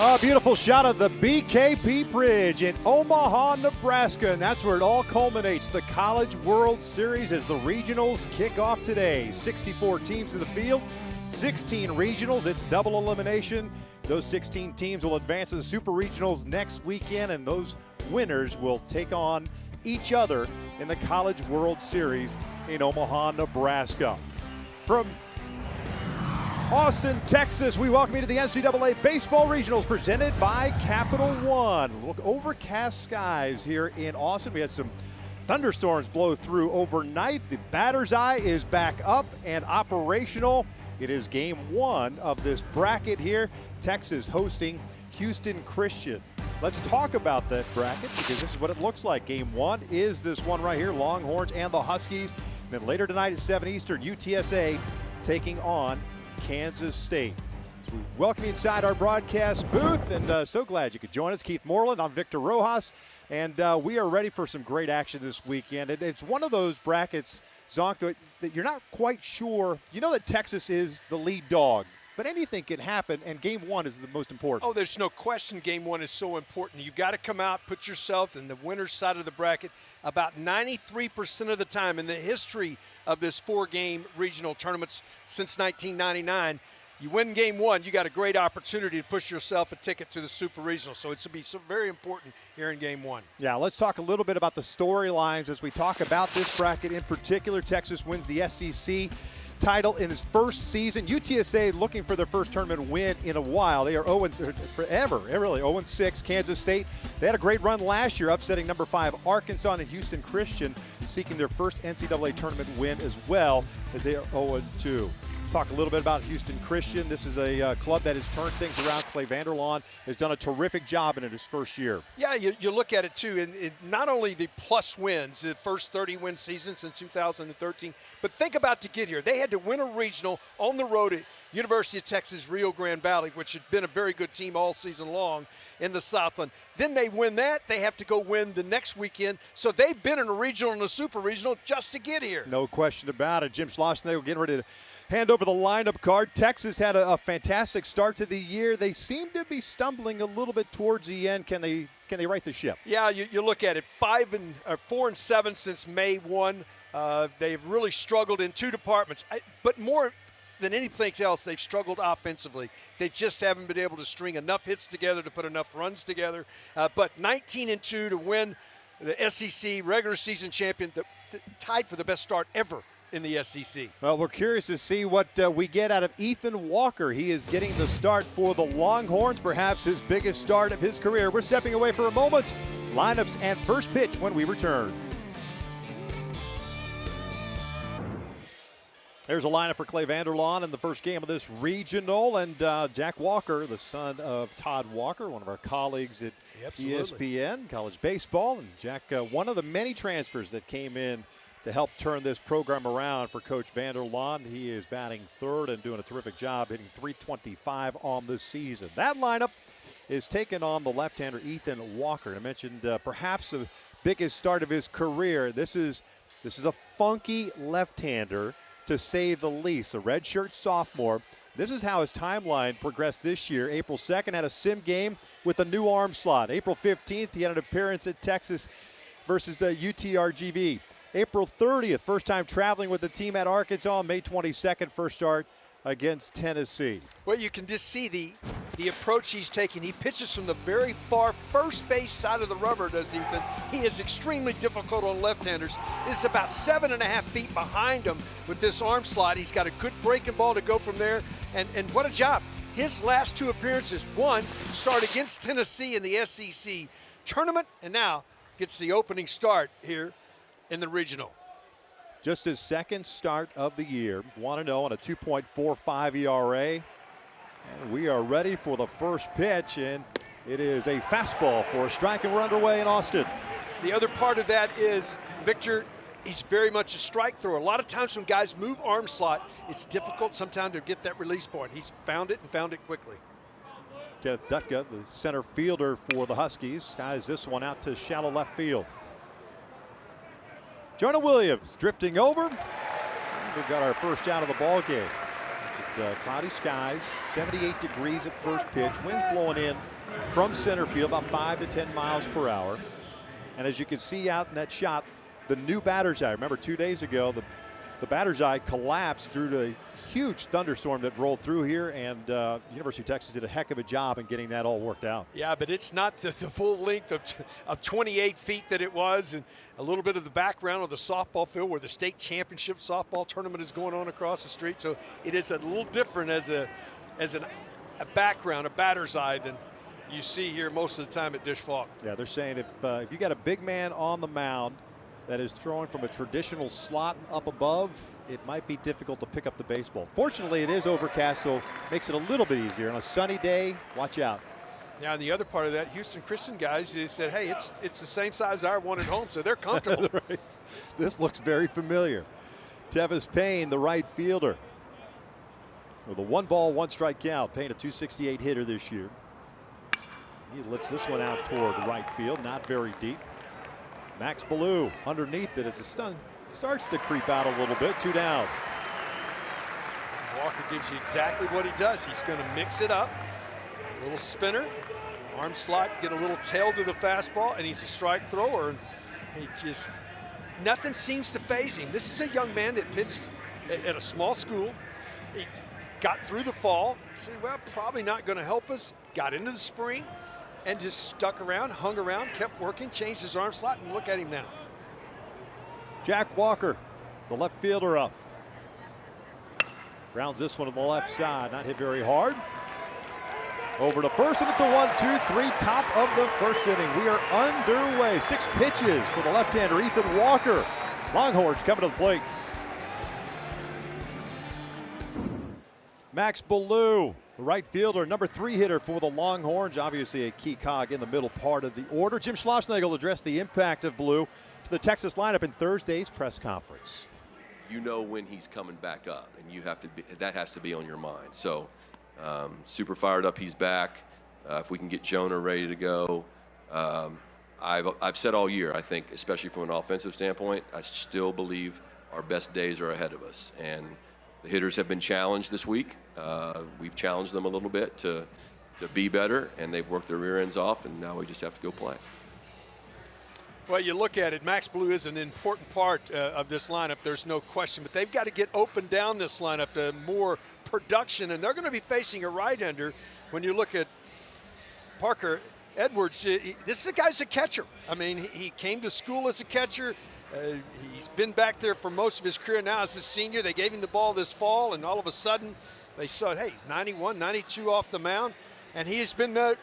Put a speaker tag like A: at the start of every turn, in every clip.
A: A beautiful shot of the BKP Bridge in Omaha, Nebraska, and that's where it all culminates. The College World Series as the regionals kick off today. 64 teams in the field, 16 regionals. It's double elimination. Those 16 teams will advance to the Super Regionals next weekend, and those winners will take on each other in the College World Series in Omaha, Nebraska. From Austin, Texas, we welcome you to the NCAA Baseball Regionals presented by Capital One. Look, overcast skies here in Austin. We had some thunderstorms blow through overnight. The batter's eye is back up and operational. It is game one of this bracket here. Texas hosting Houston Christian. Let's talk about that bracket because this is what it looks like. Game one is this one right here, Longhorns and the Huskies. And then later tonight at 7 Eastern, UTSA taking on Kansas State. So we welcome you inside our broadcast booth, and so glad you could join us. Keith Moreland, I'm Victor Rojas, and we are ready for some great action this weekend. It's one of those brackets, Zonk, that you're not quite sure. You know that Texas is the lead dog, but anything can happen, and game one is the most important.
B: Oh, there's no question game one is so important. You've got to come out, put yourself in the winner's side of the bracket. About 93% of the time in the history of this four-game regional tournaments since 1999, you win game one, you got a great opportunity to push yourself a ticket to the Super Regional. So it's going to be so very important here in game one.
A: Yeah, let's talk a little bit about the storylines as we talk about this bracket in particular. Texas wins the SEC title in his first season. UTSA looking for their first tournament win in a while. They are 0 forever, really 0-6. Kansas State, they had a great run last year, upsetting number 5 Arkansas, and Houston Christian seeking their first NCAA tournament win as well as they are 0-2. Talk a little bit about Houston Christian. This is a club that has turned things around. Clay Vanderlaan has done a terrific job in it his first year.
B: Yeah, you look at it too, and not only the plus wins, the first 30-win season since 2013, but think about to get here. They had to win a regional on the road at University of Texas Rio Grande Valley, which had been a very good team all season long in the Southland. Then they win that. They have to go win the next weekend. So they've been in a regional and a super regional just to get here.
A: No question about it. Jim Schlossnagle getting ready to hand over the lineup card. Texas had a fantastic start to the year. They seem to be stumbling a little bit towards the end. Can they right the ship?
B: Yeah, you look at it, 4-7 since May 1. They've really struggled in two departments. But more than anything else, they've struggled offensively. They just haven't been able to string enough hits together to put enough runs together. But 19-2 to win the SEC regular season champion, tied for the best start ever in the SEC.
A: Well, we're curious to see what we get out of Ethan Walker. He is getting the start for the Longhorns, perhaps his biggest start of his career. We're stepping away for a moment. Lineups and first pitch when we return. There's a lineup for Clay Vanderlaan in the first game of this regional, and Jack Walker, the son of Todd Walker, one of our colleagues at ESPN, college baseball, and Jack, one of the many transfers that came in to help turn this program around for Coach Vanderlaan. He is batting third and doing a terrific job, hitting .325 on this season. That lineup is taking on the left-hander Ethan Walker. I mentioned perhaps the biggest start of his career. This is a funky left-hander, to say the least. A redshirt sophomore. This is how his timeline progressed this year. April 2nd had a sim game with a new arm slot. April 15th, he had an appearance at Texas versus UTRGV. April 30th, first time traveling with the team at Arkansas. May 22nd, first start against Tennessee.
B: Well, you can just see the approach he's taking. He pitches from the very far first base side of the rubber, does Ethan. He is extremely difficult on left-handers. It's about 7.5 feet behind him with this arm slot. He's got a good breaking ball to go from there, and what a job. His last two appearances, one start against Tennessee in the SEC tournament, and now gets the opening start here in the regional.
A: Just his second start of the year, 1-0 on a 2.45 ERA. And we are ready for the first pitch, and it is a fastball for a strike, and we're underway in Austin.
B: The other part of that is, Victor, he's very much a strike thrower. A lot of times when guys move arm slot, it's difficult sometimes to get that release point. He's found it and found it quickly.
A: Kenneth Dutka, the center fielder for the Huskies, skies this one out to shallow left field. Jonah Williams drifting over. We've got our first out of the ball game. cloudy skies, 78 degrees at first pitch, winds blowing in from center field about 5 to 10 miles per hour. And as you can see out in that shot, the new batter's eye. Remember 2 days ago, the batter's eye collapsed through the huge thunderstorm that rolled through here, and University of Texas did a heck of a job in getting that all worked out.
B: Yeah, but it's not the full length of 28 feet that it was, and a little bit of the background of the softball field where the state championship softball tournament is going on across the street. So it is a little different as a background, a batter's eye, than you see here most of the time at Disch Falk.
A: Yeah, they're saying if you got a big man on the mound that is throwing from a traditional slot up above, it might be difficult to pick up the baseball. Fortunately, it is overcast, so makes it a little bit easier. On a sunny day, watch out.
B: Now, the other part of that, Houston Christian guys, they said, hey, it's the same size as our one at home, so they're comfortable.
A: Right. This looks very familiar. Tevis Payne, the right fielder. With a 1-ball, 1-strike count. Payne, a .268 hitter this year. He lifts this one out toward right field, not very deep. Max Ballou underneath it as the sun starts to creep out a little bit. 2 down.
B: Walker gives you exactly what he does. He's going to mix it up. A little spinner, arm slot, get a little tail to the fastball, and he's a strike thrower. He just, nothing seems to phase him. This is a young man that pitched at a small school. He got through the fall, said, well, probably not going to help us. Got into the spring and just stuck around, hung around, kept working, changed his arm slot, and look at him now.
A: Jack Walker, the left fielder, up. Grounds this one on the left side, not hit very hard. Over to first, and it's a 1-2-3, top of the first inning. We are underway. 6 pitches for the left-hander, Ethan Walker. Longhorns coming to the plate. Max Ballou, the right fielder, number 3 hitter for the Longhorns. Obviously a key cog in the middle part of the order. Jim Schlossnagle addressed the impact of Ballou to the Texas lineup in Thursday's press conference.
C: You know when he's coming back up, and you have to be, that has to be on your mind. So super fired up he's back. If we can get Jonah ready to go. I've said all year, I think, especially from an offensive standpoint, I still believe our best days are ahead of us. And the hitters have been challenged this week. We've challenged them a little bit to be better, and they've worked their rear ends off, and now we just have to go play.
B: Well, you look at it, Max Ballou is an important part of this lineup, there's no question, but they've got to get open down this lineup to more production, and they're going to be facing a right-hander. When you look at Parker Edwards, this is a guy's a catcher. I mean, he came to school as a catcher. He's been back there for most of his career now as a senior. They gave him the ball this fall, and all of a sudden they saw, hey, 91, 92 off the mound, and he has been their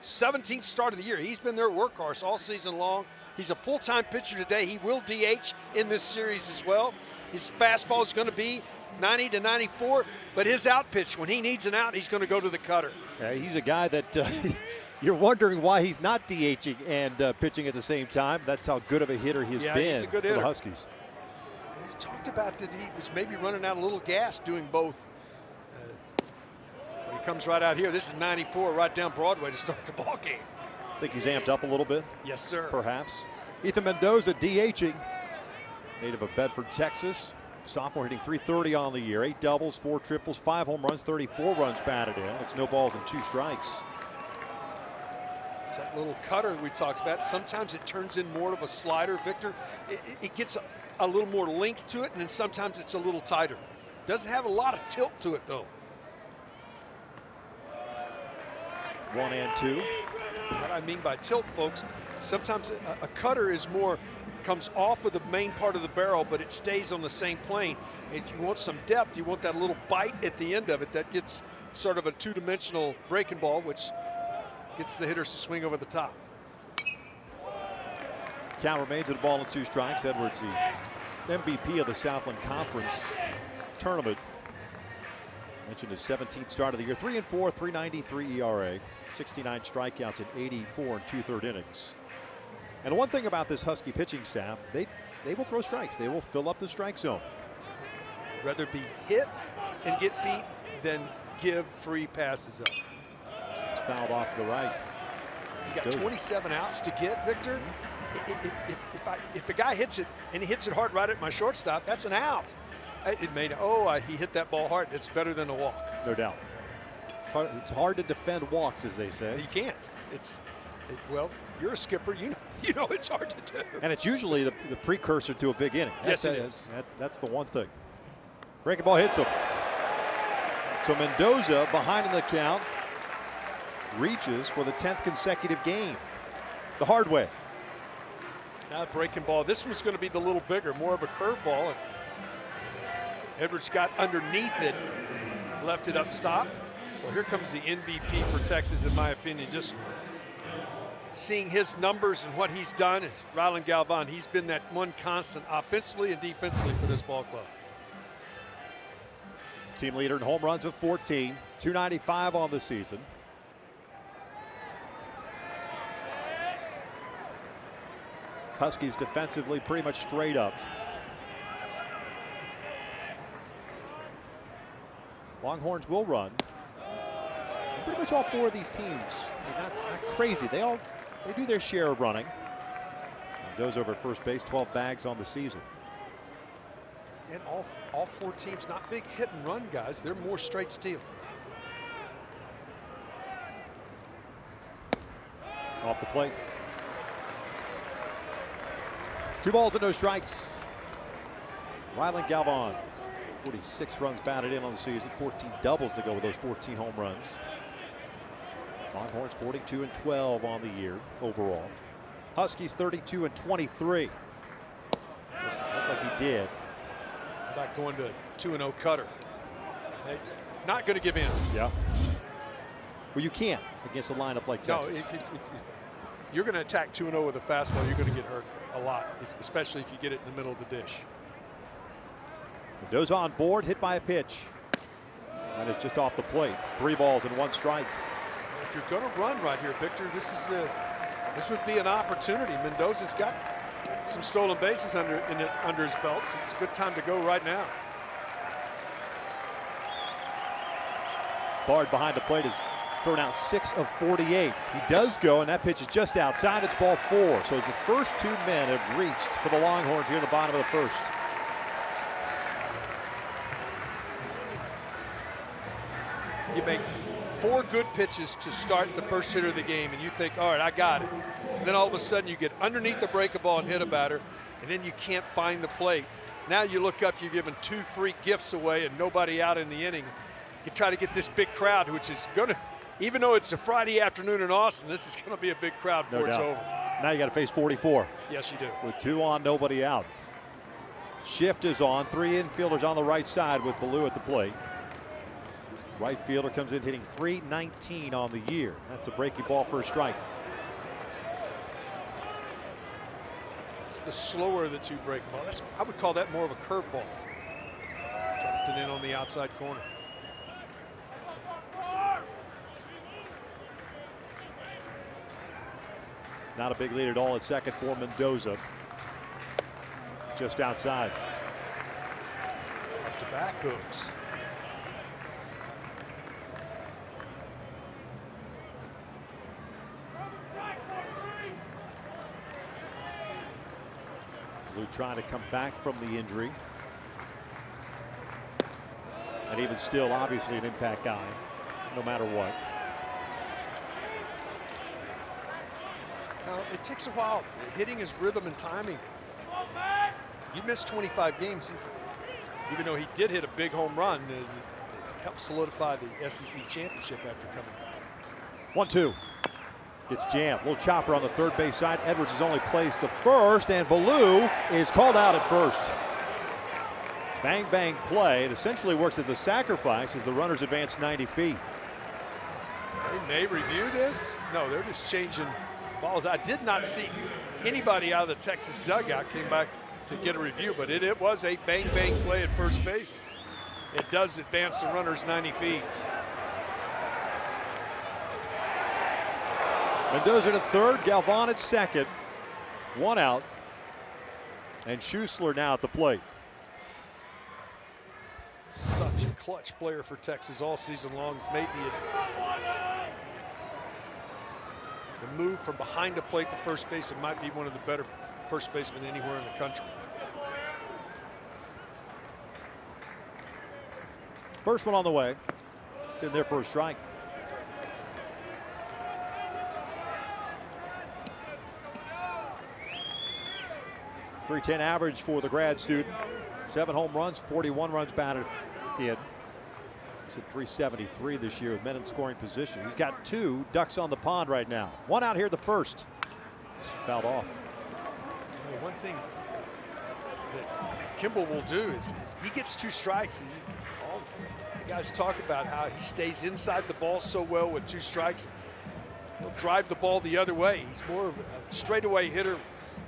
B: 17th start of the year. He's been their workhorse all season long. He's a full-time pitcher today. He will DH in this series as well. His fastball is going to be 90 to 94, but his out pitch, when he needs an out, he's going to go to the cutter.
A: Yeah, he's a guy that you're wondering why he's not DHing and pitching at the same time. That's how good of a hitter he's been
B: he's a good
A: for
B: hitter.
A: the Huskies.
B: We talked about that he was maybe running out a little gas doing both. He comes right out here. This is 94 right down Broadway to start the ball game.
A: I think he's amped up a little bit.
B: Yes, sir.
A: Perhaps. Ethan Mendoza DHing. Native of Bedford, Texas. Sophomore hitting .330 on the year. 8 doubles, 4 triples, 5 home runs, 34 runs batted in. It's no balls and 2 strikes.
B: It's that little cutter we talked about. Sometimes it turns in more of a slider, Victor. It gets a little more length to it, and then sometimes it's a little tighter. Doesn't have a lot of tilt to it, though.
A: 1-2.
B: What I mean by tilt, folks, sometimes a cutter is more, comes off of the main part of the barrel, but it stays on the same plane. If you want some depth, you want that little bite at the end of it that gets sort of a 2-dimensional breaking ball, which gets the hitters to swing over the top.
A: Count remains at a ball and 2 strikes. Edwards, the MVP of the Southland Conference tournament. Mentioned his 17th start of the year. 3-4, 3.93 ERA, 69 strikeouts in 84 and 2/3 innings. And one thing about this Husky pitching staff, they will throw strikes. They will fill up the strike zone.
B: Rather be hit and get beat than give free passes up.
A: It's fouled off to the right.
B: You got 27 outs to get, Victor. If a guy hits it and he hits it hard right at my shortstop, that's an out. It may. He hit that ball hard. It's better than a walk.
A: No doubt. It's hard to defend walks, as they say.
B: You can't. Well, you're a skipper. You know it's hard to do.
A: And it's usually the precursor to a big inning.
B: Yes, it is.
A: That's the one thing. Breaking ball hits him. So Mendoza behind in the count reaches for the 10th consecutive game. The hard way.
B: Now breaking ball. This one's going to be the little bigger, more of a curveball. And Edwards got underneath it, left it up stop. Well, here comes the MVP for Texas, in my opinion. Just seeing his numbers and what he's done is Rylan Galvan. He's been that one constant offensively and defensively for this ball club.
A: Team leader in home runs of 14, 295 on the season. Huskies defensively pretty much straight up. Longhorns will run. And pretty much all four of these teams are not crazy. They do their share of running. Mendoza over at first base, 12 bags on the season.
B: And all four teams, not big hit and run guys. They're more straight steal.
A: Off the plate. 2 balls and no strikes. Rylan Galvan, 46 runs batted in on the season, 14 doubles to go with those 14 home runs. Longhorns 42-12 on the year overall. Huskies 32-23. This looked like he did.
B: About going to a 2-0 cutter. Not going to give in.
A: Yeah. Well, you can't against a lineup like Texas.
B: No, you're going to attack 2-0 with a fastball, you're going to get hurt a lot, especially if you get it in the middle of the dish.
A: Mendoza on board, hit by a pitch. And it's just off the plate. 3 balls and 1 strike.
B: If you're going to run right here, Victor, this would be an opportunity. Mendoza's got some stolen bases under his belt, so it's a good time to go right now.
A: Bard behind the plate has thrown out 6 of 48. He does go, and that pitch is just outside. It's ball 4. So the first 2 men have reached for the Longhorns here in the bottom of the first.
B: You make 4 good pitches to start the first hitter of the game, and you think, all right, I got it. And then all of a sudden you get underneath the breaking ball and hit a batter, and then you can't find the plate. Now you look up, you're giving 2 free gifts away and nobody out in the inning. You try to get this big crowd, which is going to, even though it's a Friday afternoon in Austin, this is going to be a big crowd before it's over.
A: Now you got to face 44.
B: Yes, you do.
A: With 2 on, nobody out. Shift is on. 3 infielders on the right side with Ballou at the plate. Right fielder comes in hitting .319 on the year. That's a breaking ball for a strike.
B: It's the slower of the 2 breaking ball. I would call that more of a curveball. Dropped it in on the outside corner.
A: Not a big lead at all at second for Mendoza. Just outside.
B: Up to back hooks.
A: Ballou trying to come back from the injury. And even still, obviously an impact guy, no matter what.
B: It takes a while. Hitting his rhythm and timing. You missed 25 games. Even though he did hit a big home run, it helped solidify the SEC championship after coming back.
A: 1-2. Gets jammed. Little chopper on the third base side. Edwards is only placed to first, and Ballou is called out at first. Bang, bang play. It essentially works as a sacrifice as the runners advance 90 feet.
B: They may review this. No, they're just changing balls. I did not see anybody out of the Texas dugout came back to get a review, but it was a bang bang play at first base. It does advance the runners 90 feet.
A: Mendoza to third, Galvan at second. 1 out. And Schuessler now at the plate.
B: Such a clutch player for Texas all season long. Made the move from behind the plate to first base. It might be one of the better first basemen anywhere in the country.
A: First one on the way. It's in there for a strike. .310 average for the grad student. 7 home runs, 41 runs batted in. He's at .373 this year with men in scoring position. He's got 2 ducks on the pond right now. 1 out here the first. Fouled off.
B: One thing that Kimball will do is he gets 2 strikes. All the guys talk about how he stays inside the ball so well with 2 strikes. He'll drive the ball the other way. He's more of a straightaway hitter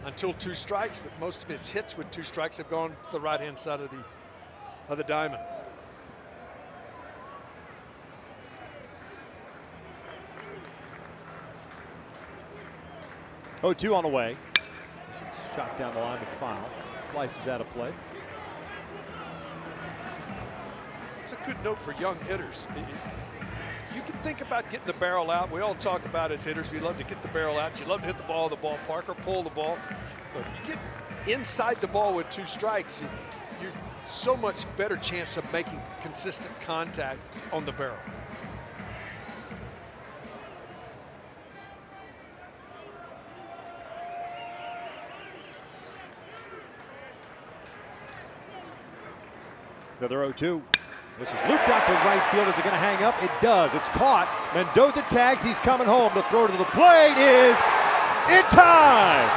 B: until 2 strikes, but most of his hits with 2 strikes have gone to the right-hand side of the diamond.
A: Oh, 2 on the way. This one's shot down the line to foul. Slices out of play.
B: It's a good note for young hitters. You can think about getting the barrel out. We all talk about as hitters, we love to get the barrel out. You love to hit the ball in the ballpark or pull the ball. But you get inside the ball with 2 strikes, you're so much better chance of making consistent contact on the barrel.
A: Another 0-2. This is looped out to right field. Is it going to hang up? It does. It's caught. Mendoza tags. He's coming home. The throw to the plate is in time.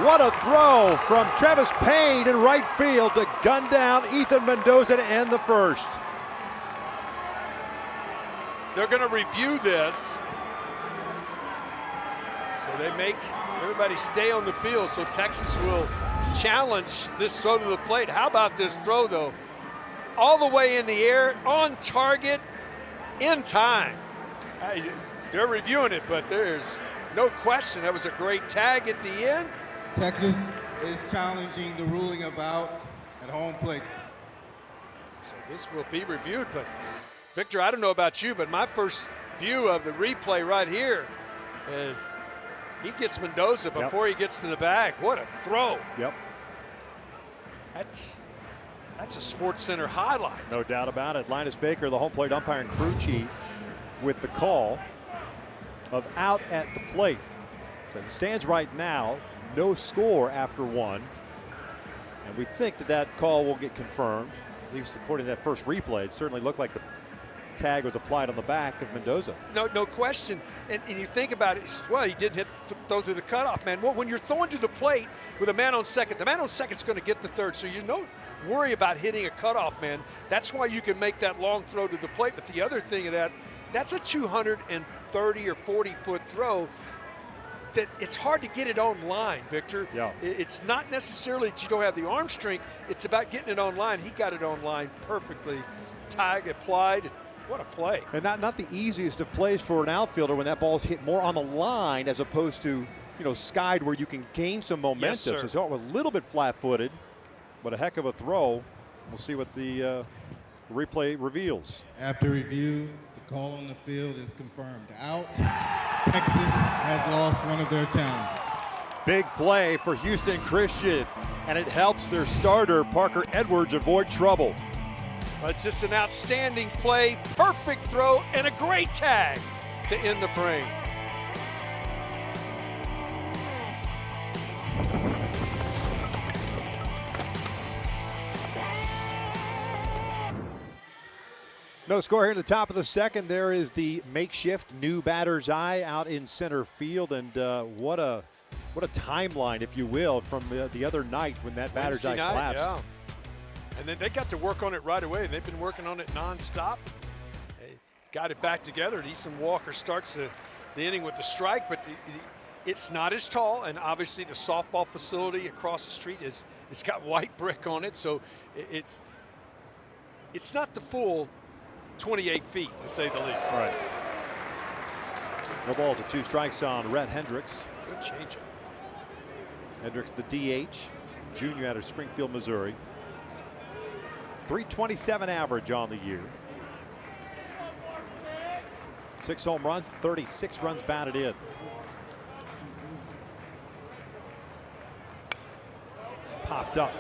A: What a throw from Travis Payne in right field to gun down Ethan Mendoza to end the first.
B: They're going to review this. So they make everybody stay on the field, so Texas will challenge this throw to the plate. How about this throw, though? All the way in the air, on target, in time. They're reviewing it, but there's no question that was a great tag at the end.
D: Texas is challenging the ruling of out at home plate.
B: So this will be reviewed, but Victor, I don't know about you, but my first view of the replay right here is he gets Mendoza before he gets to the bag. What a throw.
A: Yep.
B: That's a Sports Center highlight.
A: No doubt about it. Linus Baker, the home plate umpire and crew chief, with the call of out at the plate. So it stands right now, no score after 1. And we think that that call will get confirmed, at least according to that first replay. It certainly looked like the tag was applied on the back of Mendoza.
B: No question. And you think about it, well, he didn't throw through the cutoff, man. Well, when you're throwing to the plate with a man on second, the man on second's going to get the third. So you don't worry about hitting a cutoff, man. That's why you can make that long throw to the plate. But the other thing of that's a 230 or 40-foot throw that it's hard to get it on line, Victor.
A: Yeah.
B: It's not necessarily that you don't have the arm strength. It's about getting it on line. He got it on line perfectly. Tag applied. What a play.
A: And not the easiest of plays for an outfielder when that ball's hit more on the line as opposed to, skied where you can gain some momentum.
B: Yes, sir.
A: So it was a little bit flat-footed, but a heck of a throw. We'll see what the replay reveals.
D: After review, the call on the field is confirmed out. Texas has lost one of their challenges.
A: Big play for Houston Christian, and it helps their starter, Parker Edwards, avoid trouble.
B: It's just an outstanding play, perfect throw, and a great tag to end the frame.
A: No score here in the top of the second. There is the makeshift new batter's eye out in center field, and what a timeline, if you will, from the other night when that batter's eye collapsed.
B: Yeah. And then they got to work on it right away. They've been working on it nonstop. They got it back together. And Easton Walker starts the inning with the strike, but it's not as tall. And obviously the softball facility across the street it's got white brick on it, so it's not the full 28 feet, to say the least.
A: Right. No balls at 2 strikes on Rhett Hendricks.
B: Good changeup.
A: Hendricks, the DH, junior out of Springfield, Missouri. .327 average on the year. 6 home runs, 36 runs batted in. Popped up.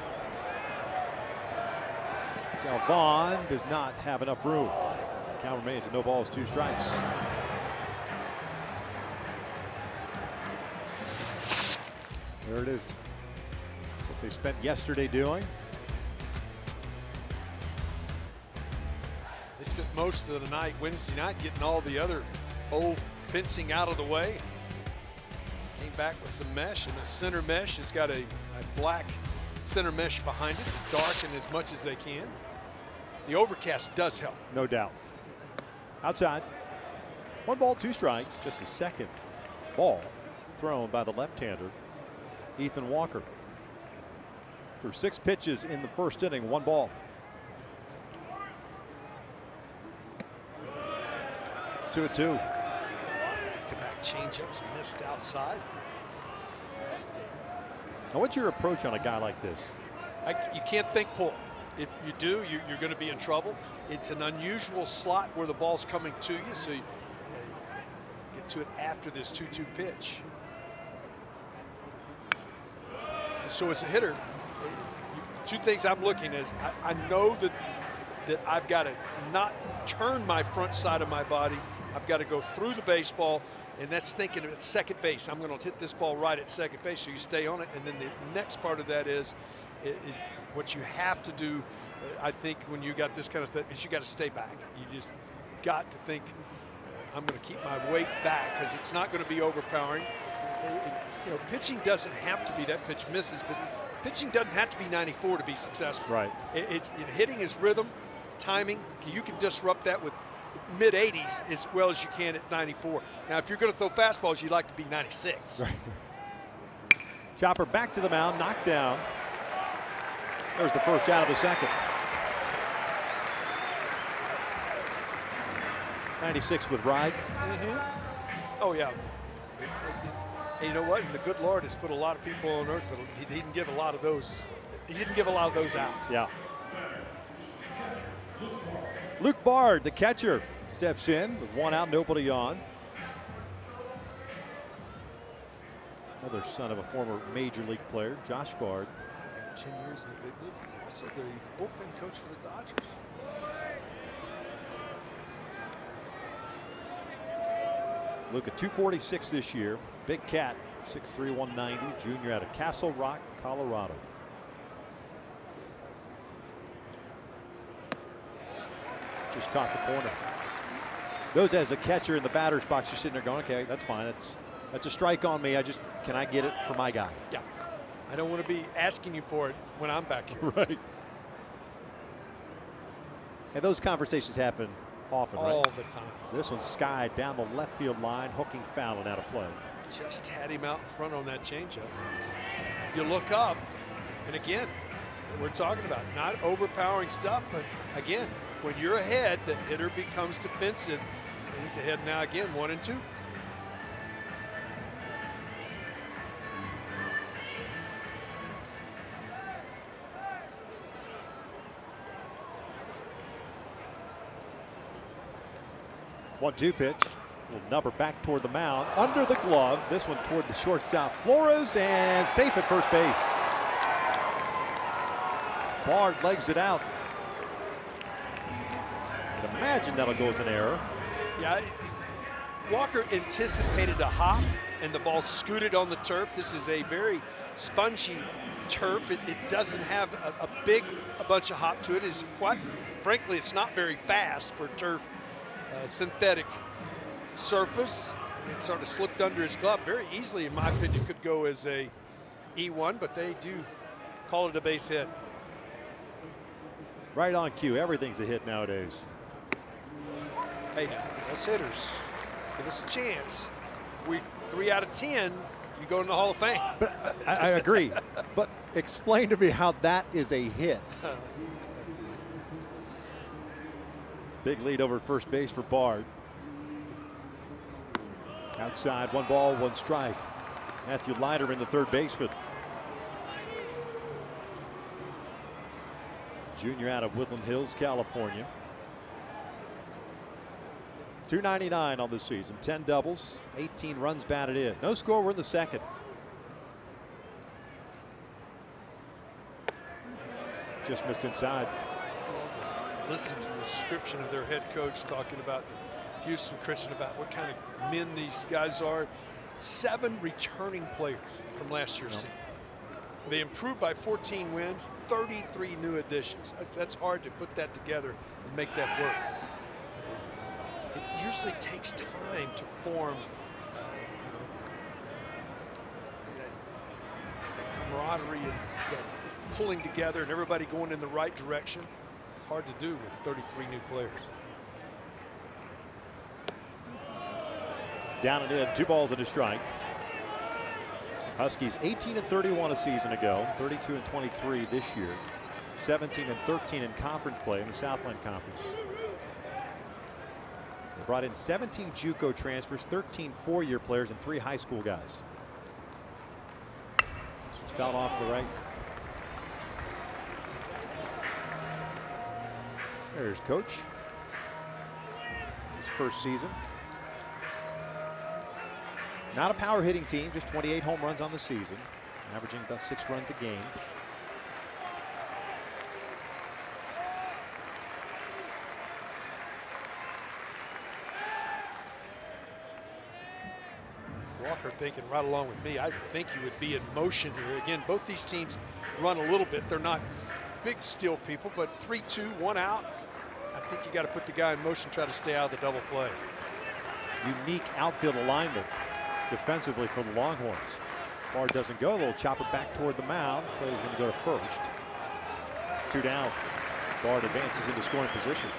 A: Galvan does not have enough room. Count remains at no balls, 2 strikes. There it is. That's what they spent yesterday doing.
B: They spent most of the night, Wednesday night, getting all the other old fencing out of the way. Came back with some mesh, and the center mesh has got a black center mesh behind it to darken as much as they can. The overcast does help.
A: No doubt. Outside. 1 ball, 2 strikes. Just a second ball thrown by the left-hander, Ethan Walker. Through 6 pitches in the first inning, 1 ball. 2-2.
B: Back-to-back changeups missed outside.
A: Now, what's your approach on a guy like this?
B: You can't think pull. If you do, you're going to be in trouble. It's an unusual slot where the ball's coming to you, so you get to it after this 2-2 pitch. So as a hitter, 2 things I'm looking at is I know that I've got to not turn my front side of my body. I've got to go through the baseball, and that's thinking at second base. I'm going to hit this ball right at second base, so you stay on it. And then the next part of that is what you have to do, I think, when you got this kind of thing, is you got to stay back. You just got to think, I'm going to keep my weight back because it's not going to be overpowering. Pitching doesn't have to be that pitch misses, but pitching doesn't have to be 94 to be successful.
A: Right.
B: Hitting is rhythm, timing. You can disrupt that with mid-80s as well as you can at 94. Now, if you're going to throw fastballs, you'd like to be 96.
A: Right. Chopper back to the mound, knocked down. There's the first out of the second. 96 with Ride.
B: Oh, yeah. And you know what? The good Lord has put a lot of people on earth, but he didn't give a lot of those. He didn't give a lot of those out.
A: Yeah. Luke Bard, the catcher, steps in with 1 out, nobody on. Another son of a former major league player, Josh Bard.
B: 10 years in the big leagues. He's also the bullpen coach for the Dodgers.
A: Luke at 246 this year. Big cat, 6'3", 190, junior out of Castle Rock, Colorado. Just caught the corner. Goes as a catcher in the batter's box. You're sitting there going, okay, that's fine. That's a strike on me. Can I get it for my guy?
B: Yeah. I don't want to be asking you for it when I'm back here.
A: Right. And those conversations happen often,
B: all
A: right?
B: the time.
A: This one's skied down the left field line, hooking foul and out of play.
B: Just had him out in front on that changeup. You look up, and again, we're talking about not overpowering stuff, but again, when you're ahead, the hitter becomes defensive. And he's ahead now again, 1-2.
A: One-two pitch. Little number back toward the mound. Under the glove. This one toward the shortstop, Flores, and safe at first base. Bard legs it out. I'd imagine that'll go as an error.
B: Yeah, Walker anticipated a hop, and the ball scooted on the turf. This is a very spongy turf. It doesn't have a bunch of hop to it. It's quite, frankly, it's not very fast for turf. Synthetic surface. It sort of slipped under his glove very easily, in my opinion. Could go as a E1, but they do call it a base hit.
A: Right on cue. Everything's a hit nowadays.
B: Hey, now, us hitters, give us a chance. If we 3 out of 10, you go in the Hall of Fame.
A: But I agree. But explain to me how that is a hit. Big lead over at first base for Bard. Outside, 1 ball, 1 strike. Matthew Leiderman, the third baseman. Junior out of Woodland Hills, California. 299 on the season, 10 doubles, 18 runs batted in. No score, we're in the second. Just missed inside.
B: listen to the description of their head coach talking about Houston Christian, about what kind of men these guys are. 7 returning players from last year's team. They improved by 14 wins, 33 new additions. That's hard to put that together and make that work. It usually takes time to form that camaraderie and that pulling together and everybody going in the right direction. It's hard to do with 33 new players.
A: Down and in, 2 balls and a strike. Huskies 18-31 a season ago, 32-23 this year, 17-13 in conference play in the Southland Conference. They brought in 17 JUCO transfers, 13 4-year players, and 3 high school guys. This one's fouled off the right. There's Coach. His first season. Not a power hitting team, just 28 home runs on the season, averaging about 6 runs a game.
B: Walker thinking right along with me, I think you would be in motion here. Again, both these teams run a little bit. They're not big steal people, but 3-2, 1 out. I think you got to put the guy in motion, try to stay out of the double play.
A: Unique outfield alignment defensively for the Longhorns. Ball doesn't go, a little chopper back toward the mound. Player's going to go to first. 2 down. Bard advances into scoring position.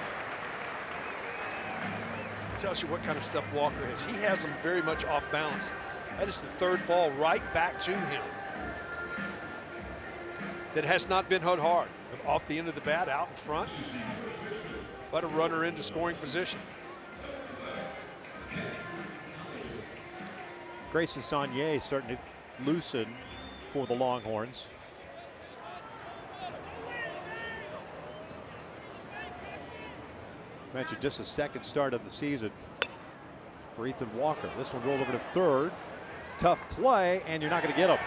B: Tells you what kind of stuff Walker has. He has them very much off balance. That is the 3rd ball right back to him that has not been hit hard. Off the end of the bat, out in front, but a runner into scoring position.
A: Grayson Saunier starting to loosen for the Longhorns. Mentioned just a 2nd start of the season for Ethan Walker. This one rolled over to 3rd. Tough play, and you're not going to get him.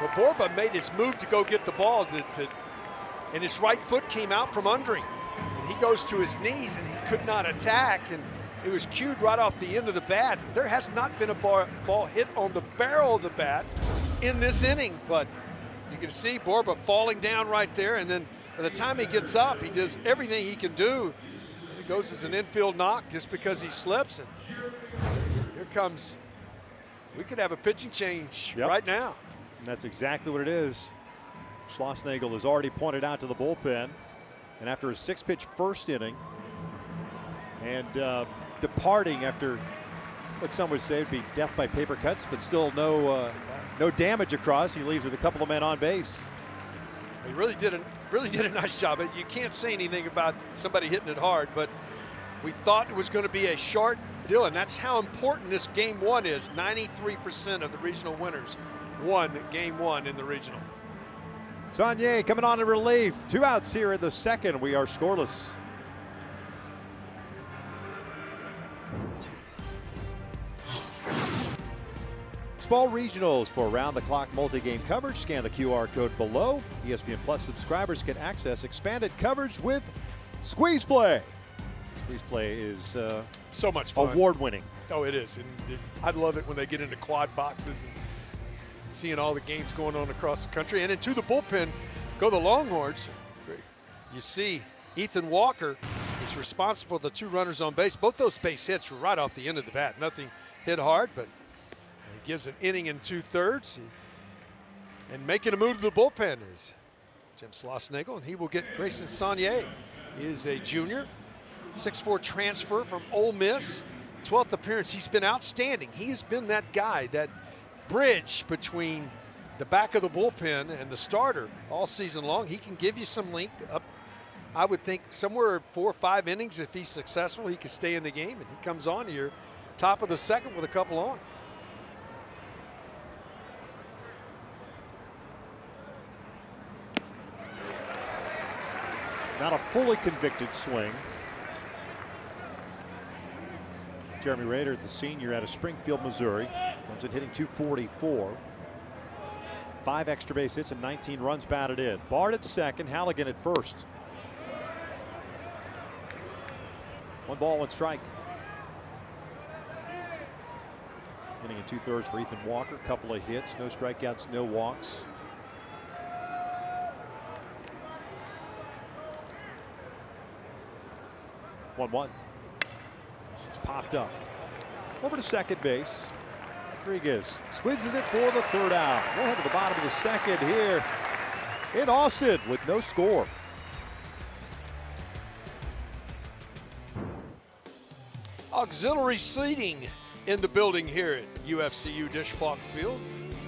B: Well, Borba made his move to go get the ball, and his right foot came out from under him. And he goes to his knees, and he could not attack, and it was cued right off the end of the bat. There has not been a ball hit on the barrel of the bat in this inning, but you can see Borba falling down right there, and then by the time he gets up, he does everything he can do. It goes as an infield knock just because he slips, and here comes, we could have a pitching change right now.
A: And that's exactly what it is. Schlossnagle has already pointed out to the bullpen, and after a 6-pitch first inning, and departing after what some would say would be death by paper cuts, but still no damage across. He leaves with a couple of men on base.
B: He really did a nice job. You can't say anything about somebody hitting it hard, but we thought it was going to be a short deal, and that's how important this game 1 is. 93% of the regional winners won game 1 in the regional.
A: Saunier coming on in relief. 2 outs here in the 2nd. We are scoreless. Small regionals for around-the-clock multi-game coverage. Scan the QR code below. ESPN Plus subscribers can access expanded coverage with Squeeze Play. Squeeze Play is
B: so much fun.
A: Award-winning.
B: Oh, it is. And I love it when they get into quad boxes and seeing all the games going on across the country. And into the bullpen go the Longhorns. You see Ethan Walker is responsible for the 2 runners on base. Both those base hits were right off the end of the bat. Nothing hit hard, but he gives an inning in 2/3. And making a move to the bullpen is Jim Schlossnagle, and he will get Grayson Saunier. He is a junior, 6'4" transfer from Ole Miss. 12th appearance. He's been outstanding. He has been that guy, that bridge between the back of the bullpen and the starter all season long. He can give you some length up. I would think somewhere 4 or 5 innings. If he's successful, he could stay in the game, and he comes on here top of the 2nd with a couple on.
A: Not a fully convicted swing. Jeremy Rader, the senior out of Springfield, Missouri, comes in hitting .244. 5 extra base hits and 19 runs batted in. Bard at 2nd, Halligan at 1st. 1 ball, 1 strike. Inning and 2/3 for Ethan Walker. Couple of hits, no strikeouts, no walks. One. It's popped up. Over to second base. Rodriguez squeezes it for the 3rd out. We'll head to the bottom of the 2nd here in Austin with no score.
B: Auxiliary seating in the building here at UFCU Disch-Falk Field.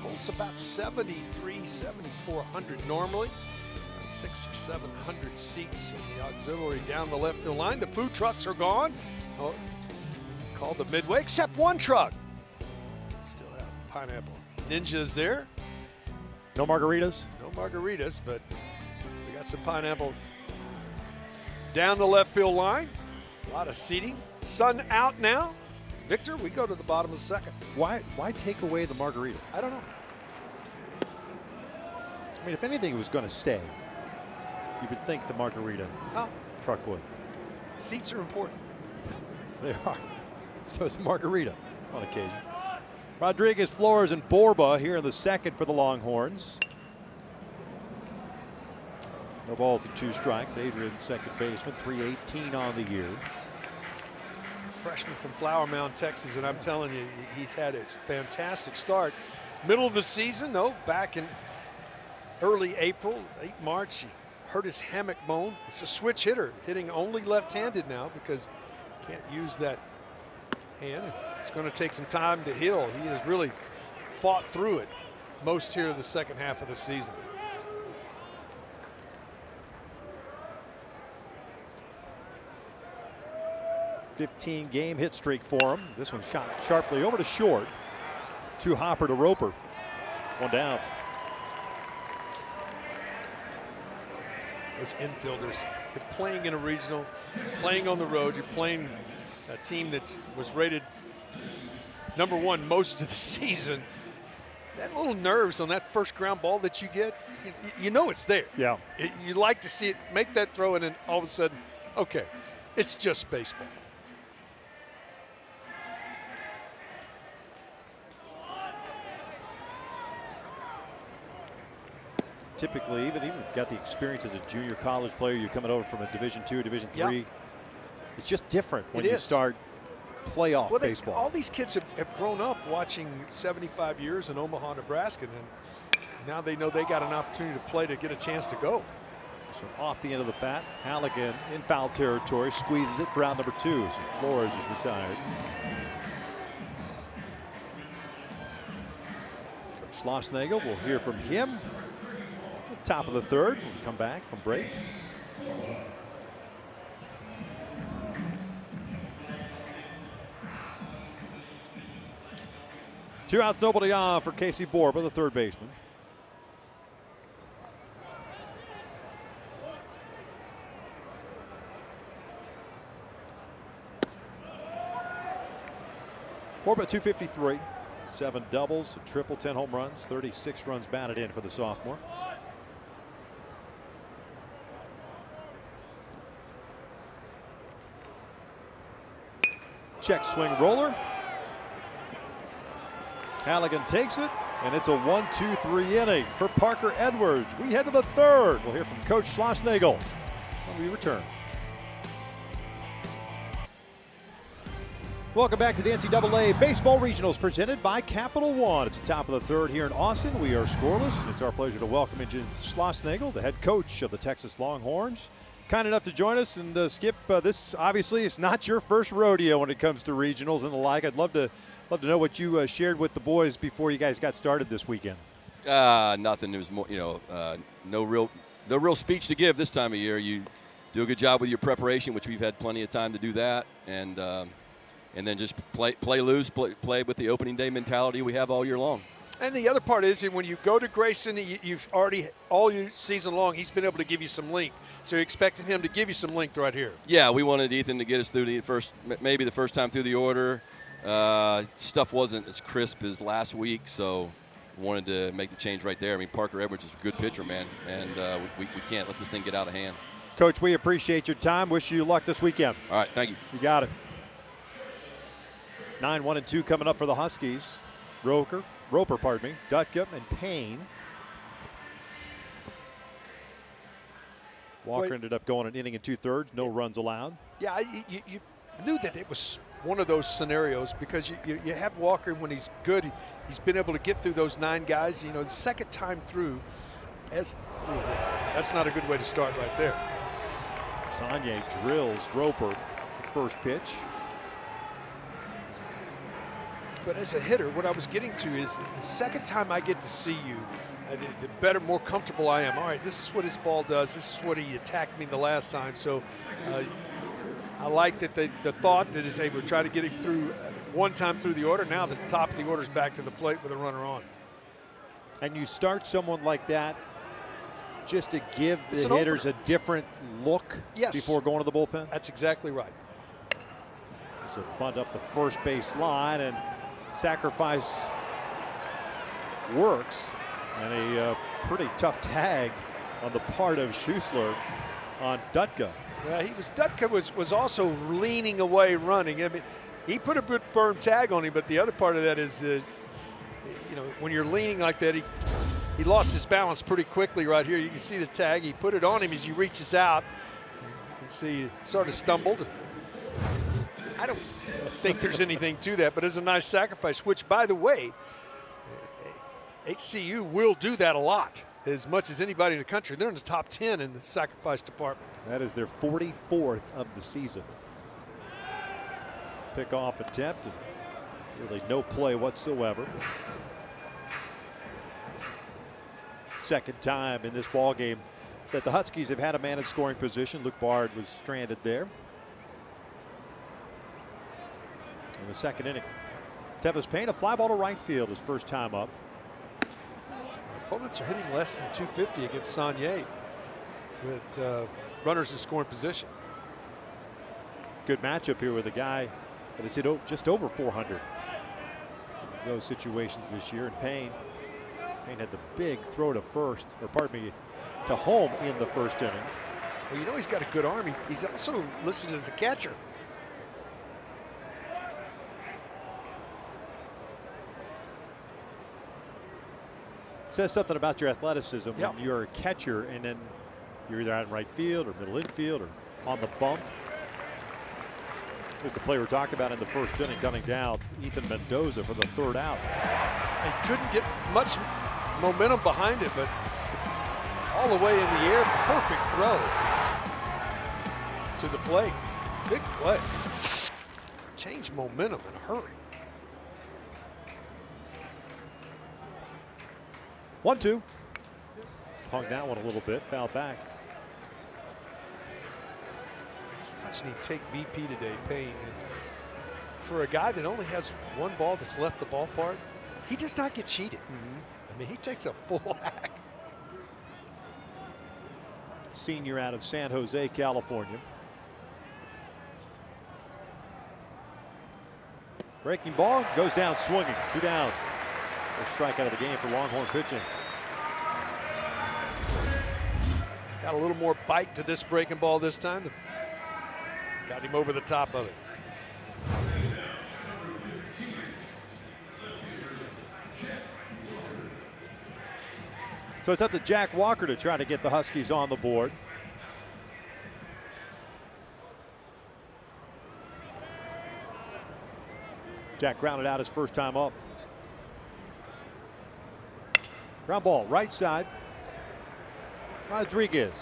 B: Holds about 7,400 normally. 600 or 700 seats in the auxiliary down the left field line. The food trucks are gone. Oh, called the Midway, except one truck. Still have Pineapple Ninjas there.
A: No margaritas?
B: No margaritas, but we got some pineapple down the left field line. A lot of seating. Sun out now. Victor, we go to the bottom of the 2nd.
A: Why take away the margarita?
B: I don't know.
A: I mean, if anything was going to stay, you would think the margarita truck would.
B: Seats are important.
A: They are. So it's a margarita on occasion. Rodriguez, Flores, and Borba here in the 2nd for the Longhorns. No balls and 2 strikes. Adrian, second baseman, 318 on the year.
B: Freshman from Flower Mound, Texas, and I'm telling you, he's had a fantastic start. Middle of the season, though, back in early April, late March, he hurt his hammock bone. It's a switch hitter, hitting only left-handed now because he can't use that hand. It's going to take some time to heal. He has really fought through it most here in the 2nd half of the season.
A: game hit streak for him. This one shot sharply over to short. To Hopper to Roper. 1 down.
B: Those infielders, you're playing in a regional, playing on the road, you're playing a team that was rated #1 most of the season. That little nerves on that first ground ball that you get, you know it's there.
A: Yeah.
B: You like to see it, make that throw, and then all of a sudden, okay, it's just baseball.
A: Typically, even if you've got the experience as a junior college player, you're coming over from a Division II, Division III. It's just different when you start playoff baseball.
B: All these kids have grown up watching 75 years in Omaha, Nebraska, and now they know they got an opportunity to play to get a chance to go.
A: So off the end of the bat, Halligan in foul territory, squeezes it for out number 2. So Flores is retired. Coach Schlossnagle, we'll hear from him at the top of the 3rd when we come back from break. Two outs, nobody on for Casey Borba, the 3rd baseman. Borba 253, 7 doubles, a triple, 10 home runs, 36 runs batted in for the sophomore. Check swing roller. Halligan takes it, and it's a 1-2-3 inning for Parker Edwards. We head to the 3rd. We'll hear from Coach Schlossnagle when we return. Welcome back to the NCAA Baseball Regionals presented by Capital One. It's the top of the 3rd here in Austin. We are scoreless. It's our pleasure to welcome in Jim Schlossnagle, the head coach of the Texas Longhorns. Kind enough to join us. And Skip, this obviously is not your first rodeo when it comes to regionals and the like. I'd love to know what you shared with the boys before you guys got started this weekend.
C: Nothing. It was more, no real speech to give this time of year. You do a good job with your preparation, which we've had plenty of time to do that, and then just play loose, play with the opening day mentality we have all year long.
B: And the other part is when you go to Grayson, you've already all season long he's been able to give you some length. So you're expecting him to give you some length right here.
C: Yeah, we wanted Ethan to get us through the first time through the order. Stuff wasn't as crisp as last week, so wanted to make the change right there. I mean, Parker Edwards is a good pitcher, man, and we can't let this thing get out of hand.
A: Coach, we appreciate your time. Wish you luck this weekend.
E: All right, thank you.
A: You got it. 9-1-2 coming up for the Huskies. Roper, Dutka, and Payne. Walker ended up going an inning and 2/3, no runs allowed.
B: Yeah, you knew that it was one of those scenarios because you have Walker when he's good. He's been able to get through those 9 guys. You know, the second time through, that's not a good way to start right there.
A: Sonye drills Roper the first pitch.
B: But as a hitter, what I was getting to is the second time I get to see you, the better, more comfortable I am. All right, this is what his ball does. This is what he attacked me the last time. So I like that the thought that is able to try to get him through one time through the order. Now the top of the order is back to the plate with a runner on.
A: And you start someone like that just to give the hitters a different look before going to the bullpen?
B: That's exactly right.
A: So bunt up the first base line, and sacrifice works. And a pretty tough tag on the part of Schussler on Dutka.
B: Yeah, Dutka was also leaning away, running. I mean, he put a good firm tag on him, but the other part of that is, you know, when you're leaning like that, he lost his balance pretty quickly right here. You can see the tag. He put it on him as he reaches out. You can see he sort of stumbled. I don't think there's anything to that, but it's a nice sacrifice, which, by the way, HCU will do that a lot, as much as anybody in the country. They're in the top 10 in the sacrifice department.
A: That is their 44th of the season. Pick-off attempt, and really no play whatsoever. Second time in this ball game that the Huskies have had a man in scoring position. Luke Bard was stranded there in the second inning. Tevis Payne, a fly ball to right field his first time up.
B: Opponents are hitting less than 250 against Sonye with runners in scoring position.
A: Good matchup here with a guy that has hit just over 400 in those situations this year. And Payne had the big throw to first, or pardon me, to home in the first inning.
B: Well, you know he's got a good arm. He's also listed as a catcher.
A: Says something about your athleticism when you're a catcher and then you're either out in right field or middle infield or on the bump. Here's the play we're talking about in the first inning, coming down, Ethan Mendoza for the third out.
B: He couldn't get much momentum behind it, but all the way in the air, perfect throw to the plate. Big play. Change momentum in a hurry.
A: 1-2. Hung that one a little bit, foul back.
B: Watching him take BP today, Payne. For a guy that only has one ball that's left the ballpark, he does not get cheated. I mean, he takes a full hack.
A: Senior out of San Jose, California. Breaking ball, goes down swinging, 2 down. First strikeout of the game for Longhorn pitching.
B: Got a little more bite to this breaking ball this time. Got him over the top of it.
A: So it's up to Jack Walker to try to get the Huskies on the board. Jack grounded out his first time up. Ground ball, right side. Rodriguez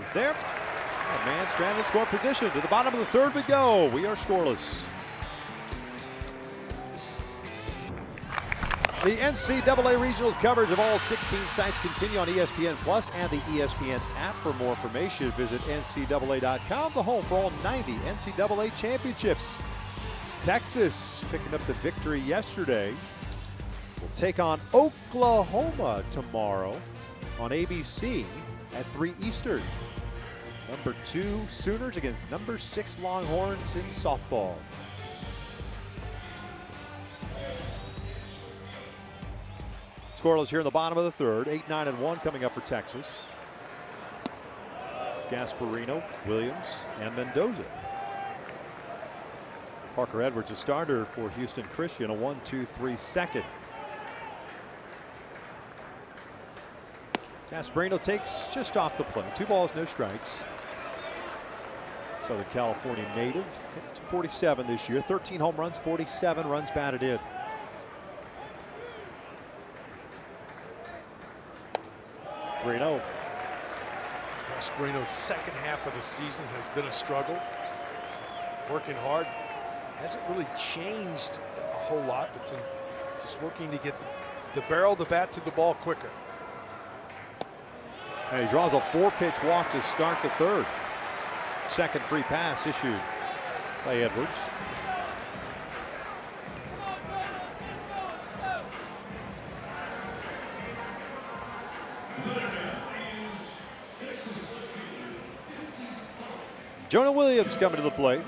A: is there. A man stranded in score position. To the bottom of the third we go. We are scoreless. The NCAA Regionals coverage of all 16 sites continue on ESPN Plus and the ESPN app. For more information, visit ncaa.com, the home for all 90 NCAA championships. Texas picking up the victory yesterday. Will take on Oklahoma tomorrow on ABC at 3 Eastern. Number 2 Sooners against number 6 Longhorns in softball. Scoreless here in the bottom of the third. 8-9-1 coming up for Texas. Gasparino, Williams, and Mendoza. Parker Edwards, a starter for Houston Christian, a 1-2-3 second. Gasparino takes just off the plate. 2 balls, no strikes. Southern California native, 47 this year, 13 home runs, 47 runs batted in.
B: Gasparino's second half of the season has been a struggle. He's working hard. Hasn't really changed a whole lot, but just working to get the barrel of the bat to the ball quicker.
A: And he draws a 4-pitch walk to start the third. Second free pass issued by Edwards. Jonah Williams coming to the plate.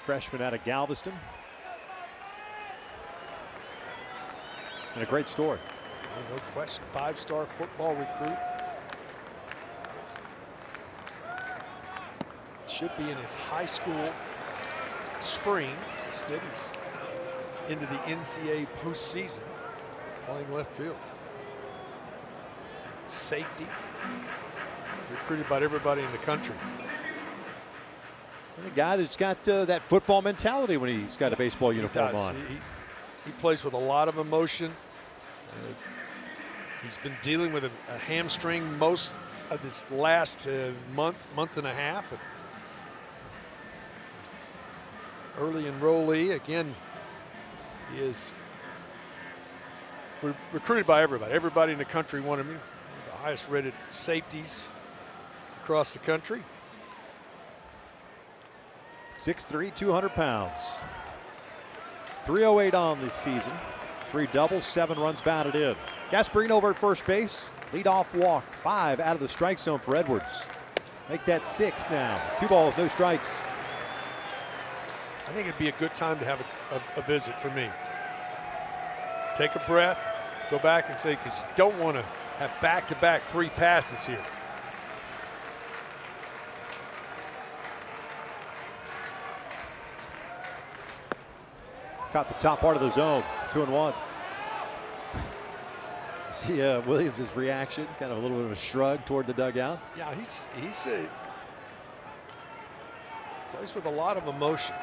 A: Freshman out of Galveston. And a great story.
B: No question. 5-star football recruit. Should be in his high school spring. Instead, he's into the NCAA postseason, playing left field. Safety. Recruited by everybody in the country.
A: And a guy that's got that football mentality when he's got a baseball uniform on.
B: He plays with a lot of emotion. He's been dealing with a hamstring most of this last month and a half. Early enrollee. Again, he is recruited by everybody. Everybody in the country wanted him. The highest rated safeties across the country.
A: 6'3", 200 pounds. 308 on this season. 3 doubles, 7 runs batted in. Gasparino over at first base. Leadoff walk. 5 out of the strike zone for Edwards. Make that 6 now. 2 balls, no strikes.
B: I think it'd be a good time to have a visit for me. Take a breath, go back and say, because you don't want to have back-to-back free passes here.
A: Caught the top part of the zone. 2-1. See Williams' reaction, kind of a little bit of a shrug toward the dugout.
B: Yeah, he's plays with a lot of emotion.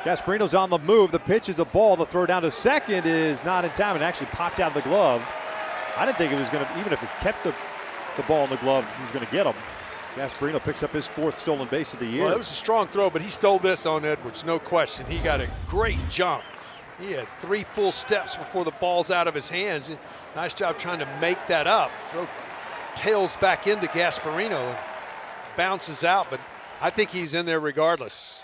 A: Gasparino's on the move. The pitch is a ball. The throw down to second is not in time. It actually popped out of the glove. I didn't think it was going to, even if it kept the ball in the glove, he was going to get him. Gasparino picks up his 4th stolen base of the year.
B: Well, it was a strong throw, but he stole this on Edwards, no question. He got a great jump. He had 3 full steps before the ball's out of his hands. Nice job trying to make that up. Throw tails back into Gasparino and bounces out, but I think he's in there regardless.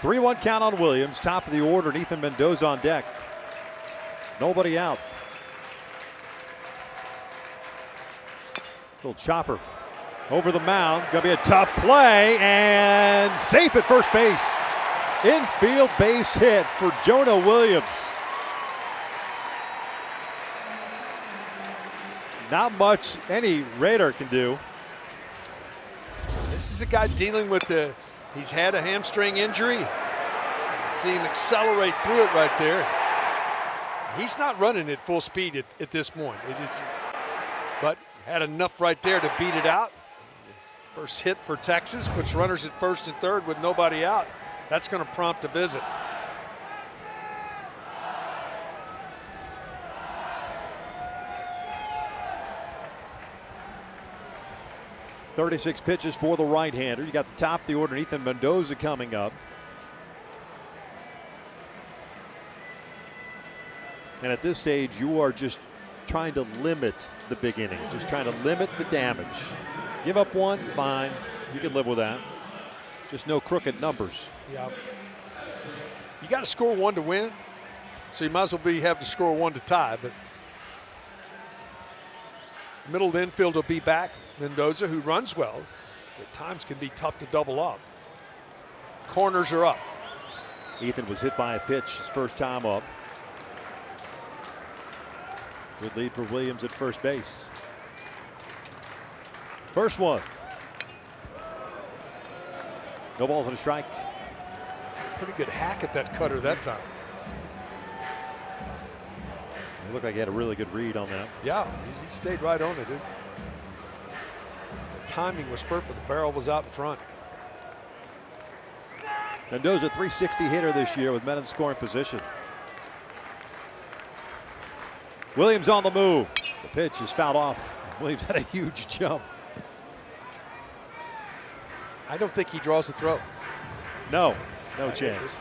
A: 3-1 count on Williams. Top of the order, and Ethan Mendoza on deck. Nobody out. Little chopper over the mound. Gonna be a tough play and safe at first base. Infield base hit for Jonah Williams. Not much any Raider can do.
B: This is a guy dealing with he's had a hamstring injury. See him accelerate through it right there. He's not running at full speed at this point. But had enough right there to beat it out. First hit for Texas, puts runners at first and third with nobody out. That's going to prompt a visit.
A: .36 pitches for the right-hander. You got the top of the order, Ethan Mendoza coming up. And at this stage, you are just trying to limit the big inning, just trying to limit the damage. Give up 1, fine. You can live with that. Just no crooked numbers.
B: Yeah. You got to score 1 to win, so you might as well have to score 1 to tie. But middle of the infield will be back. Mendoza, who runs well, at times can be tough to double up. Corners are up.
A: Ethan was hit by a pitch his first time up. Good lead for Williams at first base. First one. No balls and a strike.
B: Pretty good hack at that cutter that time.
A: It looked like he had a really good read on that.
B: Yeah, he stayed right on it. The timing was perfect. The barrel was out in front.
A: Mendoza, 360 hitter this year with men in scoring position. Williams on the move. The pitch is fouled off. Williams had a huge jump.
B: I don't think he draws the throw.
A: No chance.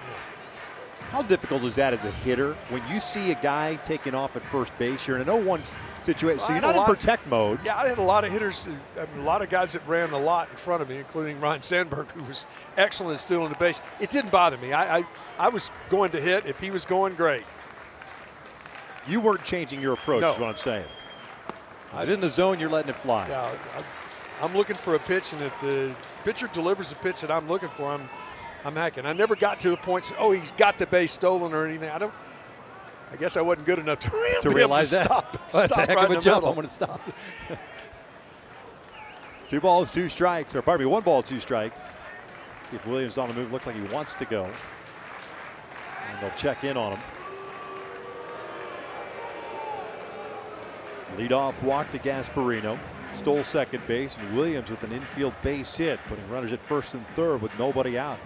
A: How difficult is that as a hitter when you see a guy taking off at first base? You're in an 0-1 situation, so you're not in protect mode.
B: Yeah, I had a lot of hitters, a lot of guys that ran a lot in front of me, including Ryan Sandberg, who was excellent at stealing the base. It didn't bother me. I was going to hit. If he was going, great.
A: You weren't changing your approach,
B: No.
A: is what I'm saying. I was in the zone, you're letting it fly.
B: Yeah, I'm looking for a pitch, and if the pitcher delivers a pitch that I'm looking for, I'm hacking. I never got to the point, he's got the base stolen or anything. I guess I wasn't good enough to
A: realize that.
B: Stop
A: That's a heck
B: right
A: of a
B: in the
A: jump.
B: middle.
A: I'm going to stop. 2 balls, 2 strikes, or pardon me, 1 ball, 2 strikes. See if Williams on the move. Looks like he wants to go. And they'll check in on him. Leadoff walk to Gasparino. Stole second base, and Williams with an infield base hit, putting runners at first and third with nobody out.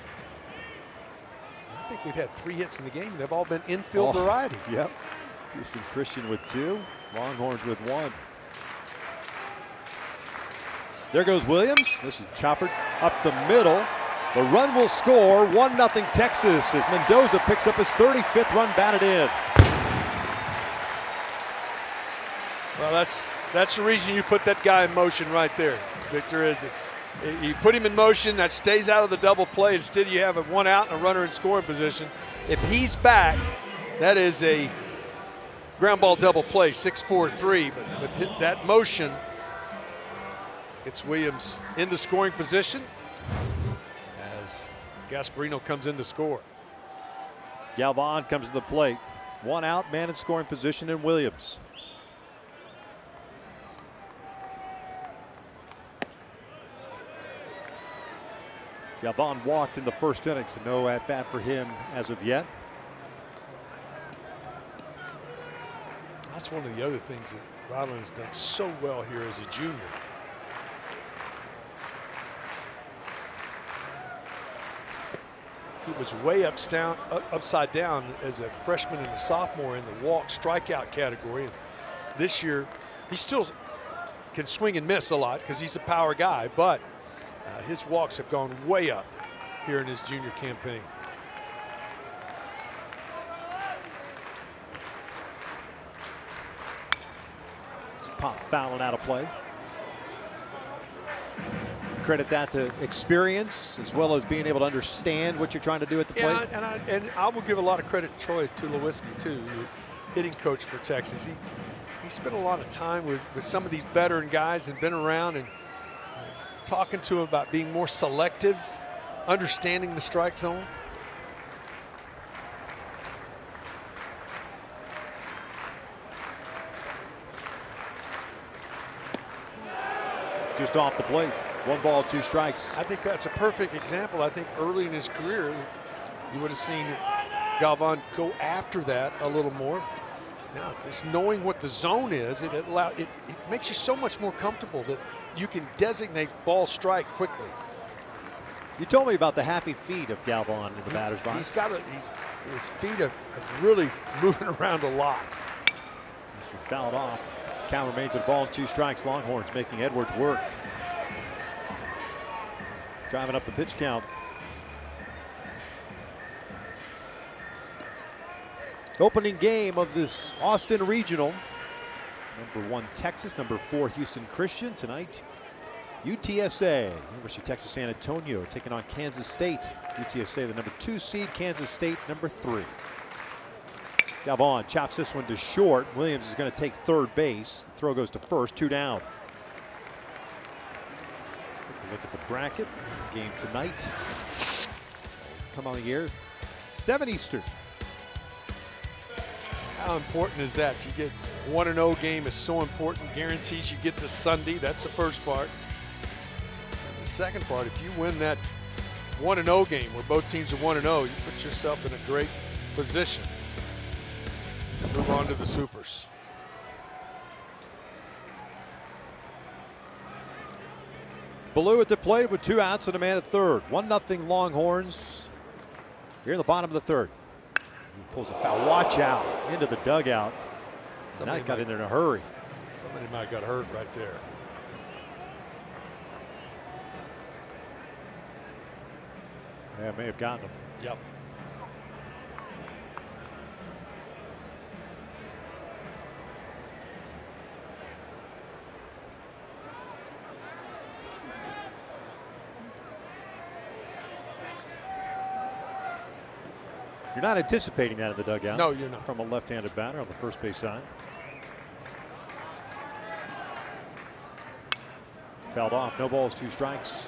B: I think we've had 3 hits in the game. They've all been infield variety.
A: Yep. Houston Christian with 2, Longhorns with 1. There goes Williams. This is choppered up the middle. The run will score. 1-0 Texas as Mendoza picks up his 35th run batted in.
B: Well, that's the reason you put that guy in motion right there, Victor. Is it? You put him in motion, that stays out of the double play. Instead, you have a 1 out and a runner in scoring position. If he's back, that is a ground ball double play, 6-4-3. But with that motion, gets Williams into scoring position as Gasparino comes in to score.
A: Galvan comes to the plate. 1 out, man in scoring position in Williams. Galvan walked in the first inning, so no at bat for him as of yet.
B: That's one of the other things that Ryland has done so well here as a junior. He was way upside down as a freshman and a sophomore in the walk strikeout category. And this year, he still can swing and miss a lot because he's a power guy, but his walks have gone way up here in his junior campaign.
A: Pop fouling out of play. Credit that to experience as well as being able to understand what you're trying to do at the plate.
B: Yeah, and I will give a lot of credit to Troy Tulowitzki too, hitting coach for Texas. He spent a lot of time with some of these veteran guys and been around and talking to him about being more selective, understanding the strike zone.
A: Just off the plate. 1 ball, 2 strikes.
B: I think that's a perfect example. I think early in his career, you would have seen Galvan go after that a little more. Now, just knowing what the zone is, it makes you so much more comfortable that you can designate ball strike quickly.
A: You told me about the happy feet of Galvan in the batter's box.
B: His feet are really moving around a lot.
A: This one fouled off. Count remains at 1 ball and 2 strikes. Longhorns making Edwards work. Driving up the pitch count. Opening game of this Austin Regional. Number 1 Texas, number 4 Houston Christian. Tonight, UTSA, University of Texas San Antonio, taking on Kansas State. UTSA, the number 2 seed, Kansas State, number 3. Galvan chops this one to short. Williams is going to take third base. Throw goes to first, 2 down. Take a look at the bracket. Game tonight. Come on the air. 7 Eastern.
B: How important is that? You get 1-0 game is so important. Guarantees you get to Sunday. That's the first part. And the second part, if you win that 1-0 game where both teams are 1-0, you put yourself in a great position to move on to the Supers.
A: Ballou at the plate with 2 outs and a man at third. 1-0 Longhorns here in the bottom of the third. He pulls a foul. Watch out into the dugout.
B: Somebody
A: That got in there in a hurry.
B: Somebody might have got hurt right there.
A: Yeah, may have gotten him.
B: Yep.
A: You're not anticipating that in the dugout.
B: No, you're not.
A: From a left-handed batter on the first base side. Fouled off. No balls, 2 strikes.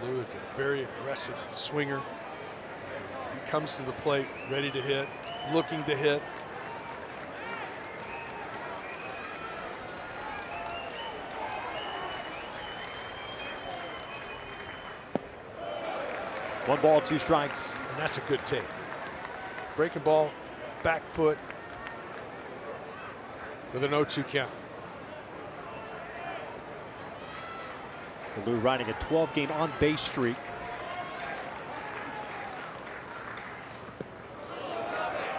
B: Ballou is a very aggressive swinger. He comes to the plate ready to hit, looking to hit.
A: One ball, 2 strikes.
B: And that's a good take. Breaking ball, back foot with an 0-2 count.
A: Ballou riding a 12-game on-base streak.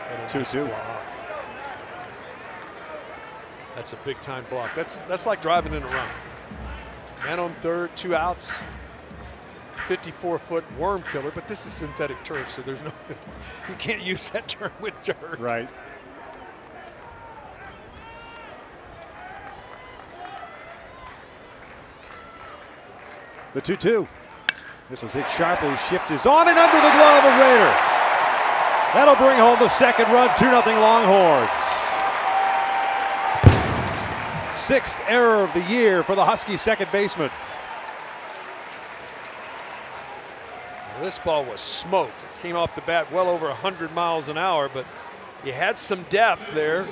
B: And a
A: 2-2.
B: block. That's a big-time block. That's like driving in a run. Man on third, 2 outs. 54-foot worm killer, but this is synthetic turf, so there's no, you can't use that term with dirt.
A: Right. The 2-2. This was hit sharply. Shift is on and under the glove of Rader. That'll bring home the second run. 2-0 Longhorns. 6th error of the year for the Husky second baseman.
B: This ball was smoked. It came off the bat well over 100 miles an hour, but he had some depth there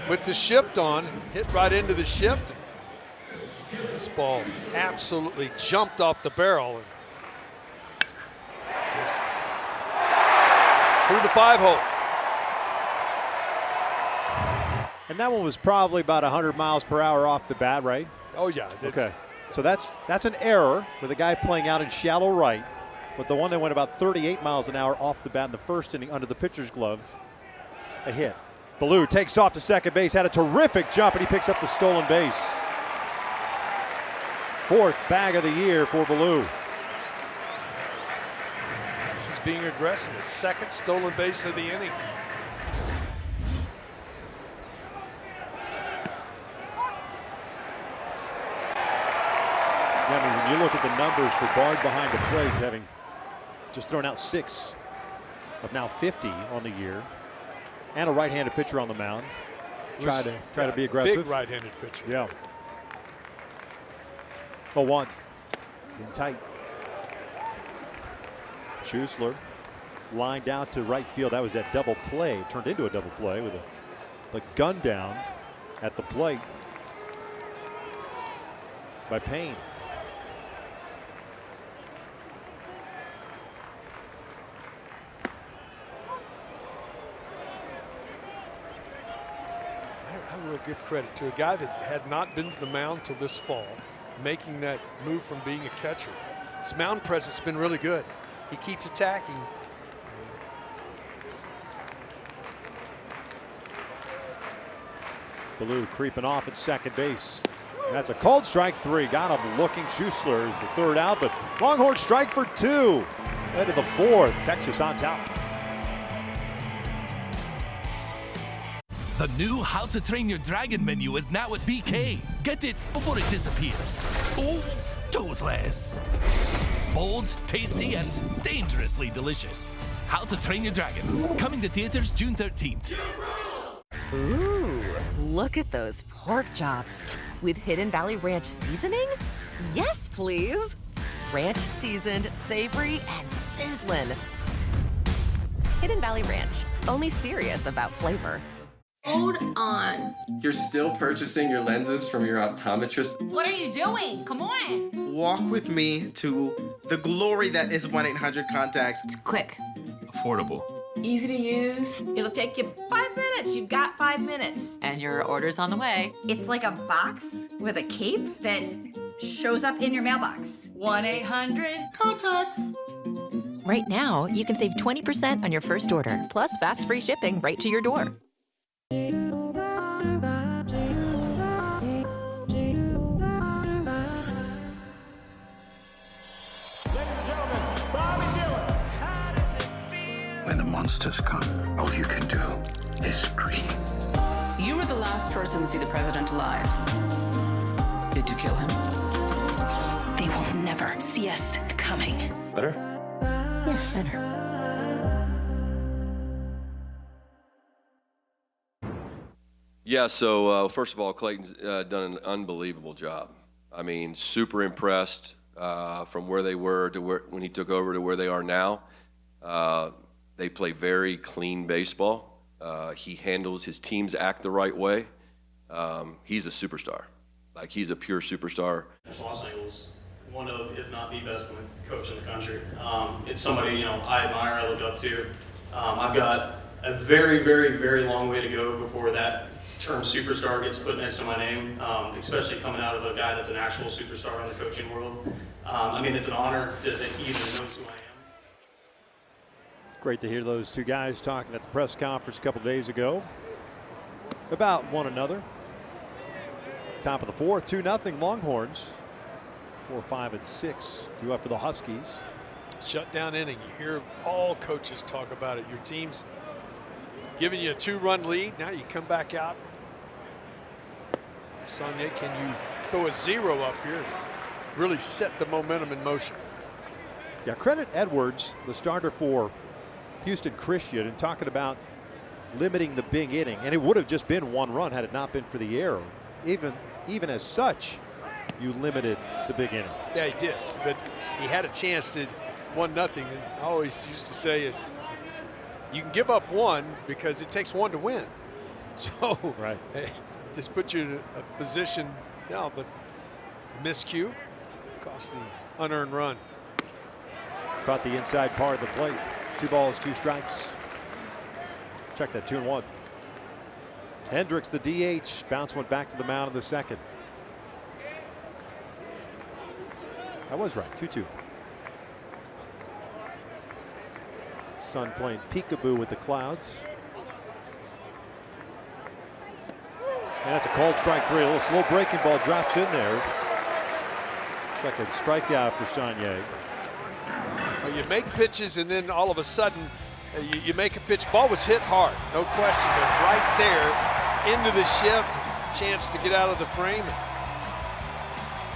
B: with the shift on. Hit right into the shift. This ball absolutely jumped off the barrel and just through the 5-hole.
A: And that one was probably about 100 miles per hour off the bat, right?
B: Oh yeah.
A: Okay. So that's an error with a guy playing out in shallow right. But the one that went about 38 miles an hour off the bat in the first inning under the pitcher's glove, a hit. Ballou takes off to second base, had a terrific jump, and he picks up the stolen base. 4th bag of the year for Ballou.
B: Texas being aggressive. His 2nd stolen base of the inning.
A: Yeah, I mean, when you look at the numbers for Bard behind the plate, having just thrown out 6 of now 50 on the year, and a right-handed pitcher on the mound. Try to be aggressive.
B: Big right-handed pitcher.
A: Yeah. 0-1. In tight. Schussler lined out to right field. That was that double play. It turned into a double play with the gun down at the plate by Payne.
B: I will give credit to a guy that had not been to the mound till this fall, making that move from being a catcher. His mound presence has been really good. He keeps attacking.
A: Ballou creeping off at second base. That's a called strike 3. Got him looking. Schussler is the 3rd out, but Longhorns strike for 2. Into the 4th. Texas on top.
E: The new How to Train Your Dragon menu is now at BK. Get it before it disappears. Oh, toothless. Bold, tasty, and dangerously delicious. How to Train Your Dragon. Coming to theaters June 13th.
F: Ooh, Look at those pork chops. With Hidden Valley Ranch seasoning? Yes, please. Ranch seasoned, savory, and sizzling. Hidden Valley Ranch, only serious about flavor.
G: Hold on.
H: You're still purchasing your lenses from your optometrist?
G: What are you doing? Come on.
H: Walk with me to the glory that is 1-800-CONTACTS.
G: It's quick.
H: Affordable.
G: Easy to use. It'll take you 5 minutes. You've got 5 minutes.
F: And your order's on the way.
I: It's like a box with a cape that shows up in your mailbox.
G: 1-800-CONTACTS.
F: Right now, you can save 20% on your first order, plus fast free shipping right to your door.
J: When the monsters come, all you can do is scream.
K: You were the last person to see the president alive. Did you kill him?
I: They will never see us coming.
J: Better?
I: Yes, better.
C: Yeah, so first of all, Clayton's done an unbelievable job. I mean, super impressed from where they were to when he took over to where they are now. They play very clean baseball. He handles his teams, act the right way. He's a superstar. Like, he's a pure superstar.
L: Schwarzenegger was one of, if not the best coach in the country. It's somebody, I admire, I look up to. I've got a very, very, very long way to go before that term superstar gets put next to my name, especially coming out of a guy that's an actual superstar in the coaching world. I mean, it's an honor that he even knows who I am.
A: Great to hear those two guys talking at the press conference a couple days ago about one another. Top of the fourth, 2-0 Longhorns. 4, 5, and 6 due up for the Huskies.
B: Shutdown inning. You hear all coaches talk about it. Your team's giving you a 2-run lead. Now you come back out. Sonia, can you throw a 0 up here? Really set the momentum in motion.
A: Yeah, credit Edwards, the starter for Houston Christian, and talking about limiting the big inning. And it would have just been 1 run had it not been for the error. Even as such, you limited the big inning.
B: Yeah, he did. But he had a chance to 1-0. And I always used to say you can give up 1 because it takes 1 to win. So
A: right.
B: Just put you in a position now, but a miscue cost the unearned run.
A: Caught the inside part of the plate. 2 balls, 2 strikes. Check that, 2-1. Hendricks, the DH, bounce went back to the mound in the second. I was right, 2-2. Sun playing peekaboo with the clouds. And that's a called strike 3. A little slow breaking ball drops in there. Second strikeout for Saunier.
B: Well, you make pitches and then all of a sudden you make a pitch. Ball was hit hard, no question, but right there into the shift, chance to get out of the frame.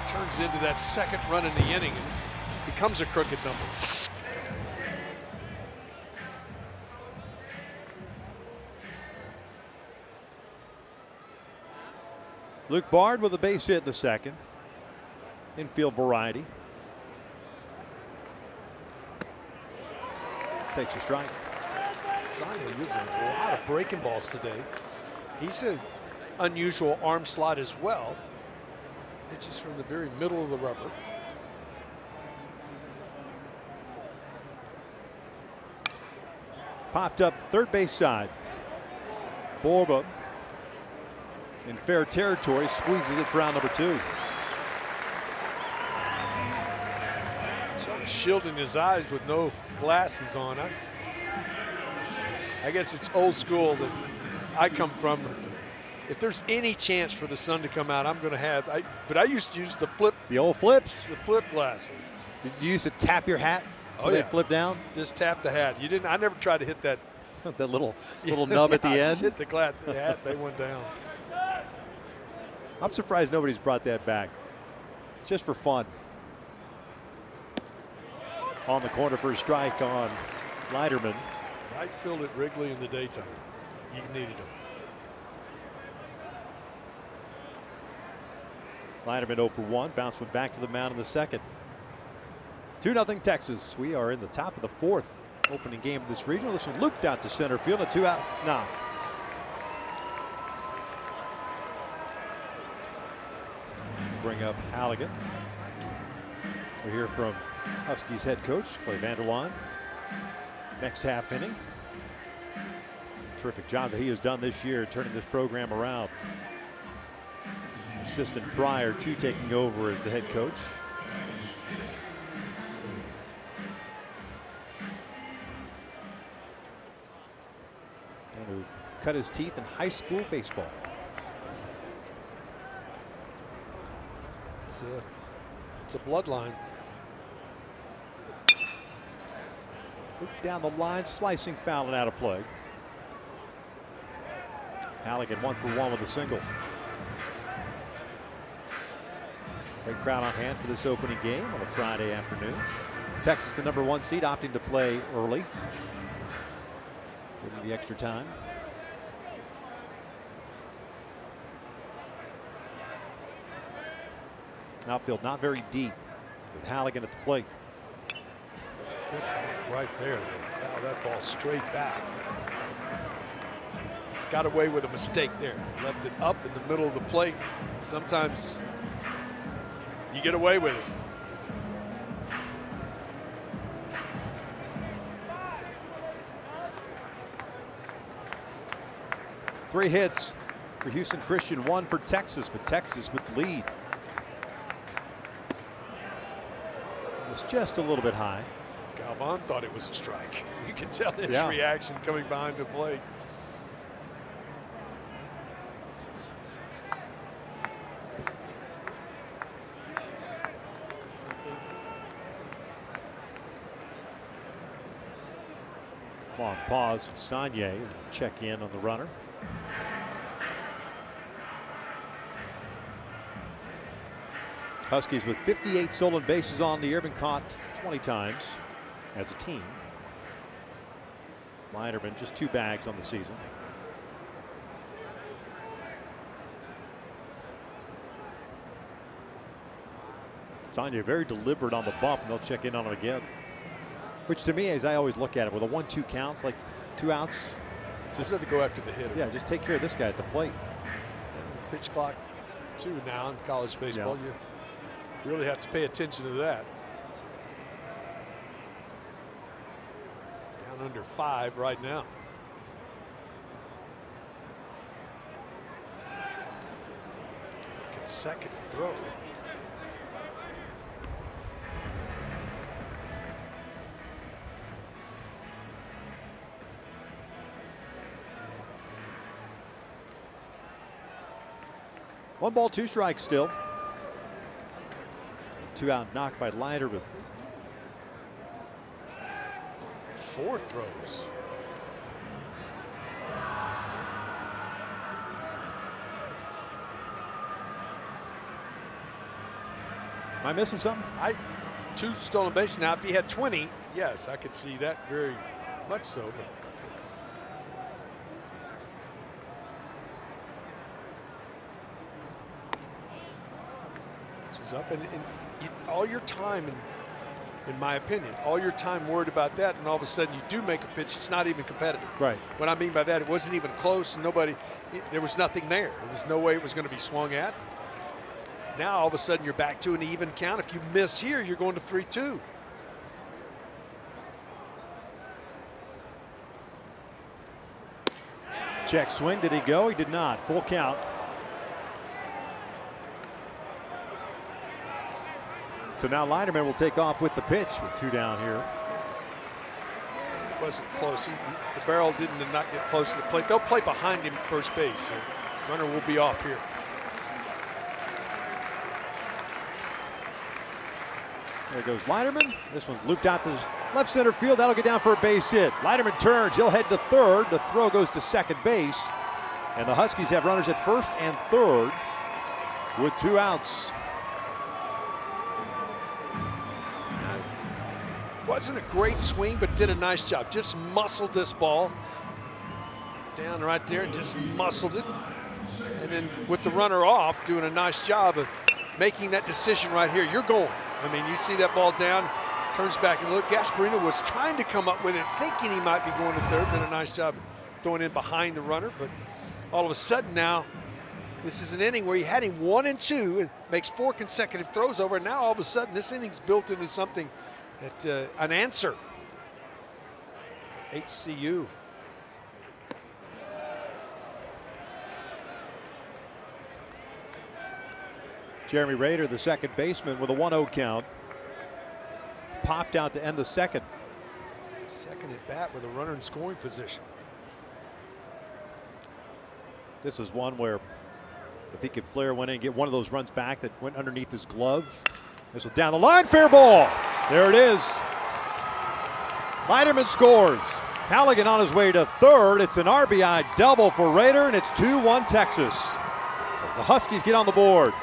B: Turns into that second run in the inning and becomes a crooked number.
A: Luke Bard with a base hit in the second. Infield variety. Takes a strike.
B: Simon using a lot of breaking balls today. He's an unusual arm slot as well. Pitches from the very middle of the rubber.
A: Popped up third base side. Borba in fair territory, squeezes it for round number 2.
B: Sort of shielding his eyes with no glasses on. I guess it's old school that I come from. If there's any chance for the sun to come out, I'm going to have. But I used to use the flip.
A: The old flips.
B: The flip glasses.
A: Did you used to tap your hat so they flip down?
B: Just tap the hat. You didn't. I never tried to hit that.
A: That little nub at the end.
B: Just hit the hat. They went down.
A: I'm surprised nobody's brought that back. Just for fun. On the corner for a strike on Leiterman.
B: Right field at Wrigley in the daytime. You needed him.
A: Leiderman 0 for 1. Bounce went back to the mound in the second. 2-0 Texas. We are in the top of the fourth. Opening game of this regional. This one looped out to center field. A 2-out knock. Bring up Halligan. We hear from Huskies head coach Clay Vanderlaan. Next half inning. Terrific job that he has done this year turning this program around. Assistant prior to taking over as the head coach. And who cut his teeth in high school baseball.
B: It's a bloodline.
A: Looped down the line, slicing foul and out of play. Halligan 1 for 1 with a single. Great crowd on hand for this opening game on a Friday afternoon. Texas, the #1 seed, opting to play early. Giving the extra time. Outfield not very deep with Halligan at the plate.
B: Good hit right there. They fouled that ball straight back. Got away with a mistake there. Left it up in the middle of the plate. Sometimes you get away with it.
A: Three hits for Houston Christian, 1 for Texas, but Texas with the lead. It's just a little bit high.
B: Galvan thought it was a strike. You can tell his
A: Yeah.
B: reaction coming behind the plate.
A: Long pause. Sagne check in on the runner. Huskies with 58 stolen bases on the year, been caught 20 times as a team. Leiderman just 2 bags on the season. Sagne very deliberate on the bump, and they'll check in on it again. Which to me, as I always look at it, with a 1-2 count, like 2 outs.
B: Just have to go after the hitter.
A: Yeah, just take care of this guy at the plate.
B: Pitch clock 2 now in college baseball.
A: Yeah.
B: You really have to pay attention to that. Down under 5 right now. Consecutive throw.
A: One ball, 2 strikes still. 2-out knock by Leiderman.
B: 4 throws.
A: Am I missing something?
B: 2 stolen bases. Now, if he had 20, yes, I could see that very much so. But up and all your time, in my opinion, all your time worried about that, and all of a sudden you do make a pitch, it's not even competitive.
A: Right.
B: What I mean by that, it wasn't even close, and there was nothing there. There was no way it was going to be swung at. Now all of a sudden you're back to an even count. If you miss here, you're going to 3-2.
A: Check swing. Did he go? He did not. Full count. So now Leiderman will take off with the pitch with 2 down here.
B: It wasn't close. The barrel did not get close to the plate. They'll play behind him at first base. So runner will be off here.
A: There goes Leiderman. This one's looped out to left center field. That'll get down for a base hit. Leiderman turns. He'll head to third. The throw goes to second base. And the Huskies have runners at first and third with 2 outs.
B: Wasn't a great swing, but did a nice job. Just muscled this ball down right there and just muscled it. And then with the runner off, doing a nice job of making that decision right here. You're going. I mean, you see that ball down, turns back and look. Gasparino was trying to come up with it, thinking he might be going to third. Did a nice job throwing in behind the runner, but all of a sudden now, this is an inning where he had him 1 and 2 and makes 4 consecutive throws over. And now all of a sudden, this inning's built into something that an answer. HCU.
A: Jeremy Rader, the second baseman, with a 1-0 count. Popped out to end the second.
B: Second at bat with a runner in scoring position.
A: This is one where if he could flare one in and get one of those runs back that went underneath his glove. This was down the line, fair ball. There it is. Leiderman scores. Halligan on his way to third. It's an RBI double for Rader, and it's 2-1 Texas. The Huskies get on the board.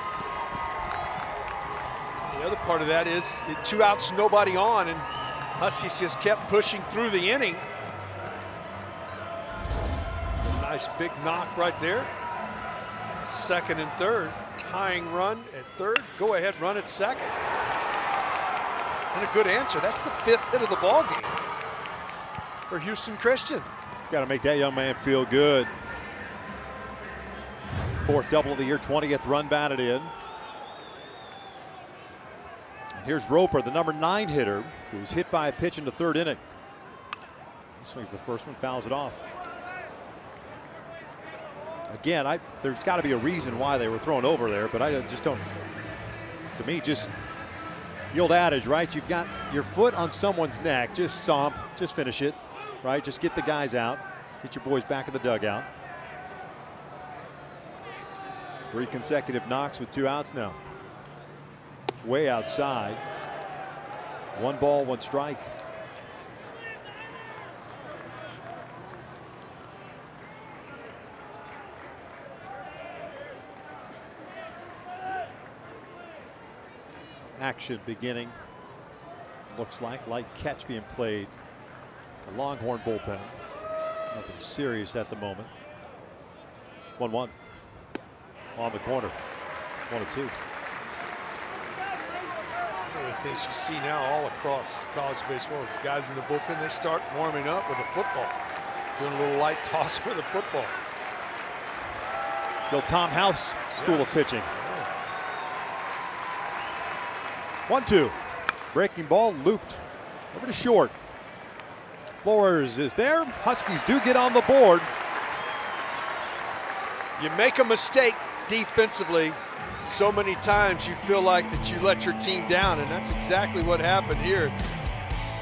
B: The other part of that is 2 outs, nobody on, and Huskies just kept pushing through the inning. A nice big knock right there. Second and third, tying run at third, go ahead run at second. And a good answer. That's the 5th hit of the ball game for Houston Christian.
A: He's got to make that young man feel good. 4th double of the year, 20th run batted in. And here's Roper, the number 9 hitter, who was hit by a pitch in the 3rd inning. He swings the first one, fouls it off. Again, there's got to be a reason why they were thrown over there, but I just don't. To me, just the old adage, right? You've got your foot on someone's neck, just stomp, just finish it, right? Just get the guys out, get your boys back in the dugout. 3 consecutive knocks with 2 outs now. Way outside. 1 ball, 1 strike. Action beginning. Looks like light catch being played. The Longhorn bullpen. Nothing serious at the moment. 1-1 on the corner. 1-2.
B: One of the things you see now all across college baseball is the guys in the bullpen, they start warming up with a football, doing a little light toss with a football.
A: Bill Tom House School of Pitching. 1-2. Breaking ball looped over to short. Flores is there. Huskies do get on the board.
B: You make a mistake defensively, so many times you feel like that you let your team down, and that's exactly what happened here.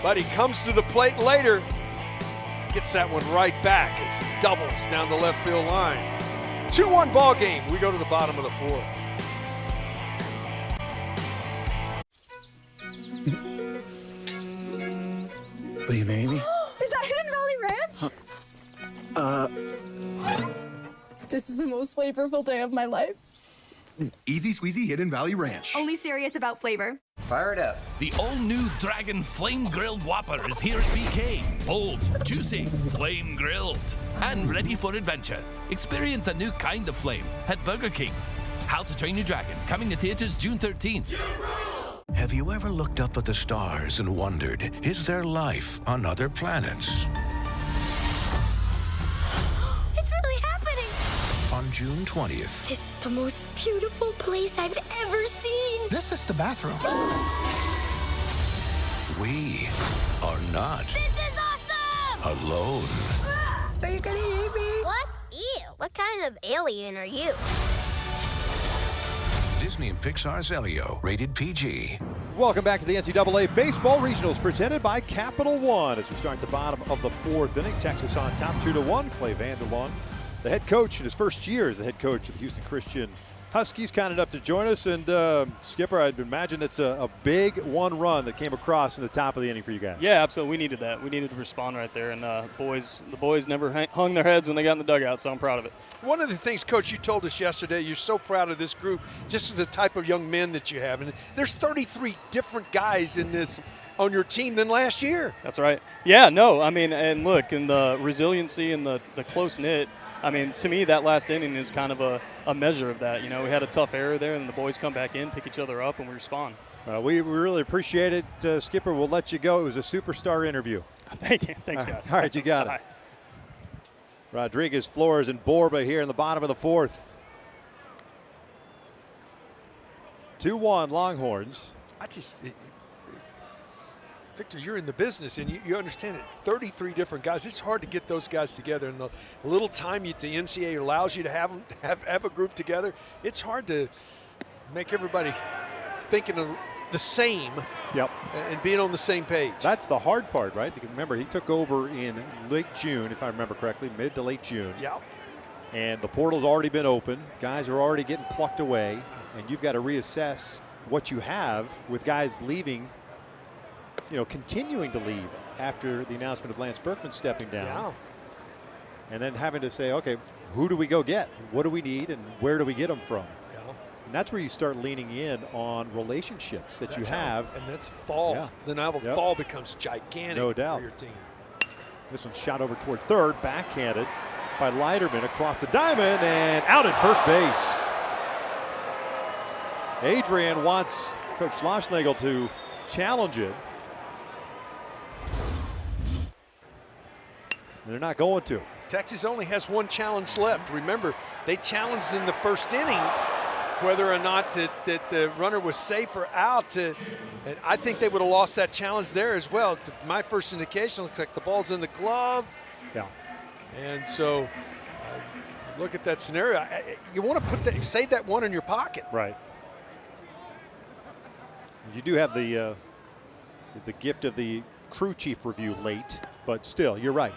B: But he comes to the plate later, gets that one right back as he doubles down the left field line. 2-1 ball game. We go to the bottom of the 4th.
J: Will you marry me?
M: Is that Hidden Valley Ranch? This is the most flavorful day of my life.
N: Easy squeezy Hidden Valley Ranch.
M: Only serious about flavor.
E: Fire it up. The all-new Dragon Flame Grilled Whopper is here at BK. Bold, juicy, flame grilled, and ready for adventure. Experience a new kind of flame at Burger King. How to Train Your Dragon, coming to theaters June 13th.
O: Have you ever looked up at the stars and wondered, is there life on other planets?
M: It's really happening.
O: On June 20th,
M: This is the most beautiful place I've ever seen.
N: This is the bathroom.
O: we are not
M: This is awesome!
O: alone.
M: Are you gonna eat me? What? Ew. What kind of alien are you?
O: Disney and Pixar's Elio, rated PG.
A: Welcome back to the NCAA Baseball Regionals presented by Capital One. As we start the bottom of the 4th inning, Texas on top 2-1. Clay Vanderlaan, the head coach in his first year as the head coach of the Houston Christian Huskies, kind enough to join us. And Skipper, I'd imagine it's a big 1 run that came across in the top of the inning for you guys.
L: Yeah, absolutely. We needed that. We needed to respond right there. And the boys never hung their heads when they got in the dugout, so I'm proud of it.
B: One of the things, Coach, you told us yesterday, you're so proud of this group, just the type of young men that you have. And there's 33 different guys in this on your team than last year.
L: That's right. Yeah, no, I mean, and look, and the resiliency and the close-knit, I mean, to me, that last inning is kind of a measure of that. You know, we had a tough error there, and the boys come back in, pick each other up, and we respond.
A: We really appreciate it, Skipper. We'll let you go. It was a superstar interview.
L: Thank you. Thanks, guys.
A: All right, you got it. Rodriguez, Flores, and Borba here in the bottom of the fourth. 2-1 Longhorns.
B: Victor, you're in the business and you understand it. 33 different guys. It's hard to get those guys together. And the little time the NCAA allows you to have a group together, it's hard to make everybody thinking of the same.
A: Yep.
B: And being on the same page.
A: That's the hard part, right? Remember, he took over in late June, if I remember correctly, mid to late June.
B: Yep.
A: And the portal's already been open. Guys are already getting plucked away. And you've got to reassess what you have with guys leaving, continuing to leave after the announcement of Lance Berkman stepping down.
B: Yeah.
A: And then having to say, okay, who do we go get? What do we need and where do we get them from?
B: Yeah.
A: And that's where you start leaning in on relationships that you have.
B: And that's fall.
A: Yeah.
B: The novel fall becomes gigantic
A: no doubt.
B: for your team.
A: This one's shot over toward third, backhanded by Leiterman across the diamond and out at first base. Adrian wants Coach Schlossnagle to challenge it. They're not going to.
B: Texas only has one challenge left. Remember, they challenged in the first inning whether or not that the runner was safe or out. And I think they would have lost that challenge there as well. My first indication looks like the ball's in the glove.
A: Yeah.
B: And so look at that scenario. You want to save that one in your pocket.
A: Right. You do have the gift of the crew chief review late, but still, you're right.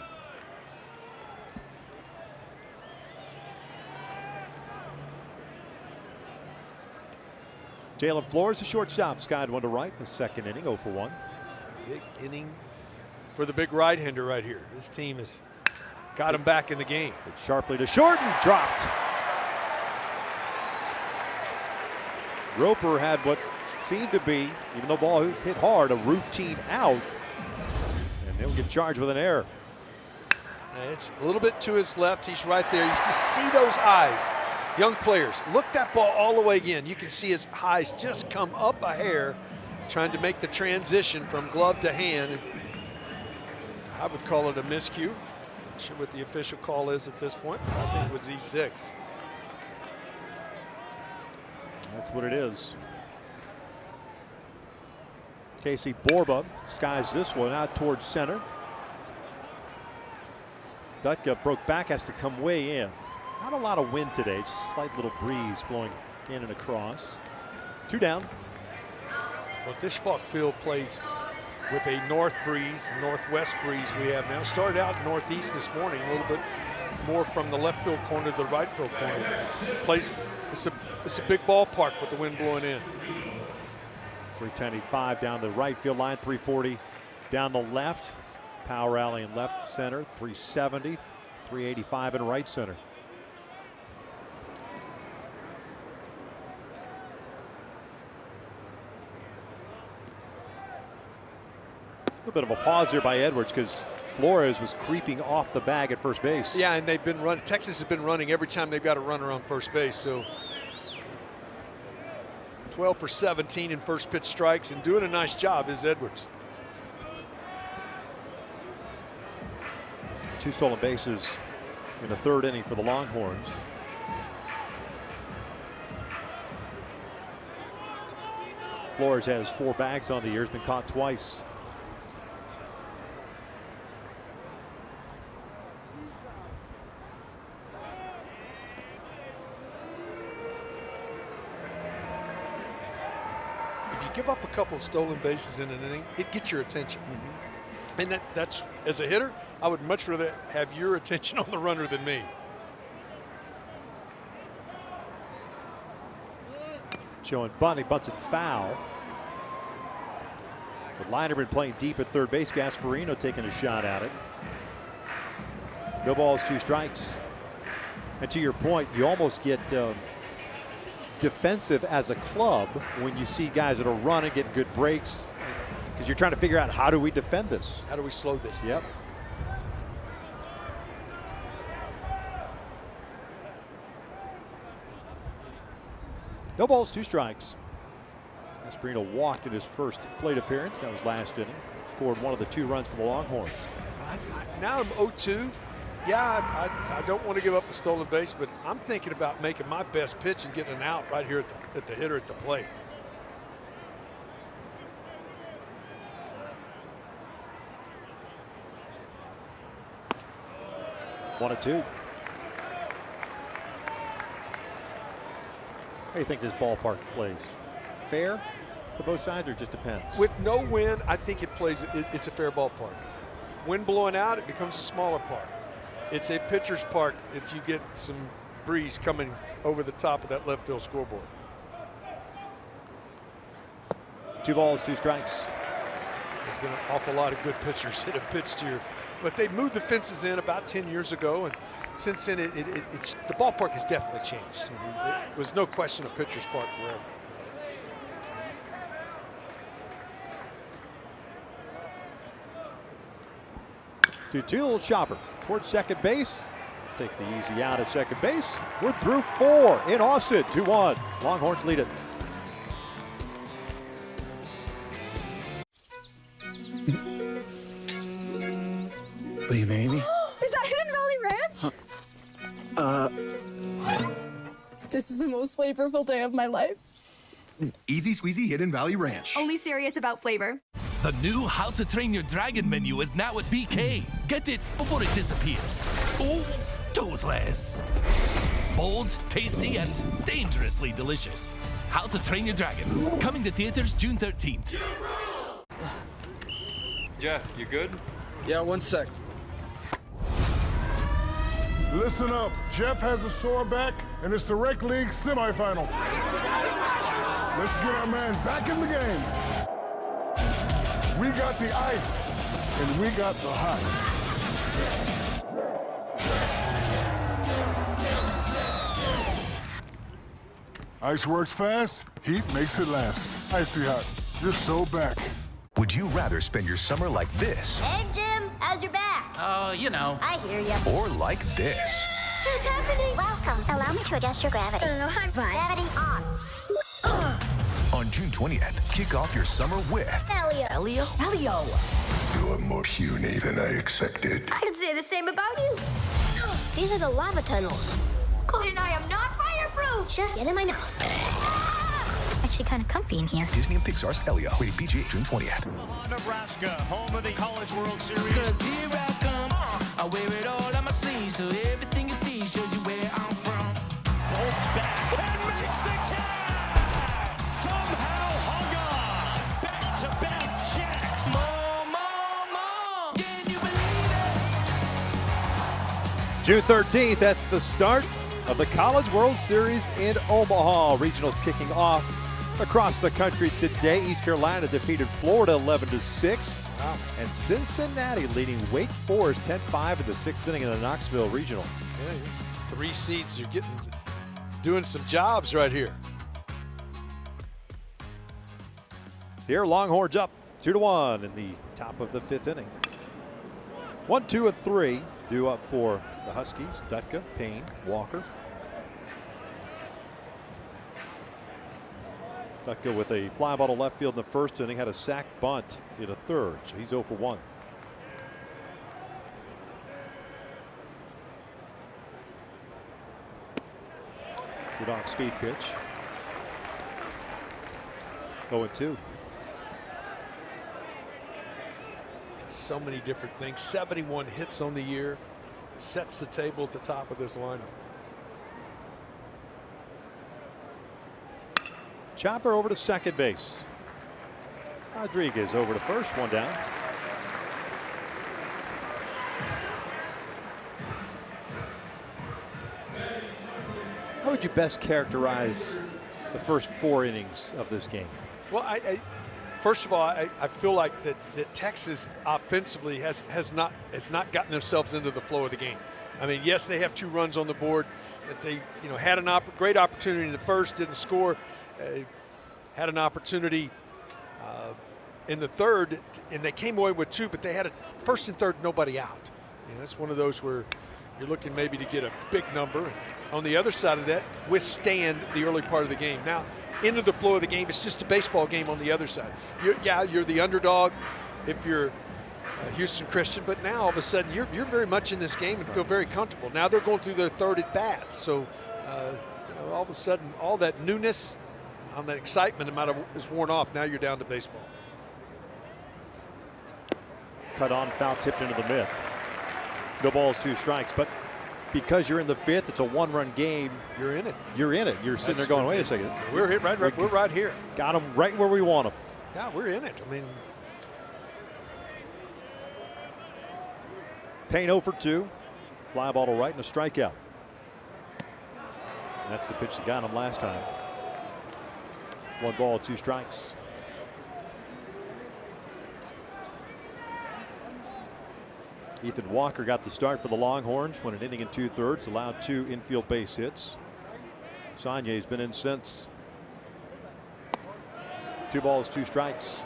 A: Jalen Flores, the shortstop, skied one to right in the second inning, 0 for 1.
B: Big inning for the big right-hander right here. This team has got him back in the game.
A: Sharply to short and dropped. Roper had what seemed to be, even though the ball was hit hard, a routine out. And they'll get charged with an error.
B: And it's a little bit to his left. He's right there. You just see those eyes. Young players, look that ball all the way again. You can see his eyes just come up a hair, trying to make the transition from glove to hand. I would call it a miscue. Not sure what the official call is at this point. I think it was E6.
A: That's what it is. Casey Borba skies this one out towards center. Dutka broke back, has to come way in. Not a lot of wind today, just a slight little breeze blowing in and across. 2 down.
B: Well, Disch-Falk Field plays with a north breeze, northwest breeze we have now. Started out northeast this morning, a little bit more from the left field corner to the right field corner. It's a big ballpark with the wind blowing in.
A: 325 down the right field line, 340 down the left. Power alley in left center, 370, 385 in right center. A little bit of a pause here by Edwards because Flores was creeping off the bag at first base.
B: Yeah, and they've been running. Texas has been running every time they've got a runner on first base. So 12 for 17 in first pitch strikes and doing a nice job is Edwards.
A: 2 stolen bases in the third inning for the Longhorns. Flores has 4 bags on the year, has been caught twice.
B: If you give up a couple of stolen bases in an inning, it gets your attention. And that's, as a hitter, I would much rather have your attention on the runner than me.
A: Showing Bunny, butts it foul. But Linerman playing deep at third base. Gasparino taking a shot at it. No balls, 2 strikes. And to your point, you almost get defensive as a club when you see guys that are running, getting good breaks, because you're trying to figure out, how do we defend this?
B: How do we slow this?
A: Yep. No balls, 2 strikes. Asperino walked in his first plate appearance. That was last inning. Scored one of the 2 runs for the Longhorns.
B: Now I'm 0-2. Yeah, I don't want to give up a stolen base, but I'm thinking about making my best pitch and getting an out right here at the hitter at the plate.
A: One and 2. How do you think this ballpark plays? Fair to both sides, or it just depends?
B: With no wind, I think it plays. It's a fair ballpark. Wind blowing out, it becomes a smaller park. It's a pitcher's park if you get some breeze coming over the top of that left field scoreboard.
A: 2 balls, 2 strikes.
B: There's been an awful lot of good pitchers that have pitched here, but they moved the fences in about 10 years ago, and since then it's the ballpark has definitely changed. It was no question a pitcher's park forever.
A: Two, little chopper towards second base. Take the easy out at second base. We're through 4 in Austin. 2-1. Longhorns lead it.
N: Will you marry me?
M: Is that Hidden Valley Ranch? This is the most flavorful day of my life.
N: Easy squeezy Hidden Valley Ranch.
M: Only serious about flavor.
E: The new How to Train Your Dragon menu is now at BK. Get it before it disappears. Oh, toothless. Bold, tasty, and dangerously delicious. How to Train Your Dragon. Coming to theaters June 13th.
P: Jeff, you good?
Q: Yeah, 1 sec.
R: Listen up. Jeff has a sore back, and it's the Rec League semifinal. Let's get our man back in the game. We got the ice, and we got the hot. Ice works fast, heat makes it last. Icy Hot, you're so back.
O: Would you rather spend your summer like this?
S: Hey, Jim, how's your back?
O: Oh, you know.
S: I hear ya.
O: Or like this?
S: What's happening? Welcome. Allow me to adjust your gravity. I'm fine. Gravity on.
O: On June 20th, kick off your summer with
S: Elio.
O: Elio?
S: Elio.
J: You are more puny than I expected.
S: I could say the same about you. These are the lava tunnels. Cody and I am not fireproof. Just get in my mouth. Actually kind of comfy in here.
O: Disney and Pixar's Elio. Rated PG, June 20th.
T: Nebraska, home of the College World Series.
U: 'Cause here I come. I wear it all on my sleeve, so everything you see shows you where I'm from.
T: Bolts back and makes the catch. Somehow hung on. Back-to-back jacks.
U: More. Can you believe it?
A: June 13th, that's the start of the College World Series in Omaha. Regionals kicking off across the country today. East Carolina defeated Florida 11-6.
B: Wow.
A: And Cincinnati leading Wake Forest 10-5 in the 6th inning in the Knoxville Regional.
B: Yeah, 3 seats. You're doing some jobs right here.
A: Here, Longhorns up 2-1 in the top of the 5th inning. 1, 2, and 3 due up for the Huskies. Dutka, Payne, Walker. Dutka with a fly ball to left field in the 1st inning, had a sac bunt in the 3rd, so he's 0 for 1. Good off speed pitch. 0-2.
B: So many different things. 71 hits on the year. Sets the table at the top of this lineup.
A: Chopper over to second base. Rodriguez over to first, 1 down. How would you best characterize the first 4 innings of this game?
B: Well, first of all, I feel like that Texas offensively has not gotten themselves into the flow of the game. I mean, yes, they have 2 runs on the board. That they had a great opportunity in the 1st, didn't score. Had an opportunity in the 3rd, and they came away with 2, but they had a 1st and 3rd, nobody out. It's one of those where you're looking maybe to get a big number. on the other side of that, withstand the early part of the game. Now, into the flow of the game, it's just a baseball game on the other side. You're the underdog if you're Houston Christian, but now all of a sudden you're very much in this game and feel very comfortable. Now they're going through their third at bat, so all of a sudden all that newness, all that excitement is worn off. Now you're down to baseball.
A: Cut on, foul tipped into the mid. No balls, 2 strikes, but because you're in the 5th, it's a 1-run game.
B: You're in it.
A: You're in it. You're sitting there going, wait a second.
B: We're right here.
A: Got them right where we want them.
B: Yeah, we're in it. I mean,
A: Payne 0 for 2. Fly ball to right and a strikeout. And that's the pitch that got him last time. 1 ball, 2 strikes. Ethan Walker got the start for the Longhorns, won an inning and 2/3, allowed 2 infield base hits. Sonier's been in since. 2 balls, 2 strikes.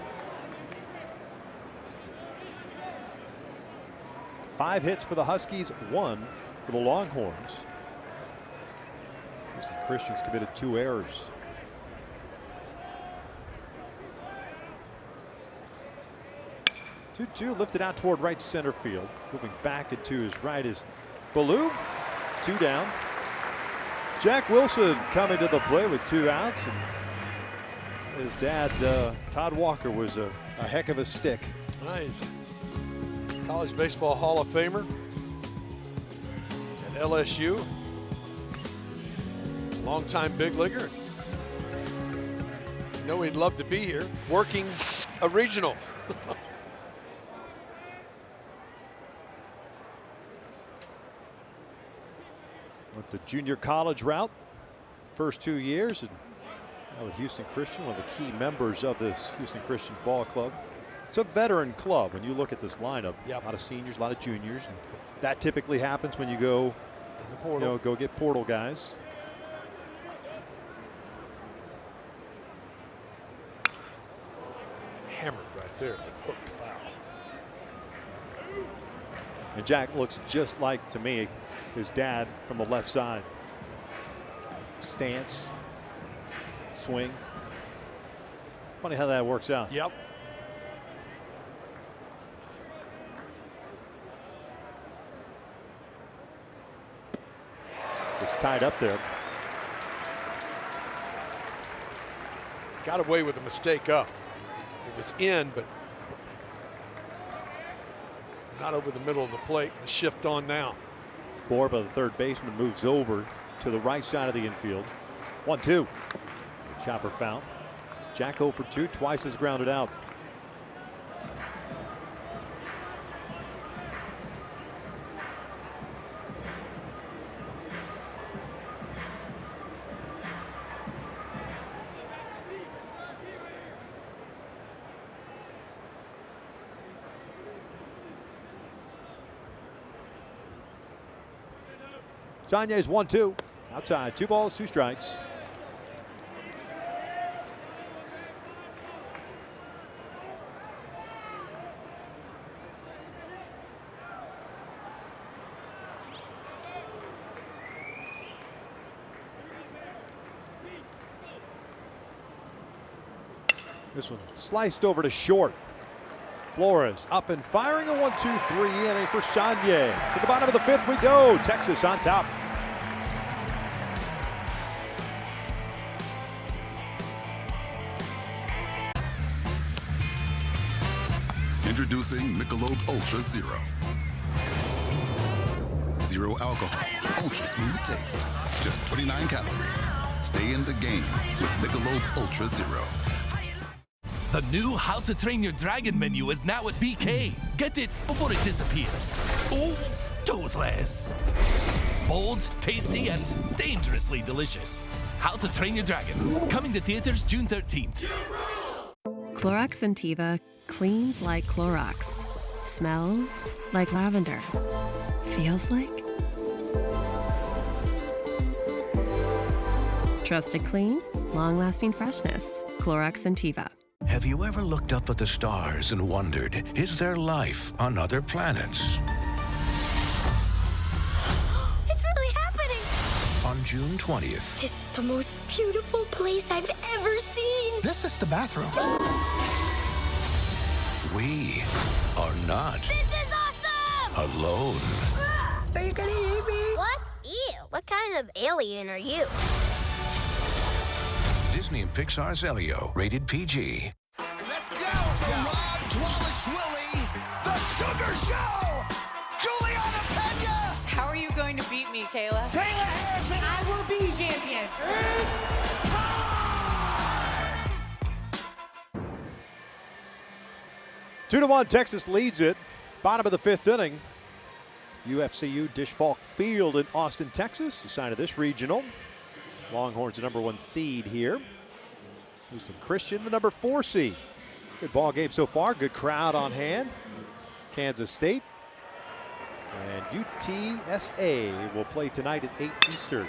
A: 5 hits for the Huskies, 1 for the Longhorns. Houston Christians committed 2 errors. Two lifted out toward right center field. Moving back into his right is Ballou. 2 down. Jack Wilson coming to the plate with 2 outs. And his dad, Todd Walker, was a heck of a stick.
B: Nice. College Baseball Hall of Famer at LSU. Longtime big leaguer. You know he'd love to be here working a regional.
A: With the junior college route, first 2 years, and now with Houston Christian, one of the key members of this Houston Christian ball club. It's a veteran club when you look at this lineup.
B: Yep.
A: A lot of seniors, a lot of juniors, and that typically happens when you go,
B: in the portal.
A: go get portal guys.
B: Hammered right there, but hooked foul.
A: And Jack looks just like, to me, his dad from the left side. Stance, swing. Funny how that works out.
B: Yep.
A: It's tied up there.
B: Got away with a mistake up. It was in, but not over the middle of the plate. The shift on now.
A: Borba, the third baseman, moves over to the right side of the infield. 1-2. Chopper foul. Jack 0 for 2, twice has grounded out. Sonier's 1-2. Outside, 2 balls, 2 strikes. This one sliced over to short. Flores up and firing, a 1-2-3 inning for Sonier. To the bottom of the 5th we go. Texas on top.
P: Introducing Michelob Ultra Zero. Zero alcohol, ultra smooth taste. Just 29 calories. Stay in the game with Michelob Ultra Zero.
E: The new How to Train Your Dragon menu is now at BK. Get it before it disappears. Oh, toothless. Bold, tasty, and dangerously delicious. How to Train Your Dragon. Coming to theaters June 13th.
Q: Clorox Sentiva cleans like Clorox. Smells like lavender. Feels like trusted clean, long-lasting freshness. Clorox Sentiva.
O: Have you ever looked up at the stars and wondered, is there life on other planets?
S: It's really happening!
O: on June 20th.
S: This is the most beautiful place I've ever seen.
N: This is the bathroom.
O: We are not
S: This is awesome!
O: alone.
S: Are you gonna eat me? What? Ew. What kind of alien are you?
O: Disney and Pixar's Elio, rated PG.
T: Let's go! The Rob Dwalashvili, the Sugar Show, Juliana Pena.
G: How are you going to beat me, Kayla?
T: Kayla Harrison.
G: I will be champion.
A: 2-1, Texas leads it. Bottom of the 5th inning. UFCU Dish Falk Field in Austin, Texas. The sign of this regional. Longhorns, the #1 seed here. Houston Christian, the #4 seed. Good ball game so far. Good crowd on hand. Kansas State and UTSA will play tonight at 8 Eastern.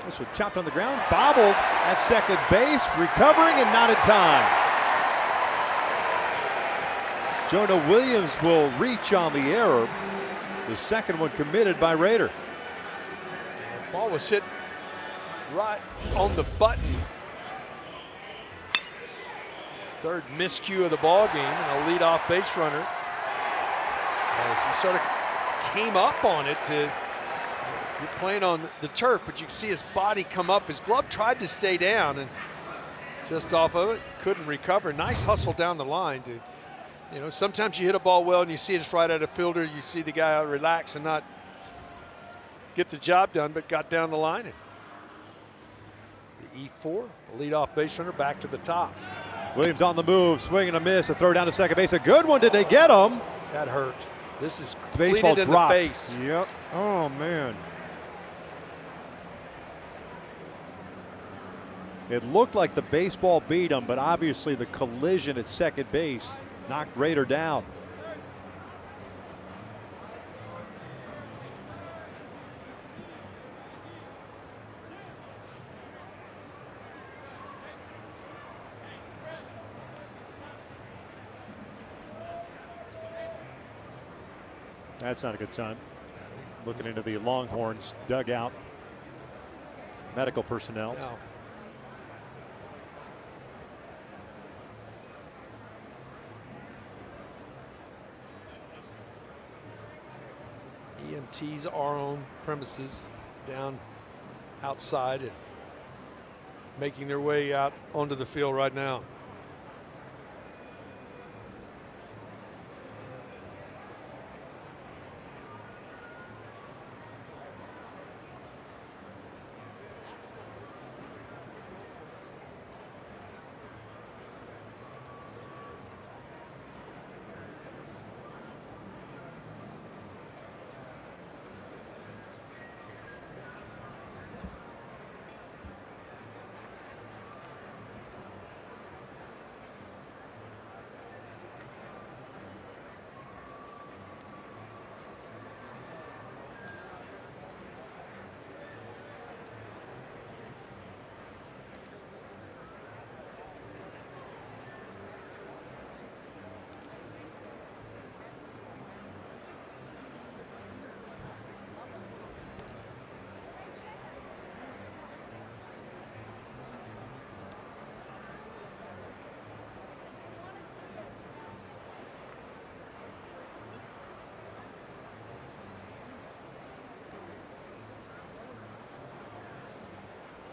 A: This one chopped on the ground, bobbled at second base, recovering and not in time. Jonah Williams will reach on the error. The second one committed by Rader.
B: The ball was hit right on the button. Third miscue of the ball game, and a leadoff base runner as he sort of came up on it. You're playing on the turf, but you can see his body come up. His glove tried to stay down, and just off of it, couldn't recover. Nice hustle down the line to, you know, sometimes you hit a ball well and you see it's right at a fielder. You see the guy relax and not get the job done, but got down the line. And the E4, the leadoff base runner, back to the top.
A: Williams on the move, swing and a miss, a throw down to second base. A good one. Did they get him?
B: That hurt. This is
A: Baseball
B: completed in
A: dropped.
B: the face.
A: Yep. Oh, man. It looked like the baseball beat him, but obviously the collision at second base knocked Rader down. That's not a good sign. Looking into the Longhorns dugout. Medical personnel.
B: No. EMTs are on premises down outside and making their way out onto the field right now.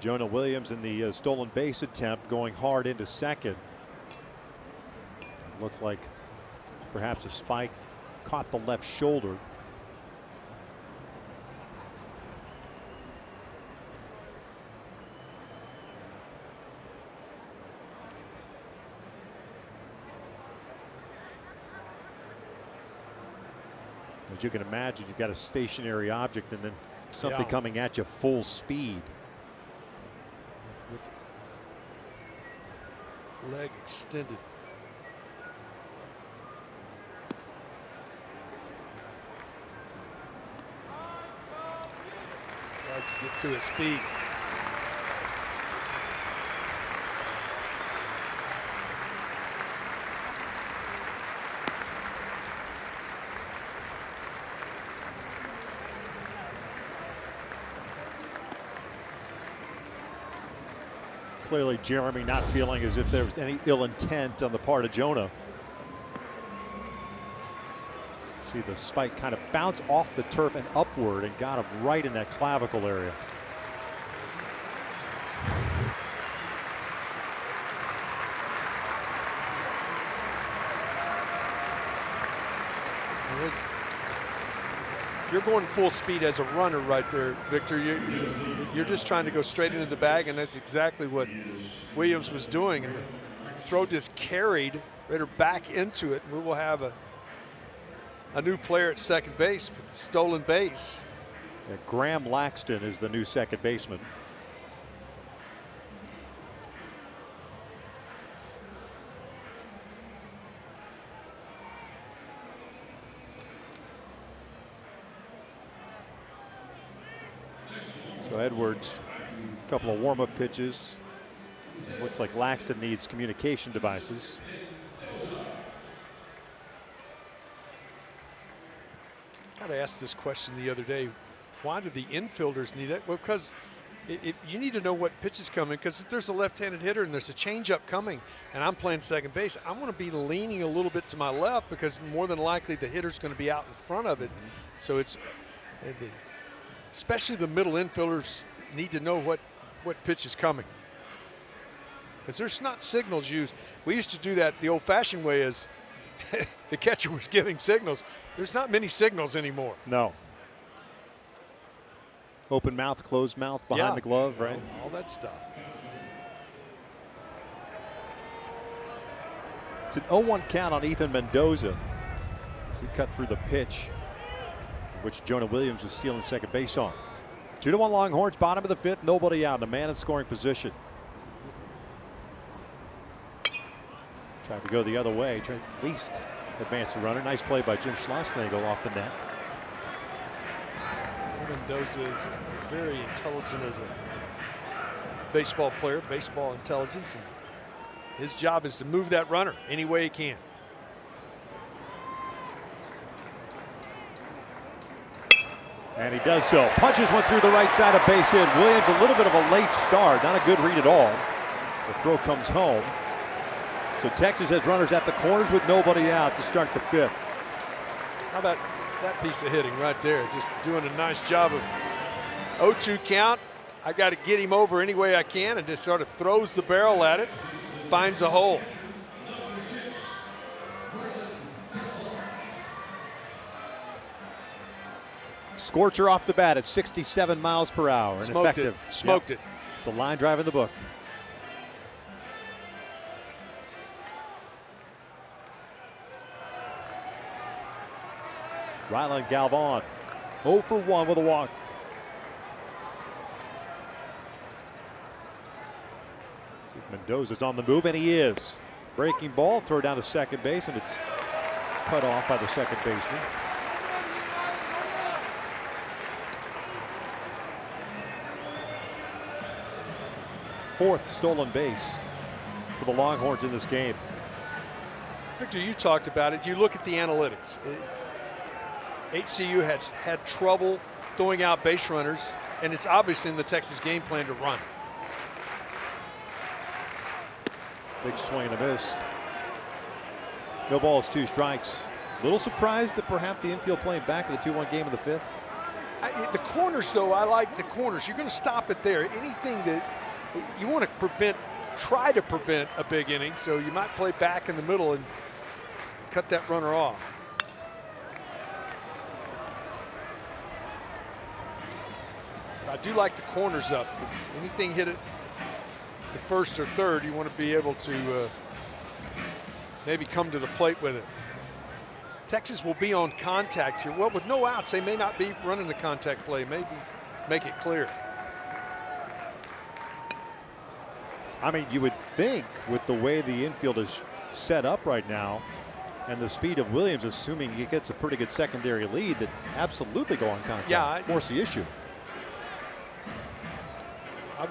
A: Jonah Williams in the stolen base attempt, going hard into second. Looked like perhaps a spike caught the left shoulder. As you can imagine, you've got a stationary object and then something coming at you full speed.
B: Leg extended. Tries to get to his feet.
A: Clearly Jeremy not feeling as if there was any ill intent on the part of Jonah. See the spike kind of bounce off the turf and upward and got him right in that clavicle area.
B: You're going full speed as a runner right there, Victor. You're just trying to go straight into the bag, and that's exactly what Williams was doing. And the throw just carried Ritter back into it, and we will have a new player at second base with the stolen base.
A: Yeah, Graham Laxton is the new second baseman. So Edwards, a couple of warm-up pitches. Looks like Laxton needs communication devices.
B: I asked this question the other day. Why do the infielders need that? Well, because you need to know what pitch is coming, because if there's a left-handed hitter and there's a changeup coming and I'm playing second base, I want to be leaning a little bit to my left because more than likely the hitter's going to be out in front of it. So it's especially the middle infielders need to know what pitch is coming, because there's not signals used. We used to do that the old-fashioned way, is the catcher was giving signals. There's not many signals anymore.
A: No. Open mouth, closed mouth, behind the glove, right?
B: All that stuff.
A: It's an 0-1 count on Ethan Mendoza as he cut through the pitch, which Jonah Williams was stealing second base on. 2-1 Longhorns, bottom of the fifth, nobody out, and a man in scoring position. Tried to go the other way, tried at least advance the runner. Nice play by Jim Schlossnagle off the net.
B: Mendoza is very intelligent as a baseball player, baseball intelligence, and his job is to move that runner any way he can.
A: And he does so. Punches one through the right side of base hit. Williams a little bit of a late start, not a good read at all. The throw comes home. So Texas has runners at the corners with nobody out to start the fifth.
B: How about that piece of hitting right there? Just doing a nice job of 0-2 count. I got to get him over any way I can, and just sort of throws the barrel at it, finds a hole.
A: Scorcher off the bat at 67 miles per hour and effective.
B: Smoked it.
A: It's a line drive in the book. Ryland Galvan 0 for 1 with a walk. See if Mendoza's on the move, and he is. Breaking ball, throw down to second base, and it's cut off by the second baseman. Fourth stolen base for the Longhorns in this game.
B: Victor, you talked about it. You look at the analytics. HCU has had trouble throwing out base runners, and it's obviously in the Texas game plan to run.
A: Big swing and a miss. No balls, 2 strikes. A little surprised that perhaps the infield playing back in the 2-1 game of the fifth.
B: The corners, though, I like the corners. You're going to stop it there. Anything that you want to try to prevent a big inning, so you might play back in the middle and cut that runner off. I do like the corners up, because anything hit it to first or third, you want to be able to maybe come to the plate with it. Texas will be on contact here. Well, with no outs, they may not be running the contact play. Maybe make it clear.
A: I mean, you would think with the way the infield is set up right now and the speed of Williams, assuming he gets a pretty good secondary lead, that absolutely go on contact.
B: Yeah,
A: force the issue.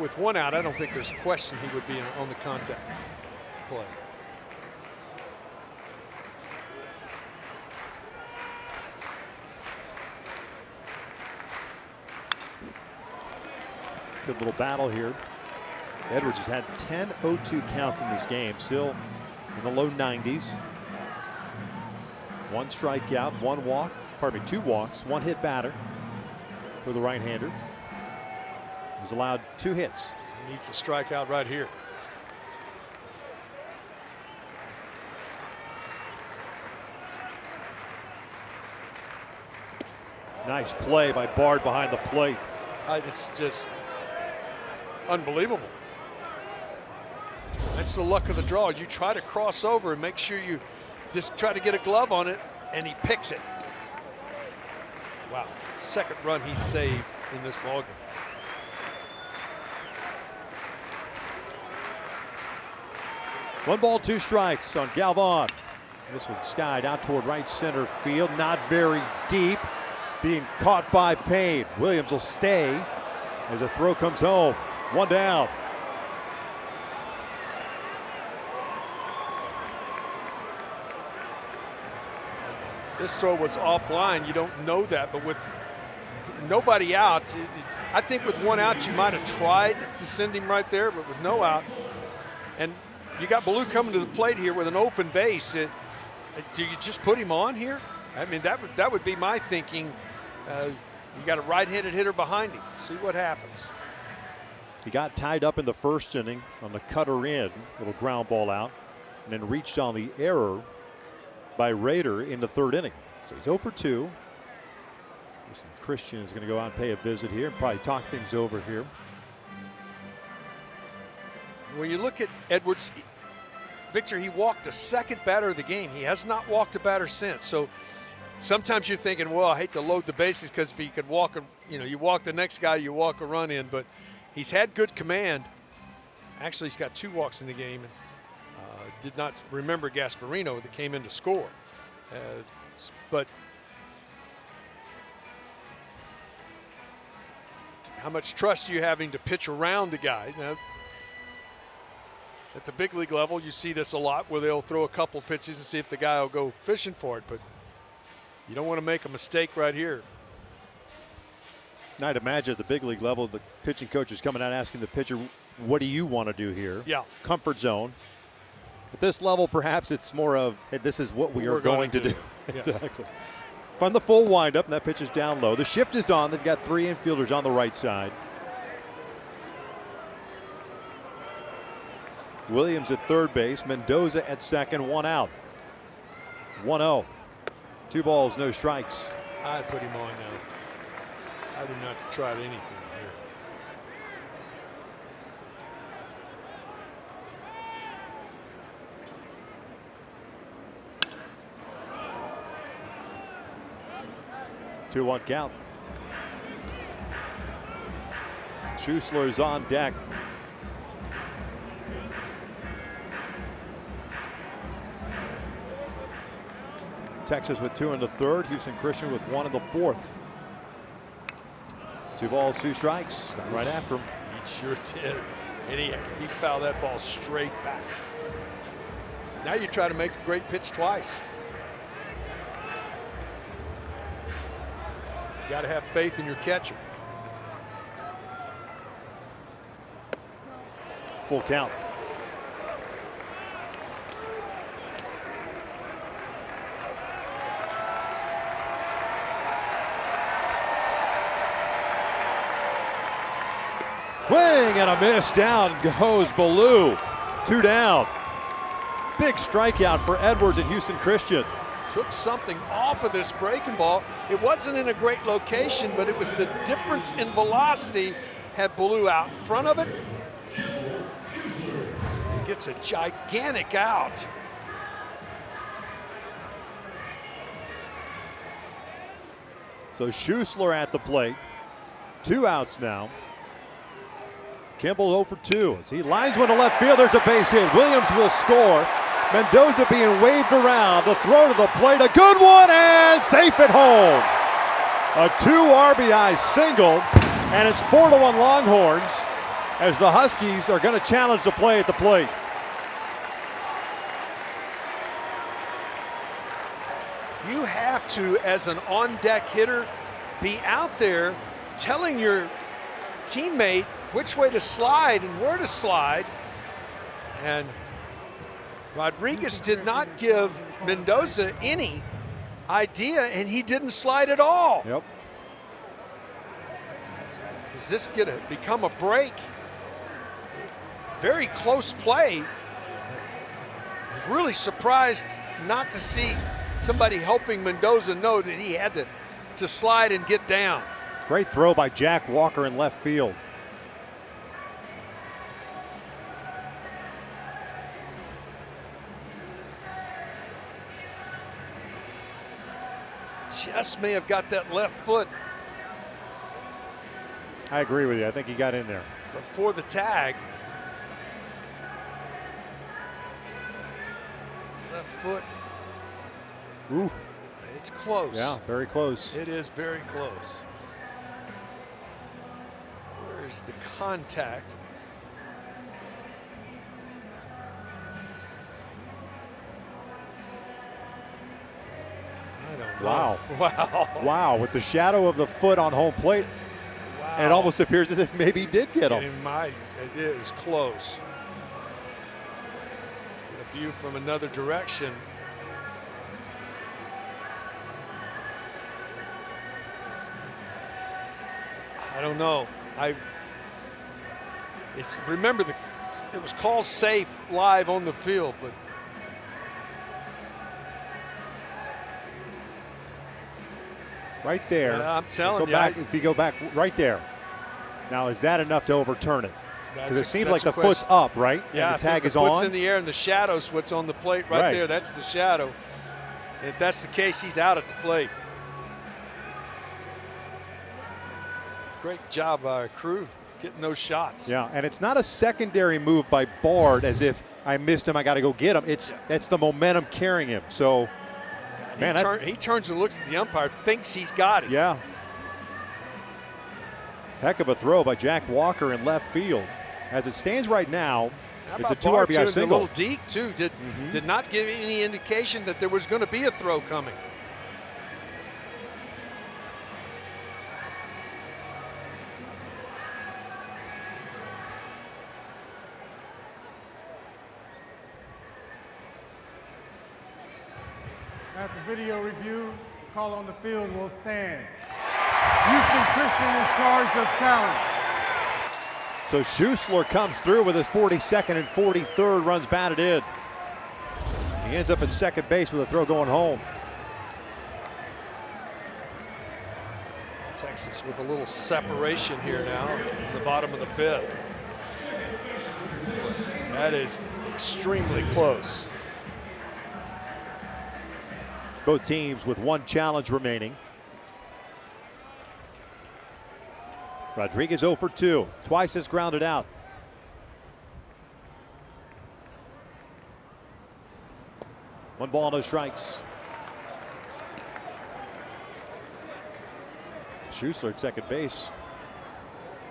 B: With 1 out, I don't think there's a question he would be on the contact play.
A: Good little battle here. Edwards has had 10 0-2 counts in this game, still in the low 90s. 1 strikeout, 1 walk, pardon me, 2 walks, 1 hit batter for the right-hander. He's allowed 2 hits.
B: He needs a strikeout right here.
A: Nice play by Bard behind the plate.
B: It's just unbelievable. That's the luck of the draw. You try to cross over and make sure you just try to get a glove on it, and he picks it. Wow, second run he saved in this ballgame.
A: One ball, 2 strikes on Galvan. This one skied out toward right center field, not very deep. Being caught by Payne. Williams will stay as the throw comes home. 1 down.
B: This throw was offline. You don't know that, but with nobody out, I think with 1 out, you might have tried to send him right there, but with no out, and you got Baloo coming to the plate here with an open base. Do you just put him on here? I mean, that would be my thinking. You got a right-handed hitter behind him. See what happens.
A: He got tied up in the first inning on the cutter in, little ground ball out, and then reached on the error by Rader in the 3rd inning. So he's 0 for 2. Houston Christian is going to go out and pay a visit here and probably talk things over here.
B: When you look at Edwards, Victor, he walked the 2nd batter of the game. He has not walked a batter since. So sometimes you're thinking, well, I hate to load the bases because if he could walk, you walk the next guy, you walk a run in. But he's had good command. Actually, he's got 2 walks in the game. And did not remember Gasparino that came in to score. But how much trust do you having to pitch around the guy? Now, at the big league level, you see this a lot where they'll throw a couple pitches and see if the guy will go fishing for it. But you don't want to make a mistake right here.
A: I'd imagine at the big league level, the pitching coach is coming out asking the pitcher, what do you want to do here?
B: Yeah.
A: Comfort zone. At this level, perhaps it's more of, hey, this is what we are going to do.
B: Yes.
A: Exactly. From the full windup, and that pitch is down low. The shift is on. They've got 3 infielders on the right side. Williams at 3rd base. Mendoza at 2nd. 1 out. 1-0. 2 balls, no strikes.
B: I'd put him on now. I do not try anything here.
A: Two 2-1 count. Schussler's on deck. Texas with 2 in the 3rd. Houston Christian with 1 in the 4th. 2 balls, 2 strikes. Got right after him.
B: He sure did. And he fouled that ball straight back. Now you try to make a great pitch twice. You got to have faith in your catcher.
A: Full count. Swing and a miss. Down goes Baloo. 2 down. Big strikeout for Edwards and Houston Christian.
B: Took something off of this breaking ball. It wasn't in a great location, but it was the difference in velocity had Baloo out in front of it. He gets a gigantic out.
A: So Schussler at the plate. 2 outs now. Kimball 0 for 2 as he lines one to left field. There's a base hit. Williams will score. Mendoza being waved around. The throw to the plate. A good one and safe at home. A 2 RBI single, and it's 4-1 Longhorns as the Huskies are going to challenge the play at the plate.
B: You have to, as an on-deck hitter, be out there telling your teammate which way to slide and where to slide. And Rodriguez did not give Mendoza any idea, and he didn't slide at all.
A: Yep.
B: Is this going to become a break? Very close play. I was really surprised not to see somebody helping Mendoza know that he had to slide and get down.
A: Great throw by Jack Walker in left field.
B: Just may have got that left foot.
A: I agree with you. I think he got in there.
B: Before the tag. Left foot.
A: Ooh.
B: It's close.
A: Yeah, very close.
B: It is very close. Where's the contact? I don't know.
A: Wow.
B: Wow.
A: Wow, with the shadow of the foot on home plate.
B: Wow.
A: It almost appears as if maybe he did get him.
B: It is close. Get a view from another direction. I don't know. Remember it was called safe live on the field, but
A: right there.
B: I'm telling you.
A: If you go back right there. Now, is that enough to overturn it? Because it seems like the
B: question.
A: foot's up, right?
B: Yeah,
A: and the tag is
B: the foot's
A: on.
B: in the air, and the shadow's what's on the plate right there. That's the shadow. And if that's the case, he's out at the plate. Great job by our crew getting those shots.
A: Yeah, and it's not a secondary move by Bard as if I missed him, I got to go get him. That's the momentum carrying him. So, man,
B: he turns and looks at the umpire, thinks he's got it.
A: Yeah. Heck of a throw by Jack Walker in left field. As it stands right now, it's a 2 RBI single.
B: A little deep too. Did not give any indication that there was going to be a throw coming.
D: After video review, the call on the field will stand. Houston Christian is charged of talent.
A: So Schussler comes through with his 42nd and 43rd runs batted in. He ends up at second base with a throw going home.
B: Texas with a little separation here now in the bottom of the fifth. That is extremely close.
A: Both teams with one challenge remaining. Rodriguez 0 for 2. Twice has grounded out. One ball, no strikes. Schussler at second base.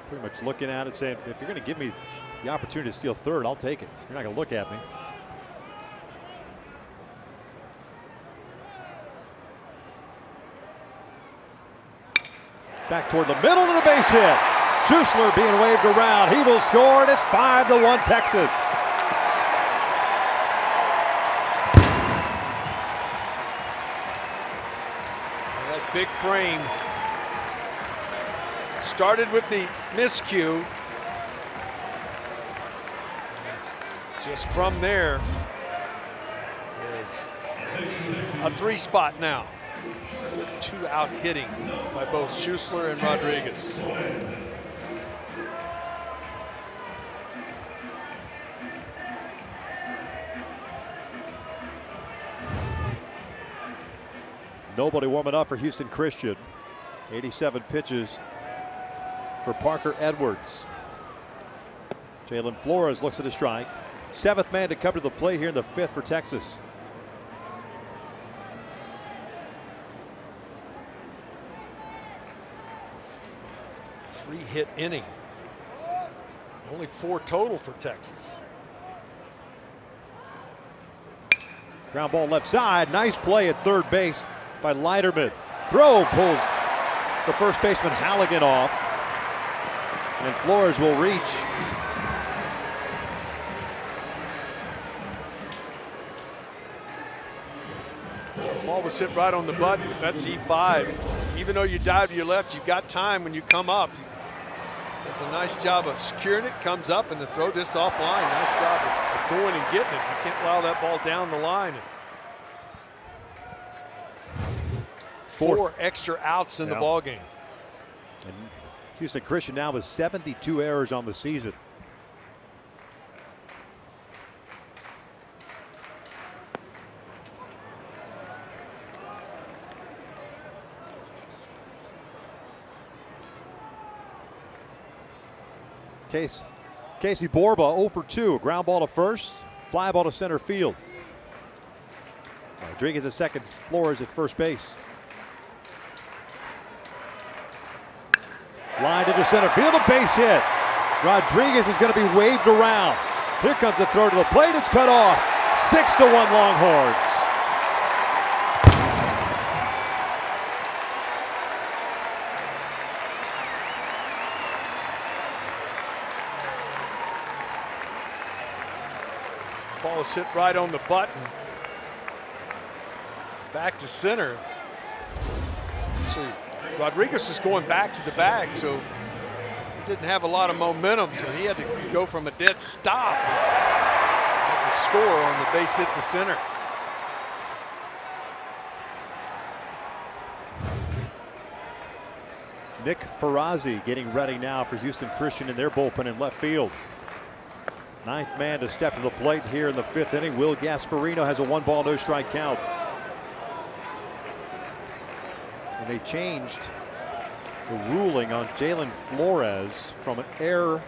A: Pretty much looking at it saying, if you're going to give me the opportunity to steal third, I'll take it. You're not going to look at me. Back toward the middle of the base hit. Schussler being waved around. He will score, and it's 5-1 Texas.
B: That big frame started with the miscue. Just from there is a 3-spot now. 2 out hitting by both Schussler and Rodriguez.
A: Nobody warming up for Houston Christian. 87 pitches for Parker Edwards. Jalen Flores looks at a strike. 7th man to come to the plate here in the 5th for Texas.
B: Three-hit inning. Only 4 total for Texas.
A: Ground ball left side. Nice play at third base by Leiterman. Throw pulls the first baseman Halligan off. And Flores will reach.
B: Ball was hit right on the button. That's E5. Even though you dive to your left, you've got time when you come up. Does a nice job of securing it, comes up, and the throw just offline. Nice job of going and getting it. You can't allow that ball down the line. 4 extra outs in the ball game.
A: And Houston Christian now with 72 errors on the season. Casey Borba 0 for 2. Ground ball to first, fly ball to center field. Rodriguez at second, Flores at first base. Line into center field, a base hit. Rodriguez is going to be waved around. Here comes the throw to the plate, it's cut off. 6-1 Longhorns.
B: Ball is hit right on the button. Back to center. So Rodriguez is going back to the bag, so he didn't have a lot of momentum, so he had to go from a dead stop. Get the score on the base hit to center.
A: Nick Ferrazzi getting ready now for Houston Christian in their bullpen in left field. 9th man to step to the plate here in the 5th inning. Will Gasparino has a 1-ball, no-strike count. And they changed the ruling on Jalen Flores from an error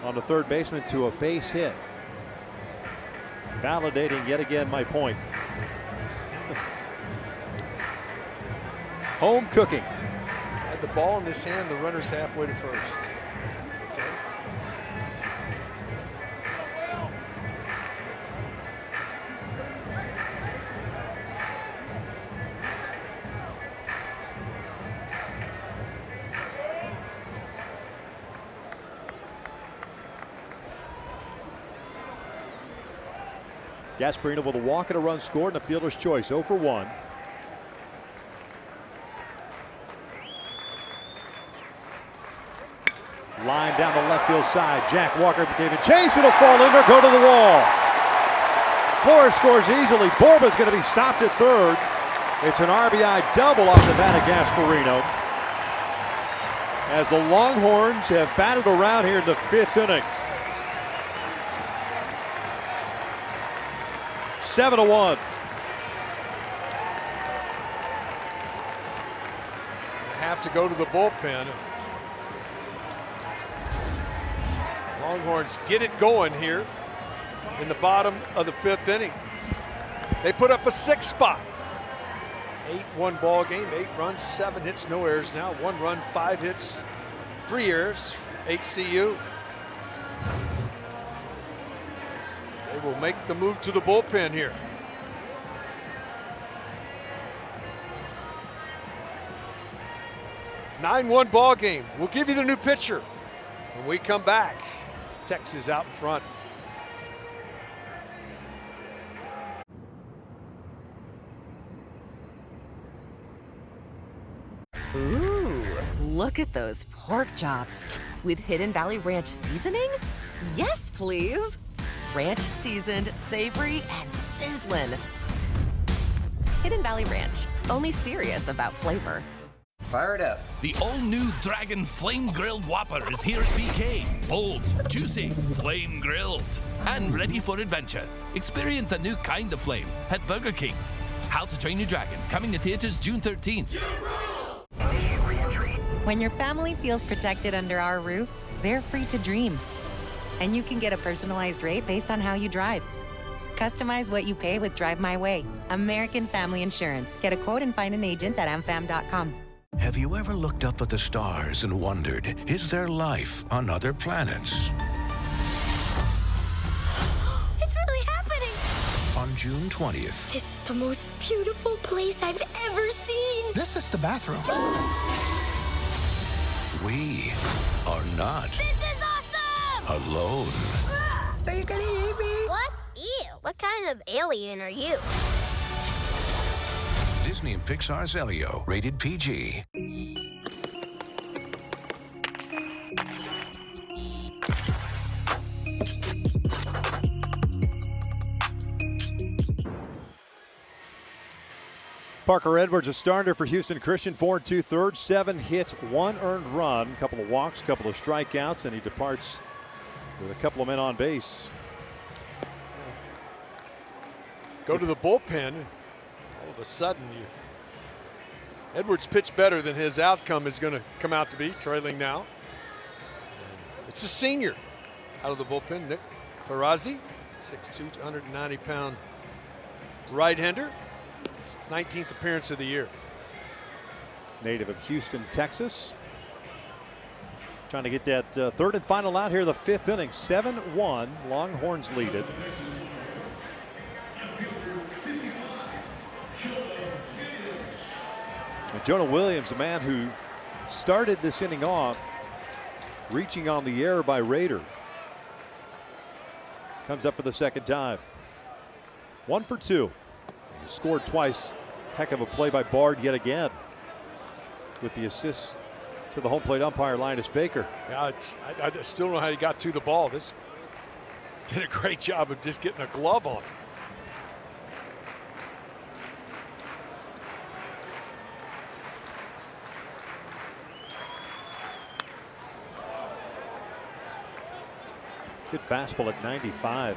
A: on the third baseman to a base hit. Validating yet again my point. Home cooking.
B: Had the ball in his hand, the runner's halfway to first.
A: Gasparino with a walk and a run scored and a fielder's choice, 0 for 1. Line down the left field side. Jack Walker gave a chase. It'll fall in or go to the wall. Flores scores easily. Borba's going to be stopped at third. It's an RBI double off the bat of Gasparino. As the Longhorns have batted around here in the 5th inning. 7-1.
B: Have to go to the bullpen. Longhorns get it going here in the bottom of the 5th inning. They put up a 6 spot. 8-1 ball game, 8 runs, 7 hits, no errors now. 1 run, 5 hits, 3 errors. HCU. They will make the move to the bullpen here. A 9-1 ball game. We'll give you the new pitcher when we come back. Texas out in front.
F: Ooh, look at those pork chops. With Hidden Valley Ranch seasoning? Yes, please. Ranch seasoned, savory, and sizzling. Hidden Valley Ranch, only serious about flavor.
E: Fire it up. The all-new Dragon Flame Grilled Whopper is here at BK. Bold, juicy, flame grilled, and ready for adventure. Experience a new kind of flame at Burger King. How to Train Your Dragon, coming to theaters June 13th.
H: When your family feels protected under our roof, they're free to dream. And you can get a personalized rate based on how you drive. Customize what you pay with Drive My Way. American Family Insurance. Get a quote and find an agent at amfam.com.
O: Have you ever looked up at the stars and wondered, is there life on other planets?
S: It's really happening.
O: On June 20th,
S: This is the most beautiful place I've ever seen.
N: This is the bathroom.
O: we are not
S: This is awesome!
O: alone.
S: Are you gonna eat me? What? Ew. What kind of alien are you?
O: Disney and Pixar's Elio, rated PG.
A: Parker Edwards, a starter for Houston Christian, 4 2/3, 7 hits, 1 earned run, a couple of walks, a couple of strikeouts, and he departs with a couple of men on base.
B: Go to the bullpen, all of a sudden Edwards pitched better than his outcome is going to come out to be, trailing now. And it's a senior out of the bullpen, Nick Ferrazzi, 6'2", 290-pound right-hander. 19th appearance of the year.
A: Native of Houston, Texas. Trying to get that third and final out here, the 5th inning. 7-1, Longhorns lead it. And Jonah Williams, a man who started this inning off reaching on the error by Rader. Comes up for the second time. 1 for 2. He scored twice. Heck of a play by Bard yet again with the assist to the home plate umpire, Linus Baker.
B: Yeah, I still don't know how he got to the ball. This did a great job of just getting a glove on it.
A: Good fastball at 95.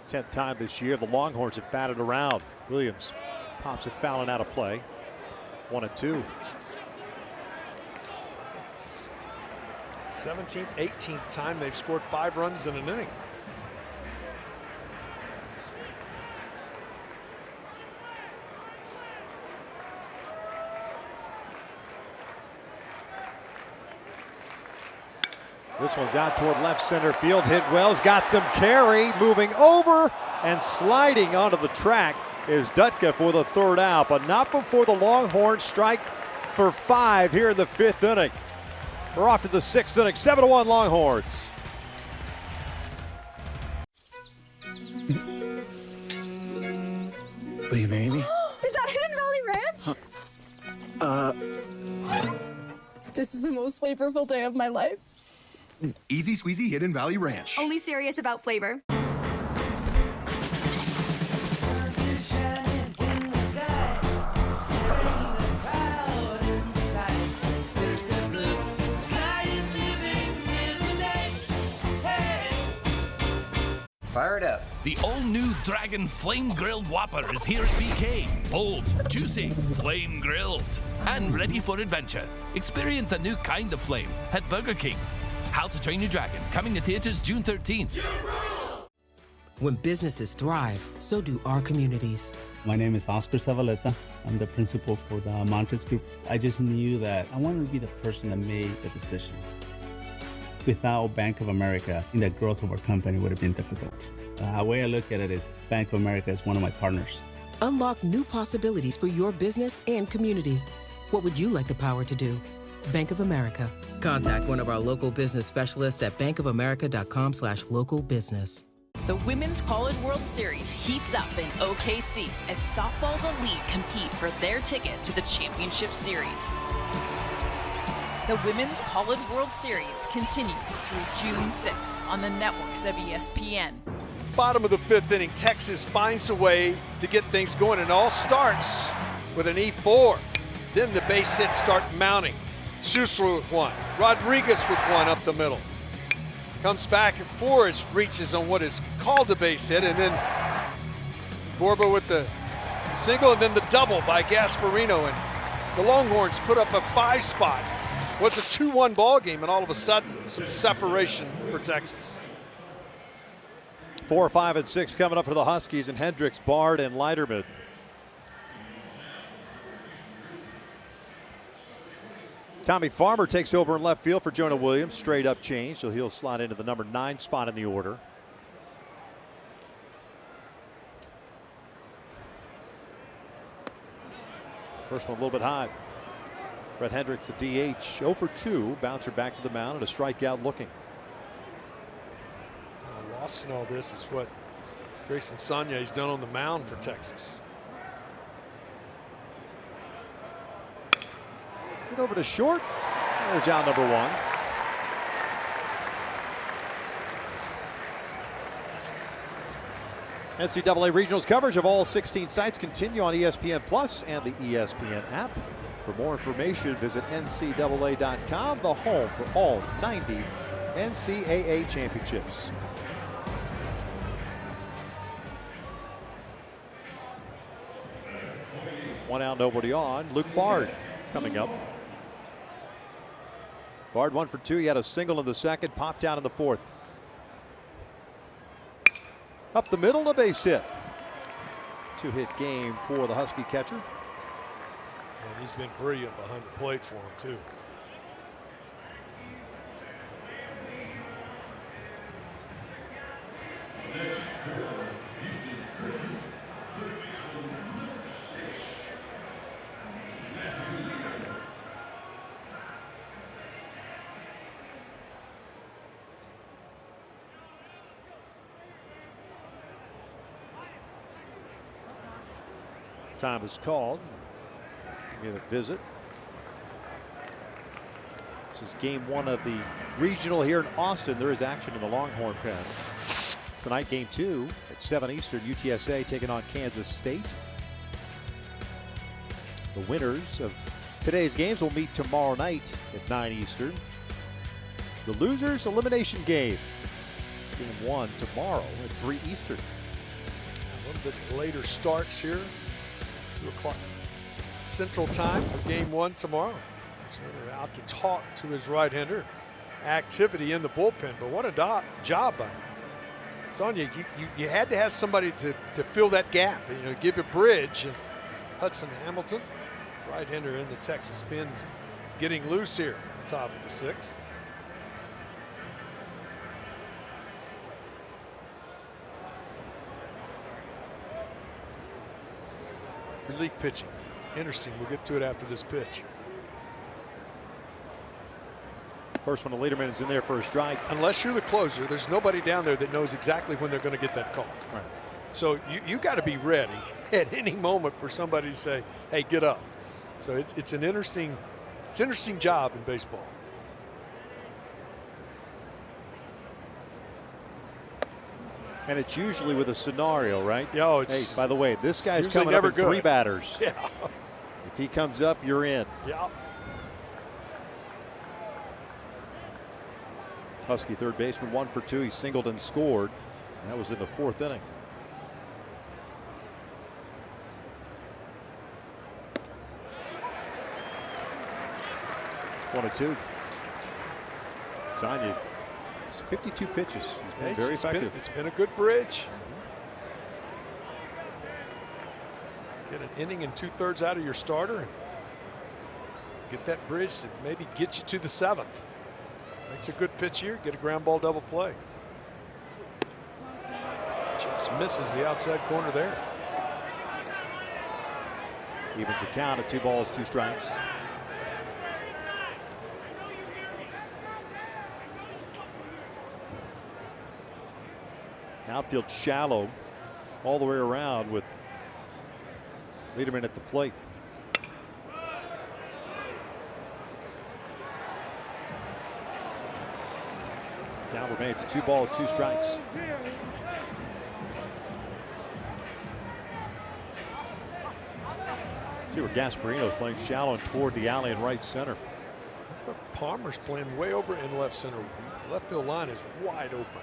A: Tenth time this year the Longhorns have batted around. Williams pops it fouling out of play. 1-2.
B: 17th, 18th time they've scored 5 runs in an inning.
A: This one's out toward left center field. Hit Wells, got some carry, moving over and sliding onto the track is Dutka for the third out, but not before the Longhorns strike for 5 here in the 5th inning. We're off to the 6th inning, 7-1 Longhorns.
N: Will you marry me?
M: Is that Hidden Valley Ranch? This is the most flavorful day of my life.
N: Easy squeezy Hidden Valley Ranch.
I: Only serious about flavor.
K: Fire it up.
E: The all-new Dragon Flame Grilled Whopper is here at BK. Bold, juicy, flame grilled, and ready for adventure. Experience a new kind of flame at Burger King. How to Train Your Dragon, coming to theaters June 13th.
V: When businesses thrive, so do our communities.
W: My name is Oscar Zavaleta. I'm the principal for the Montes Group. I just knew that I wanted to be the person that made the decisions. Without Bank of America, the growth of our company would have been difficult. The way I look at it is Bank of America is one of my partners.
V: Unlock new possibilities for your business and community. What would you like the power to do? Bank of America. Contact one of our local business specialists at bankofamerica.com/local business.
X: The Women's College World Series heats up in OKC as softball's elite compete for their ticket to the championship series. The Women's College World Series continues through June 6th on the networks of ESPN.
B: Bottom of the 5th inning, Texas finds a way to get things going. It all starts with an E4. Then the base hits start mounting. Schussler with one. Rodriguez with one up the middle. Comes back and Forrest reaches on what is called a base hit, and then Borba with the single and then the double by Gasparino. And the Longhorns put up a 5 spot. Was a 2-1 ball game, and all of a sudden some separation for Texas.
A: 4, 5, and 6 coming up for the Huskies, and Hendricks, Bard, and Leiterman. Tommy Farmer takes over in left field for Jonah Williams. Straight up change, so he'll slide into the number 9 spot in the order. First one a little bit high. Brett Hendricks, the DH, 0 for 2. Bouncer back to the mound and a strikeout looking.
B: Lost in all this is what Grayson Saulnier's done on the mound for Texas.
A: Get over to short. There's out number 1. NCAA Regionals coverage of all 16 sites continue on ESPN Plus and the ESPN app. For more information, visit ncaa.com, the home for all 90 NCAA championships. One out, nobody on. Luke Bard coming up. Bard 1 for 2. He had a single in the second, popped out in the fourth. Up the middle, a base hit. 2-hit game for the Husky catcher.
B: And he's been brilliant behind the plate for him, too.
A: Time is called. Give a visit. This is game 1 of the regional here in Austin. There is action in the Longhorn Pen. Tonight, game 2 at 7 Eastern. UTSA taking on Kansas State. The winners of today's games will meet tomorrow night at 9 Eastern. The losers elimination game. It's game 1 tomorrow at 3 Eastern.
B: A little bit later starts here. 2 o'clock Central Time for game 1 tomorrow. So we're out to talk to his right-hander. Activity in the bullpen, but what a job by Saulnier. You had to have somebody to fill that gap, give a bridge. And Hudson Hamilton, right-hander in the Texas pen, getting loose here at the top of the 6th. Relief pitching. Interesting. We'll get to it after this pitch.
A: First one to Lederman is in there for a strike.
B: Unless you're the closer, there's nobody down there that knows exactly when they're going to get that call.
A: Right.
B: So you got to be ready at any moment for somebody to say, "Hey, get up." So it's an interesting job in baseball.
A: And it's usually with a scenario, right?
B: Yeah, oh, it's
A: hey, by the way, this guy's coming
B: never
A: up with 3 batters.
B: Yeah.
A: If he comes up, you're in.
B: Yeah.
A: Husky third baseman 1 for 2. He singled and scored. That was in the 4th inning. One and 2. Saulnier, 52 pitches. He's been very effective.
B: It's been a good bridge. Get an inning and 2/3 out of your starter. And get that bridge to maybe get you to the 7th. Makes a good pitch here. Get a ground ball double play. Just misses the outside corner there.
A: Evens the count at 2 balls, 2 strikes. Outfield shallow all the way around with Lederman at the plate. Count remains at 2 balls, 2 strikes. See where Gasparino's playing shallow and toward the alley in right center.
B: Palmer's playing way over in left center. Left field line is wide open.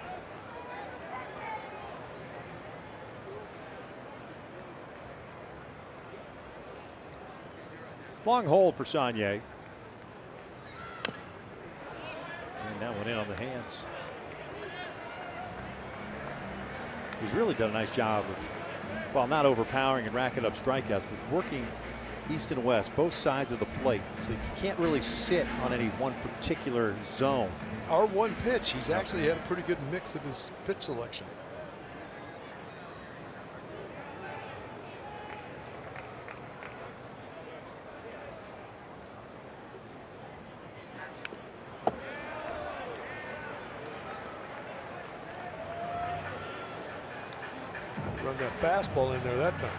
A: Long hold for Saulnier. And that one in on the hands. He's really done a nice job of, well, not overpowering and racking up strikeouts, but working east and west, both sides of the plate. So you can't really sit on any one particular zone.
B: Our one pitch, he's actually had a pretty good mix of his pitch selection. Run that fastball in there that time.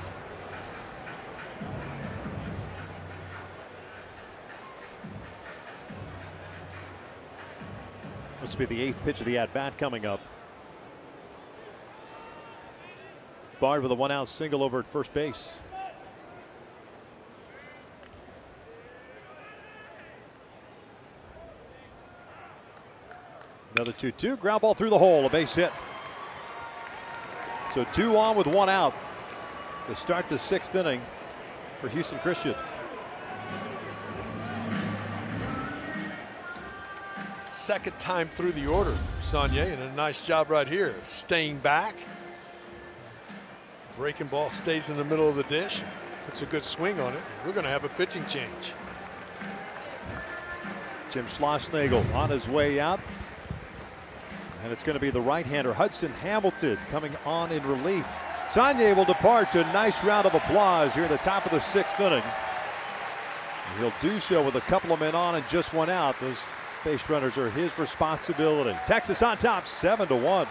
A: This will be the 8th pitch of the at-bat coming up. Bard with a 1-out single over at first base. Another 2-2, ground ball through the hole, a base hit. So 2 on with 1 out to start the 6th inning for Houston Christian.
B: Second time through the order, Saunier, and a nice job right here. Staying back. Breaking ball stays in the middle of the dish. Puts a good swing on it. We're going to have a pitching change.
A: Jim Schlossnagle on his way out. And it's going to be the right-hander Hudson Hamilton coming on in relief. Saunier will depart to a nice round of applause here at the top of the 6th inning. And he'll do so with a couple of men on and just 1 out. Those base runners are his responsibility. Texas on top, 7-1.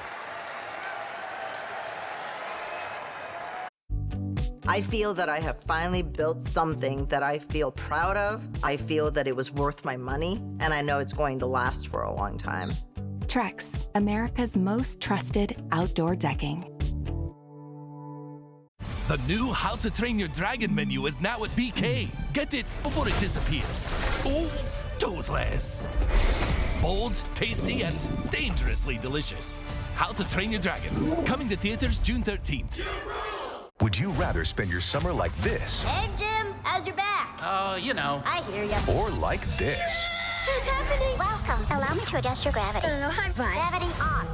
C: I feel that I have finally built something that I feel proud of. I feel that it was worth my money, and I know it's going to last for a long time.
J: Trex, America's most trusted outdoor decking.
E: The new How to Train Your Dragon menu is now at BK. Get it before it disappears. Oh, toothless. Bold, tasty, and dangerously delicious. How to Train Your Dragon. Coming to theaters June 13th.
O: Would you rather spend your summer like this?
S: Hey, Jim, how's your back?
U: Oh, you know.
S: I hear ya.
O: Or like this?
S: What's happening? Welcome. Allow me to adjust your gravity. I'm fine. Gravity on.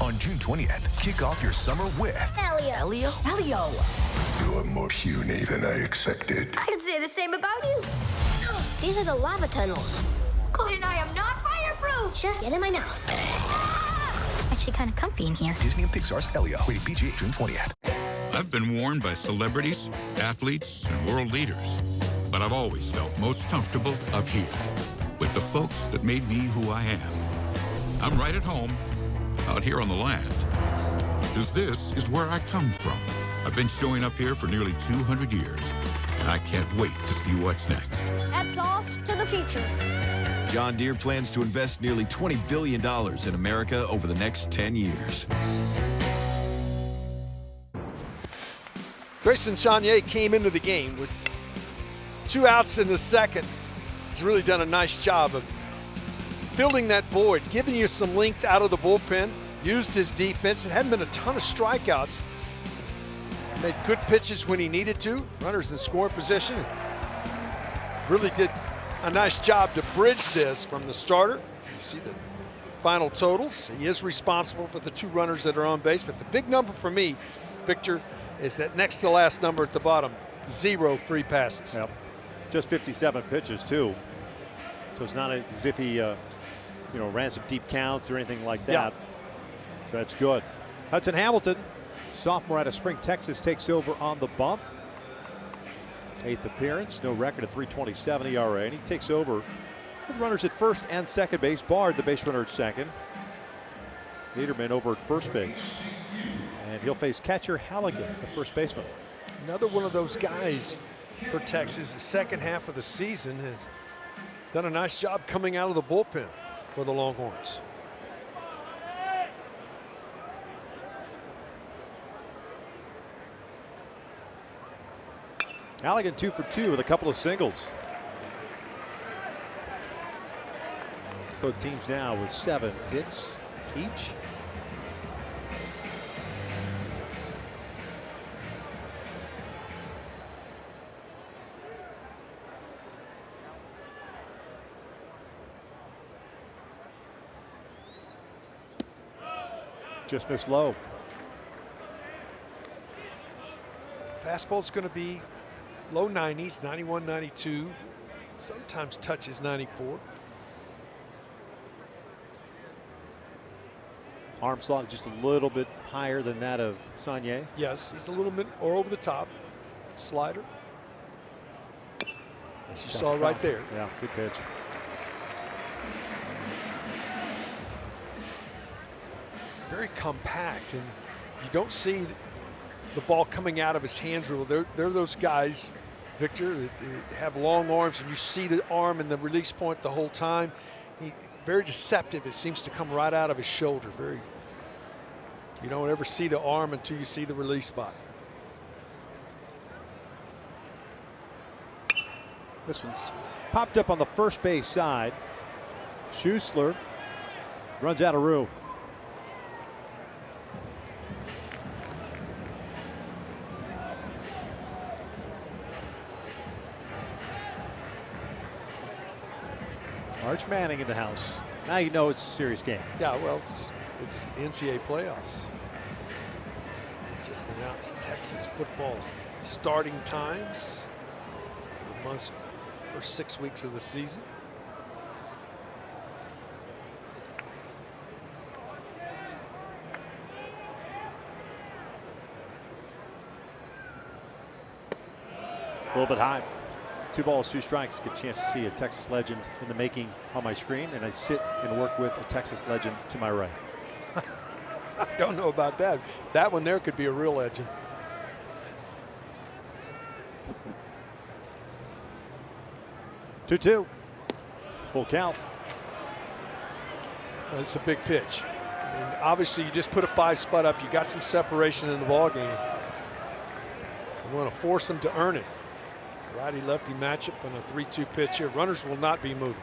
O: On June 20th, kick off your summer with
S: Elio. Elio.
P: You are more puny than I expected.
S: I could say the same about you. These are the lava tunnels. Cody and I am not fireproof. Just get in my mouth. Actually kind of comfy in here.
O: Disney and Pixar's Elio, rated PG, June 20th.
L: I've been warned by celebrities, athletes, and world leaders, but I've always felt most comfortable up here with the folks that made me who I am. I'm right at home, out here on the land, because this is where I come from. I've been showing up here for nearly 200 years, and I can't wait to see what's next.
S: That's off to the future.
R: John Deere plans to invest nearly $20 billion in America over the next 10 years.
B: Grayson Saunier came into the game with 2 outs in the second. He's really done a nice job of filling that void, giving you some length out of the bullpen, used his defense. It hadn't been a ton of strikeouts. Made good pitches when he needed to. Runners in scoring position. Really did a nice job to bridge this from the starter. You see the final totals. He is responsible for the 2 runners that are on base, but the big number for me, Victor, is that next to last number at the bottom, 0 free passes.
A: Yep. Just 57 pitches too. So it's not as if he ran some deep counts or anything like that.
B: Yeah.
A: So that's good. Hudson Hamilton, sophomore out of Spring, Texas, takes over on the bump. 8th appearance, no record at 3.27 ERA, and he takes over with runners at first and second base. Bard, the base runner, at second. Niederman over at first base. And he'll face catcher Halligan, the first baseman.
B: Another one of those guys for Texas, the second half of the season, has done a nice job coming out of the bullpen for the Longhorns.
A: Halligan 2 for 2 with a couple of singles. Both teams now with 7 hits each. Just missed low.
B: Fastball's going to be low 90s, 91, 92, sometimes touches 94.
A: Arm slot just a little bit higher than that of Saunier.
B: Yes, he's a little bit or over the top. Slider. As you saw right there.
A: Yeah, good pitch.
B: Very compact, and you don't see the ball coming out of his hands. They're those guys, Victor, that have long arms, and you see the arm and the release point the whole time. Very deceptive. It seems to come right out of his shoulder. You don't ever see the arm until you see the release spot.
A: This one's popped up on the first base side. Schussler runs out of room. Arch Manning in the house. Now you know it's a serious game.
B: Yeah, well, it's NCAA playoffs. Just announced Texas football starting times for the first 6 weeks of the season.
A: A little bit high. 2 balls, 2 strikes. Get a chance to see a Texas legend in the making on my screen, and I sit and work with a Texas legend to my right.
B: I don't know about that. That one there could be a real legend.
A: Two. Full count.
B: Well, it's a big pitch. I mean, obviously, you just put a 5 spot up. You got some separation in the ball game. You want to force them to earn it. Righty-lefty matchup on a 3-2 pitch here. Runners will not be moving.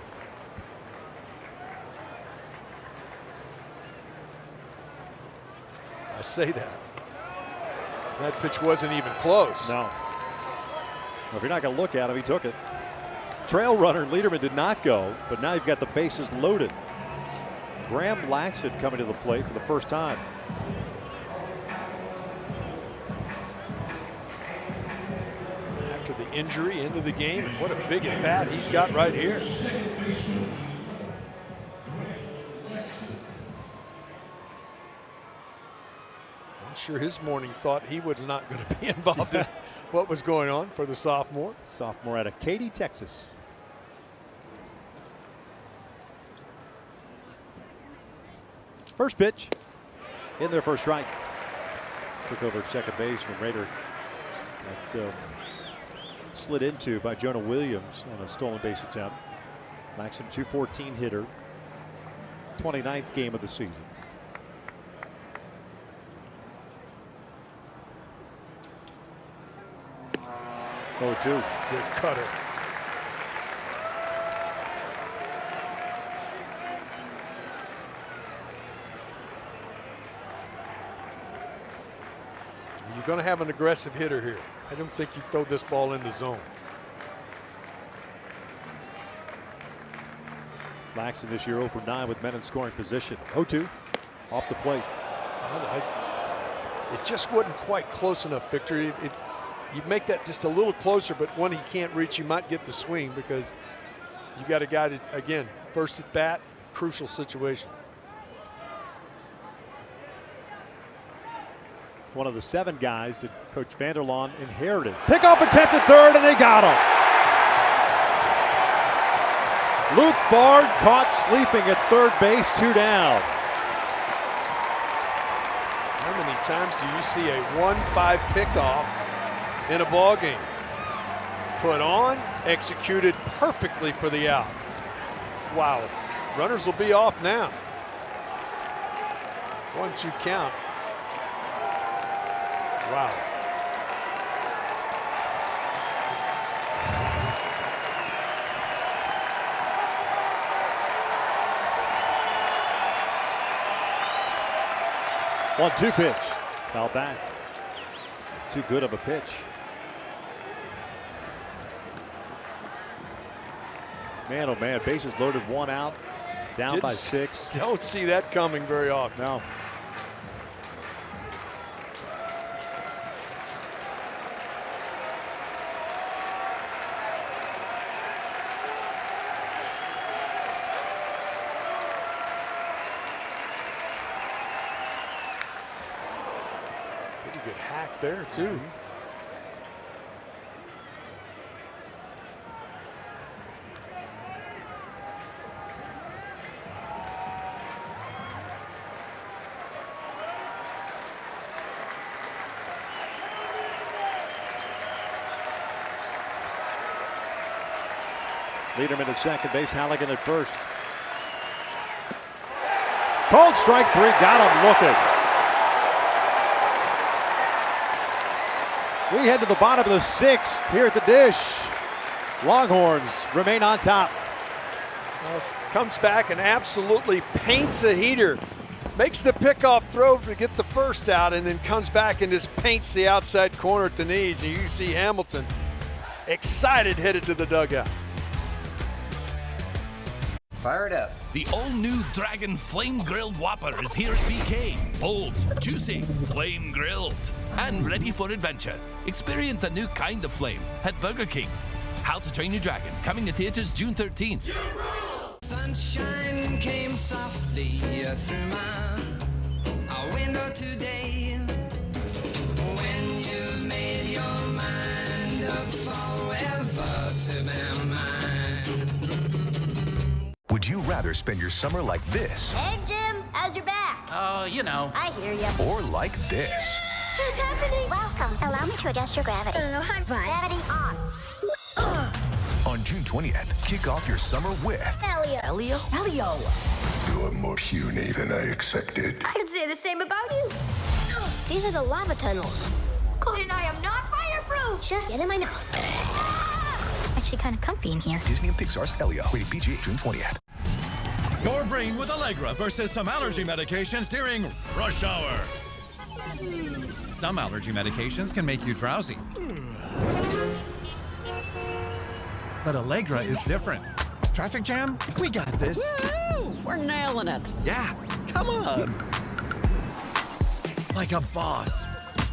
B: I say that. That pitch wasn't even close.
A: No. Well, if you're not going to look at him, he took it. Trail runner Lederman did not go, but now you've got the bases loaded. Graham Laxton coming to the plate for the first time.
B: After the injury into the game, and what a big at bat he's got right here. I'm sure his morning thought he was not going to be involved in what was going on for the sophomore.
A: Sophomore out of Katy, Texas. First pitch in there for a strike. Took over second base from Raider. That slid into by Jonah Williams on a stolen base attempt. Laxton, .214 hitter. 29th game of the season. 0-2.
B: Good cutter. You're going to have an aggressive hitter here. I don't think you throw this ball in the zone.
A: Laxton this year 0 for 9 with men in scoring position. 0-2 off the plate.
B: It just wasn't quite close enough, Victor. You'd make that just a little closer, but when he can't reach, you might get the swing because you got a guy that, again, first at bat, crucial situation.
A: One of the 7 guys that Coach Vanderlaan inherited. Pickoff attempt at third, and they got him. Luke Bard caught sleeping at third base, 2 down.
B: How many times do you see a 1-5 pickoff in a ball game? Put on, executed perfectly for the out. Wow. Runners will be off now. 1-2 count. Wow.
A: One-two pitch. Foul back. Too good of a pitch. Man, oh man, bases loaded, 1 out, down by 6.
B: Don't see that coming very often.
A: No.
B: good hack there, too.
A: Lederman at second base, Halligan at first. Called strike 3, got him looking. We head to the bottom of the 6th here at the Dish. Longhorns remain on top.
B: Comes back and absolutely paints a heater. Makes the pickoff throw to get the first out, and then comes back and just paints the outside corner at the knees. And you see Hamilton excited headed to the dugout.
K: Fire it up.
E: The all-new Dragon Flame Grilled Whopper is here at BK. Bold, juicy, flame grilled, and ready for adventure. Experience a new kind of flame at Burger King. How to Train Your Dragon, coming to theaters June 13th.
U: Sunshine came softly through my window today. When you've made your mind up forever to be mine.
O: Would you rather spend your summer like this?
S: Hey, Jim, how's your back?
U: Oh, you know.
S: I hear ya.
O: Or like this?
S: What's happening? Welcome. Allow me to adjust your gravity. I'm fine. Gravity on.
O: On June 20th, kick off your summer with
S: Elio.
P: You're more puny than I expected.
S: I could say the same about you. These are the lava tunnels. And I am not fireproof. Just get in my mouth. Actually kind of comfy in here.
O: Disney and Pixar's Elio, rated PG, June 20th.
D: Your brain with Allegra versus some allergy medications during rush hour. Some allergy medications can make you drowsy. But Allegra is different. Traffic jam? We got this.
G: Woo! We're nailing it.
D: Yeah, come on. Like a boss.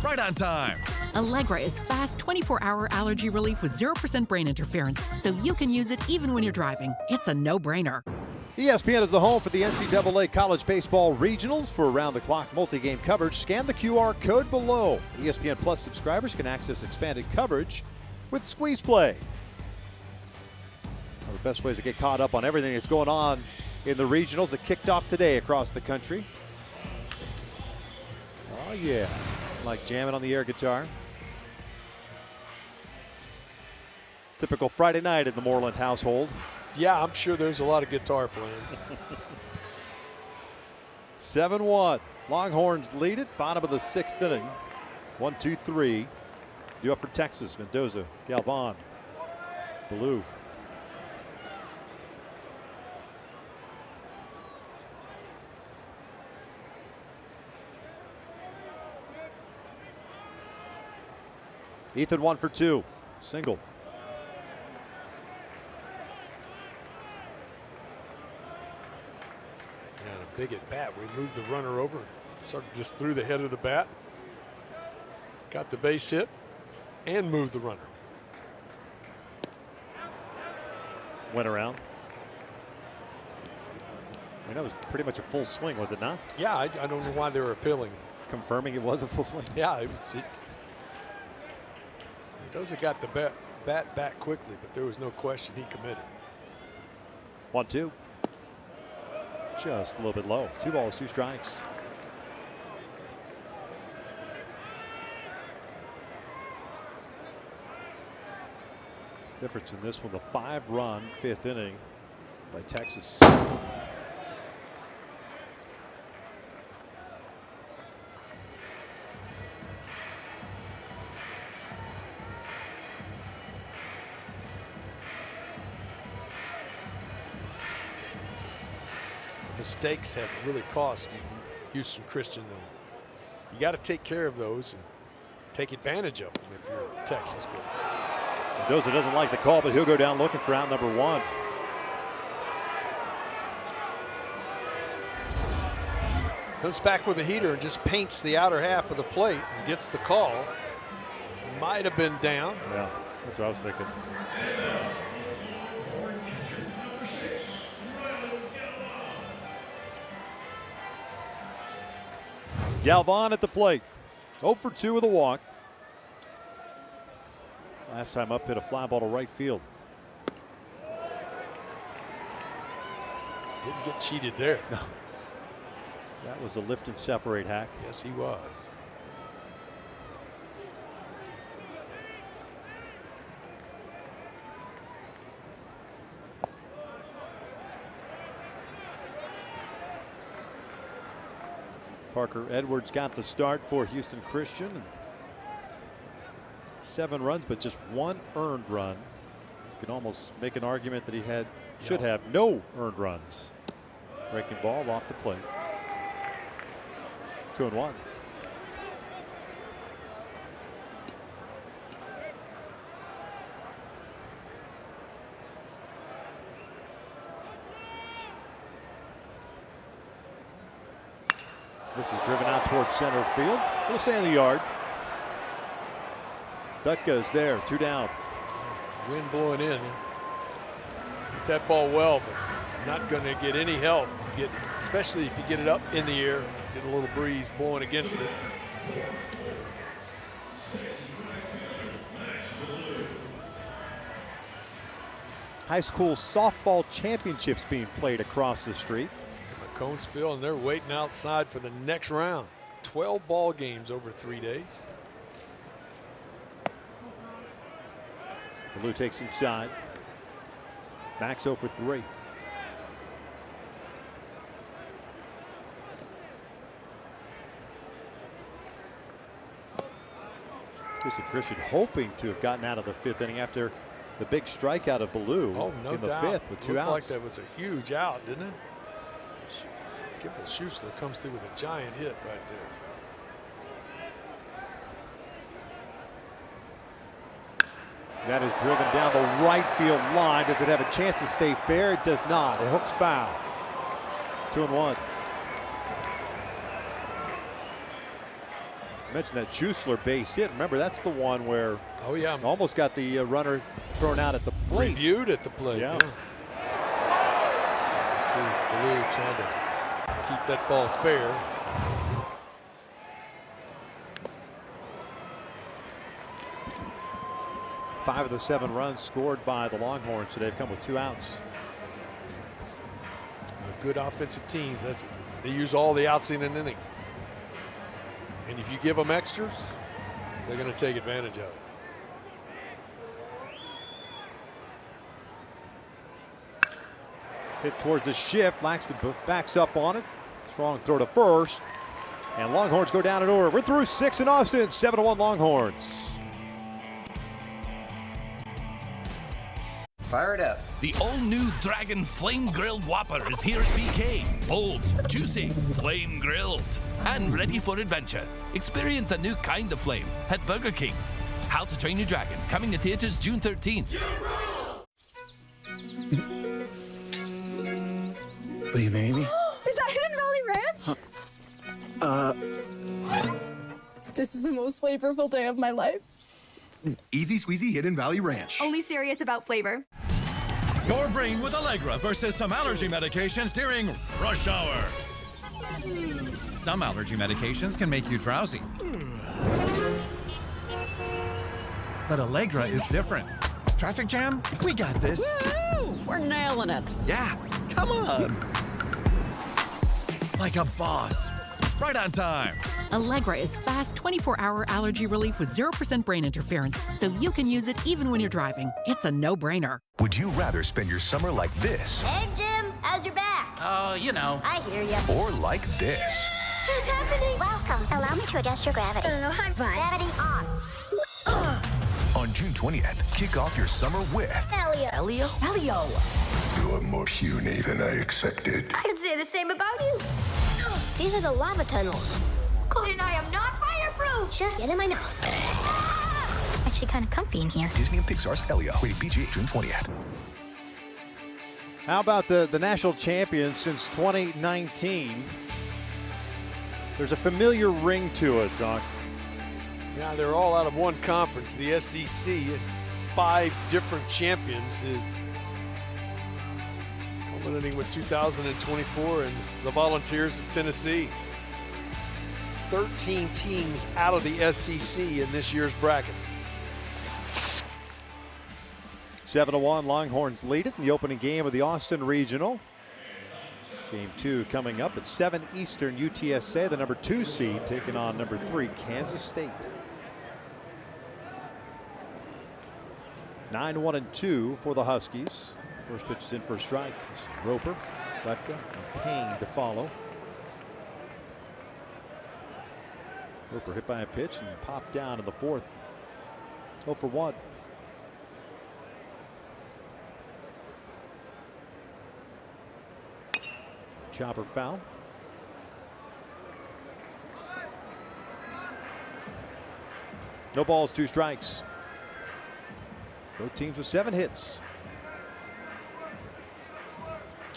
D: Right on time.
Q: Allegra is fast 24-hour allergy relief with 0% brain interference, so you can use it even when you're driving. It's a no-brainer.
A: ESPN is the home for the NCAA College Baseball Regionals. For around-the-clock multi-game coverage, scan the QR code below. ESPN Plus subscribers can access expanded coverage with Squeeze Play. One of the best ways to get caught up on everything that's going on in the regionals that kicked off today across the country. Oh, yeah. Like jamming on the air guitar. Typical Friday night in the Moreland household.
B: Yeah, I'm sure there's a lot of guitar playing.
A: 7-1. Longhorns lead it. Bottom of the 6th inning. 1-2-3. Due up for Texas. Mendoza, Galvan, Blue. Ethan 1 for 2. Single.
B: And a big at bat. We moved the runner over. Sort of just threw the head of the bat. Got the base hit and moved the runner.
A: Went around. I mean, that was pretty much a full swing, was it not?
B: Yeah, I don't know why they were appealing.
A: Confirming it was a full swing?
B: Yeah, it was. Mendoza got the bat back quickly, but there was no question he committed.
A: 1-2. Just a little bit low. 2 balls, 2 strikes. Difference in this one, the 5-run 5th inning by Texas.
B: Mistakes have really cost Houston Christian, though. You got to take care of those and take advantage of them if you're Texas. But
A: Mendoza doesn't like the call, but he'll go down looking for out number 1.
B: Comes back with a heater and just paints the outer half of the plate and gets the call. Might have been down.
A: Yeah, that's what I was thinking. Galvan at the plate. 0 for 2 with a walk. Last time up, hit a fly ball to right field.
B: Didn't get cheated there.
A: No. That was a lift and separate hack.
B: Yes, he was.
A: Parker Edwards got the start for Houston Christian. 7 runs, but just 1 earned run. You can almost make an argument that he should have no earned runs. Breaking ball off the plate. 2-1. This is driven out towards center field. It'll stay in the yard. Dutka's there, 2 down.
B: Wind blowing in. Hit that ball well, but not going to get any help. Especially if you get it up in the air, get a little breeze blowing against it.
A: High school softball championships being played across the street.
B: Conesville, and they're waiting outside for the next round. 12 ball games over 3 days.
A: Blue takes inside. Max 0 for 3. Houston Christian hoping to have gotten out of the 5th inning after the big strikeout of Ballou in the 5th with 2 outs.
B: Looked like that was a huge out, didn't it? Kimball Schuessler comes through with a giant hit right there.
A: That is driven down the right field line. Does it have a chance to stay fair? It does not. It hooks foul. 2-1. I mentioned that Schuessler base hit. Remember, that's the one where almost got the runner thrown out at the plate.
B: Reviewed at the plate.
A: Yeah.
B: Let's see, Ballou trying to keep that ball fair.
A: Five of the 7 runs scored by the Longhorns today have come with 2 outs.
B: Good offensive teams. They use all the outs in an inning. And if you give them extras, they're going to take advantage of it.
A: Hit towards the shift. Langston backs up on it. Strong throw to first. And Longhorns go down in order. We're through 6 in Austin. 7-1 Longhorns.
K: Fire it up.
E: The all-new Dragon Flame Grilled Whopper is here at BK. Bold, juicy, flame grilled, and ready for adventure. Experience a new kind of flame at Burger King. How to Train Your Dragon, coming to theaters June 13th.
N: Will you marry me?
F: Is that Hidden Valley Ranch? This is the most flavorful day of my life.
N: Easy squeezy Hidden Valley Ranch.
F: Only serious about flavor.
D: Your brain with Allegra versus some allergy medications during rush hour. Some allergy medications can make you drowsy. But Allegra is different. Traffic jam? We got this.
G: Woo! We're nailing it.
D: Yeah, come on. Like a boss. Right on time.
Q: Allegra is fast 24-hour allergy relief with 0% brain interference, so you can use it even when you're driving. It's a no-brainer.
O: Would you rather spend your summer like this?
S: Hey, Jim, how's your back?
E: Oh, you know.
S: I hear ya.
O: Or like this?
S: What's happening? Welcome. Allow me to adjust your gravity. I'm fine. Gravity on.
O: On June 20th, kick off your summer with
S: Elio.
Q: Elio?
S: Elio.
O: You're more puny than I expected.
S: I could say the same about you. These are the lava tunnels. And I am not fireproof. Just get in my mouth. Actually kind of comfy in here.
O: Disney and Pixar's Elio. Rated PG, June 20th.
A: How about the national champions since 2019? There's a familiar ring to it, Zach.
B: Yeah, they're all out of one conference, the SEC. 5 different champions. Culminating with 2024 and the Volunteers of Tennessee. 13 teams out of the SEC in this year's bracket.
A: 7-1, Longhorns lead it in the opening game of the Austin Regional. Game 2 coming up at 7 Eastern. UTSA, the number 2 seed, taking on number 3 Kansas State. 9-1-2 for the Huskies. First pitch is in for a strike. It's Roper, Butka, and Payne to follow. Roper hit by a pitch and popped down in the 4th. 0 for 1. Chopper foul. No balls, 2 strikes. Both teams with 7 hits.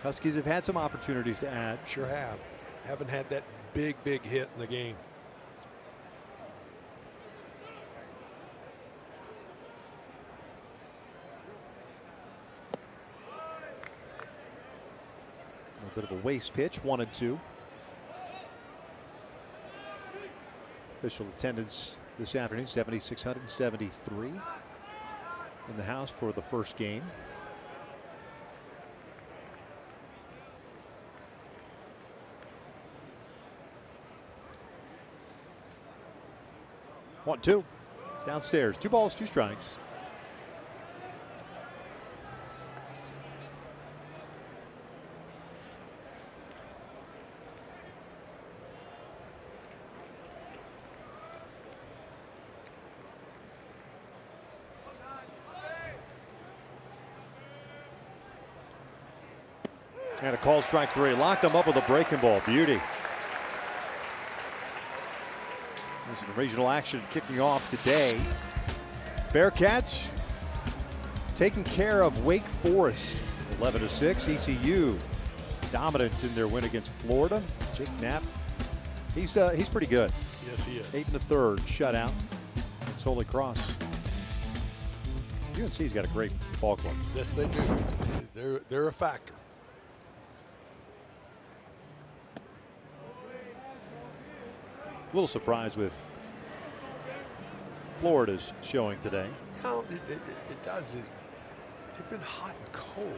A: Huskies have had some opportunities to add.
B: Sure have. Haven't had that big hit in the game.
A: A bit of a waste pitch, 1-2. Official attendance this afternoon, 7,673 in the house for the first game. One, 2. Downstairs. 2 balls, 2 strikes. And a call, strike 3. Locked him up with a breaking ball. Beauty. This is the regional action kicking off today. Bearcats taking care of Wake Forest. 11-6. ECU dominant in their win against Florida. Jake Knapp, he's pretty good.
B: Yes, he is.
A: 8 1/3 shutout against Holy Cross. UNC's got a great ball club.
B: Yes, they do. They're a factor.
A: A little surprised with Florida's showing today.
B: No, it does. They've been hot and cold.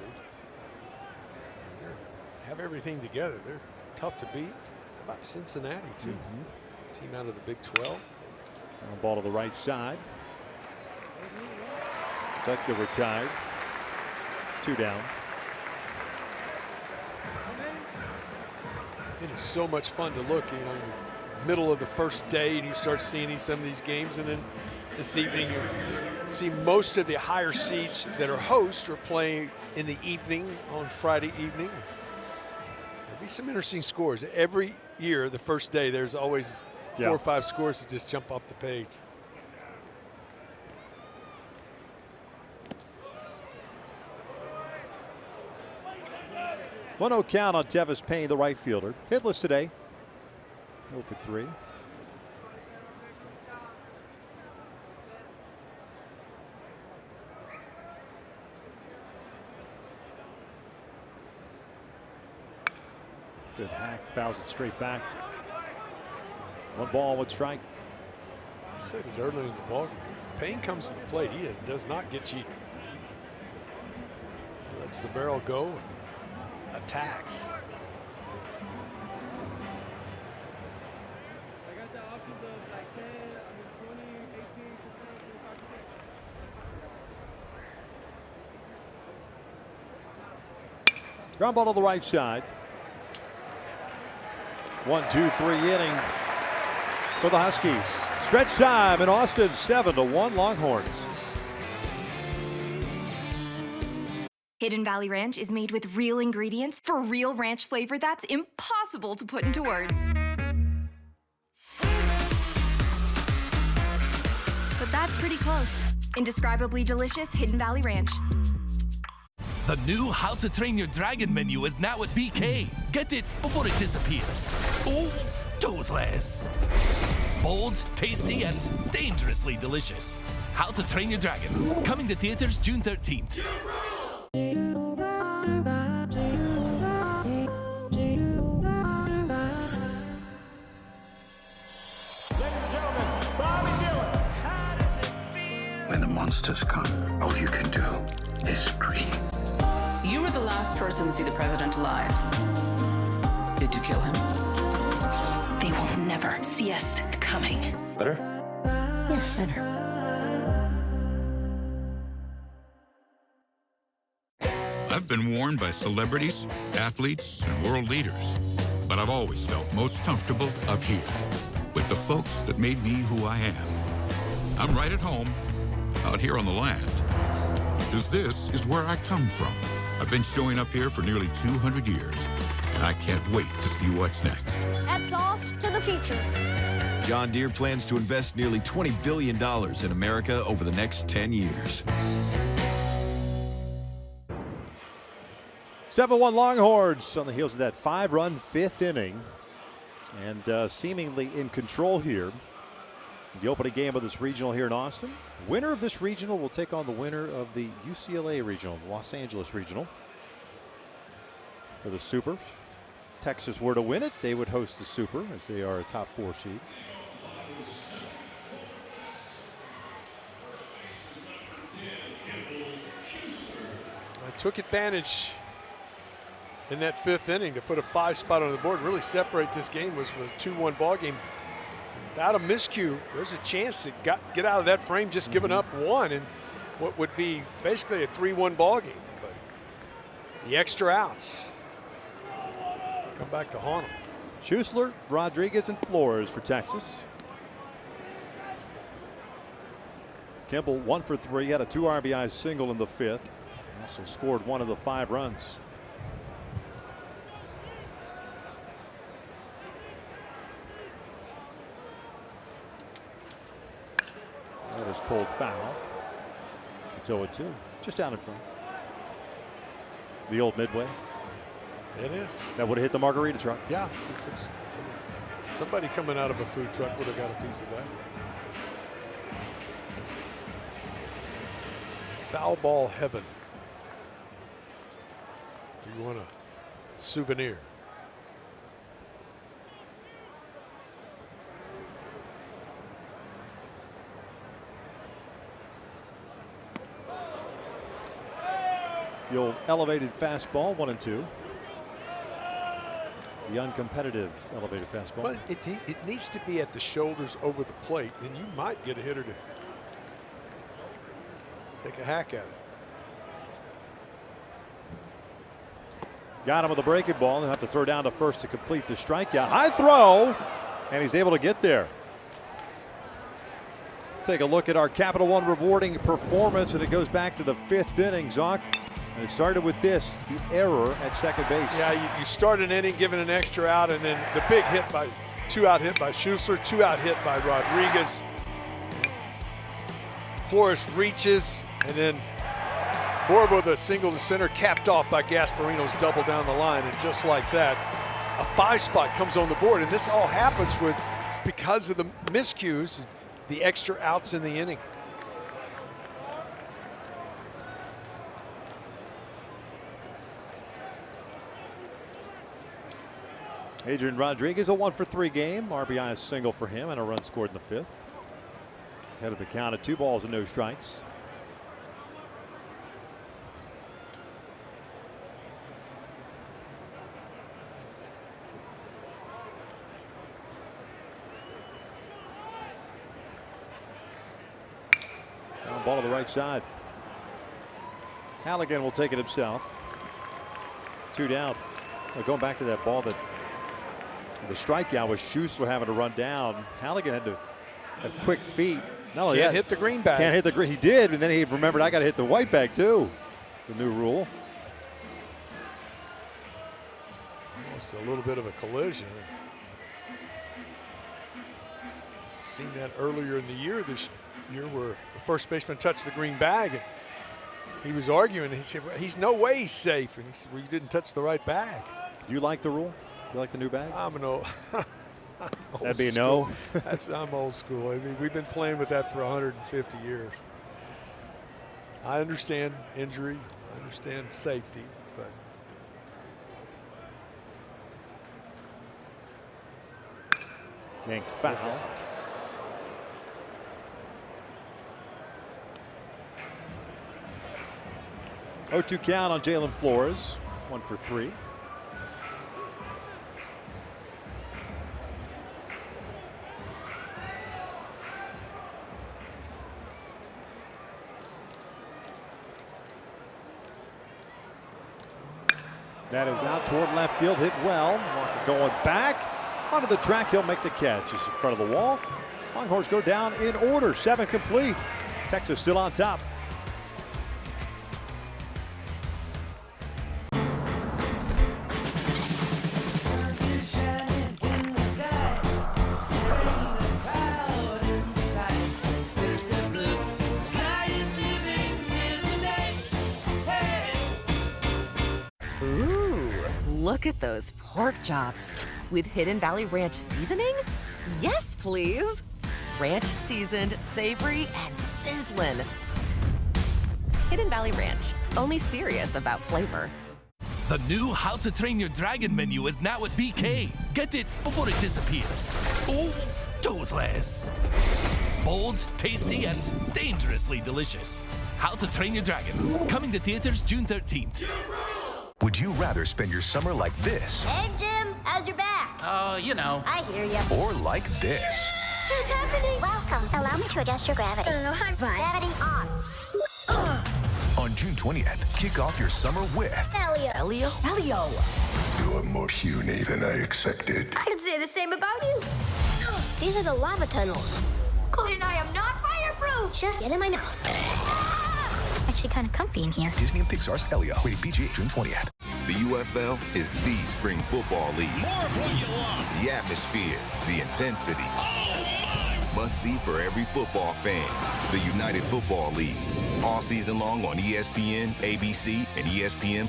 B: They have everything together. They're tough to beat. How about Cincinnati, too? Team out of the Big 12.
A: Ball to the right side. Butka retired. 2 down.
B: It is so much fun to look, you know, middle of the first day and you start seeing some of these games, and then this evening you see most of the higher seeds that are hosts are playing in the evening on Friday evening. There'll be some interesting scores. Every year, the first day, there's always 4 or 5 scores that just jump off the page.
A: One 0 count on Tevis Payne, the right fielder. Hitless today. 0 for 3. Good hack, fouls it straight back. 1 ball, 1 strike.
B: I said it earlier in the ballgame. Payne comes to the plate. He does not get cheated. He lets the barrel go and attacks.
A: Ground ball to the right side. 1, 2, 3 inning for the Huskies. Stretch time in Austin, 7-1 Longhorns.
H: Hidden Valley Ranch is made with real ingredients for real ranch flavor that's impossible to put into words. But that's pretty close. Indescribably delicious Hidden Valley Ranch.
E: The new How to Train Your Dragon menu is now at BK. Get it before it disappears. Oh, toothless. Bold, tasty, and dangerously delicious. How to Train Your Dragon. Coming to theaters June 13th.
I: worst has come. All you can do is scream.
G: You were the last person to see the president alive. Did you kill him?
H: They will never see us coming.
I: Better?
S: Yes, better.
L: I've been warned by celebrities, athletes, and world leaders, but I've always felt most comfortable up here with the folks that made me who I am. I'm right at home, out here on the land, because this is where I come from. I've been showing up here for nearly 200 years, and I can't wait to see what's next.
S: Hats off to the future.
R: John Deere plans to invest nearly $20 billion in America over the next 10 years.
A: 7-1 Longhorns on the heels of that 5-run 5th inning. And seemingly in control here. The opening game of this regional here in Austin. Winner of this regional will take on the winner of the UCLA regional, Los Angeles regional. For the Super. Texas were to win it, they would host the Super as they are a top 4 seed.
B: I took advantage in that 5th inning to put a 5 spot on the board, really separate this game. Was a 2-1 ball game. Without a miscue, there's a chance to get out of that frame just giving up 1 in what would be basically a 3-1 ball game. But the extra outs come back to haunt them.
A: Schussler, Rodriguez, and Flores for Texas. Kimball 1 for 3, had a 2 RBI single in the 5th. Also scored 1 of the 5 runs. That is pulled foul. It's 0-2, just down in front. The old Midway.
B: It is.
A: That would have hit the margarita truck.
B: Yeah. Somebody coming out of a food truck would have got a piece of that. Foul ball heaven. If you want a souvenir.
A: The old elevated fastball, 1-2. The uncompetitive elevated fastball.
B: Well, it needs to be at the shoulders over the plate. Then you might get a hitter to take a hack at it.
A: Got him with a breaking ball and have to throw down to first to complete the strikeout. High throw, and he's able to get there. Let's take a look at our Capital One rewarding performance, and it goes back to the 5th inning, Zoc. And it started with this, the error at second base.
B: Yeah, you start an inning giving an extra out, and then the big hit by 2-out hit by Schussler, 2-out hit by Rodriguez. Flores reaches, and then Borba with a single to center, capped off by Gasparino's double down the line, and just like that, a 5 spot comes on the board, and this all happens because of the miscues, the extra outs in the inning.
A: Adrian Rodriguez, a 1 for 3 game. RBI single for him and a run scored in the 5th. Head of the count at 2 balls and no strikes. Down ball to the right side. Halligan will take it himself. 2 down. Going back to that ball that the strikeout was Schussler having to run down. Halligan had to have quick feet. Not only
B: Can't
A: that,
B: hit the green bag.
A: Can't hit the green. He did, and then he remembered I got to hit the white bag too. The new rule.
B: Almost a little bit of a collision. Seen that earlier in the year this year where the first baseman touched the green bag. And he was arguing. He said, well, he's no way he's safe. And he said, well, you didn't touch the right bag.
A: Do you like the rule? You like the new bag?
B: I'm an old.
A: That'd be a no.
B: I'm old school. I mean, we've been playing with that for 150 years. I understand injury. I understand safety, but
A: yanked foul. 0-2 count on Jalen Flores. 1 for 3. That is out toward left field, hit well. Walker going back onto the track. He'll make the catch. He's in front of the wall. Longhorns go down in order. 7 complete. Texas still on top.
M: Look at those pork chops with Hidden Valley Ranch seasoning. Yes, please. Ranch seasoned, savory, and sizzling. Hidden Valley Ranch, only serious about flavor.
E: The new How to Train Your Dragon menu is now at BK. Get it before it disappears. Oh, toothless. Bold, tasty, and dangerously delicious. How to Train Your Dragon. Coming to theaters June 13th.
O: Would you rather spend your summer like this?
S: Hey, Jim, how's your back?
T: Oh, you know.
S: I hear ya.
O: Or like this?
S: What's happening? Welcome. Allow me to adjust your gravity. I'm fine. Gravity on.
O: On June 20th, kick off your summer with
S: Elio.
M: Elio? Elio.
I: You are more puny than I expected.
S: I could say the same about you. These are the lava tunnels. Cody and I am not fireproof. Just get in my mouth. Actually kind of comfy in here.
O: Disney and Pixar's Elio, rated PG, June 20th.
V: The UFL is the spring football league.
W: More of what you want.
V: The atmosphere, the intensity.
W: Oh, my.
V: Must see for every football fan. The United Football League. All season long on ESPN, ABC, and ESPN+.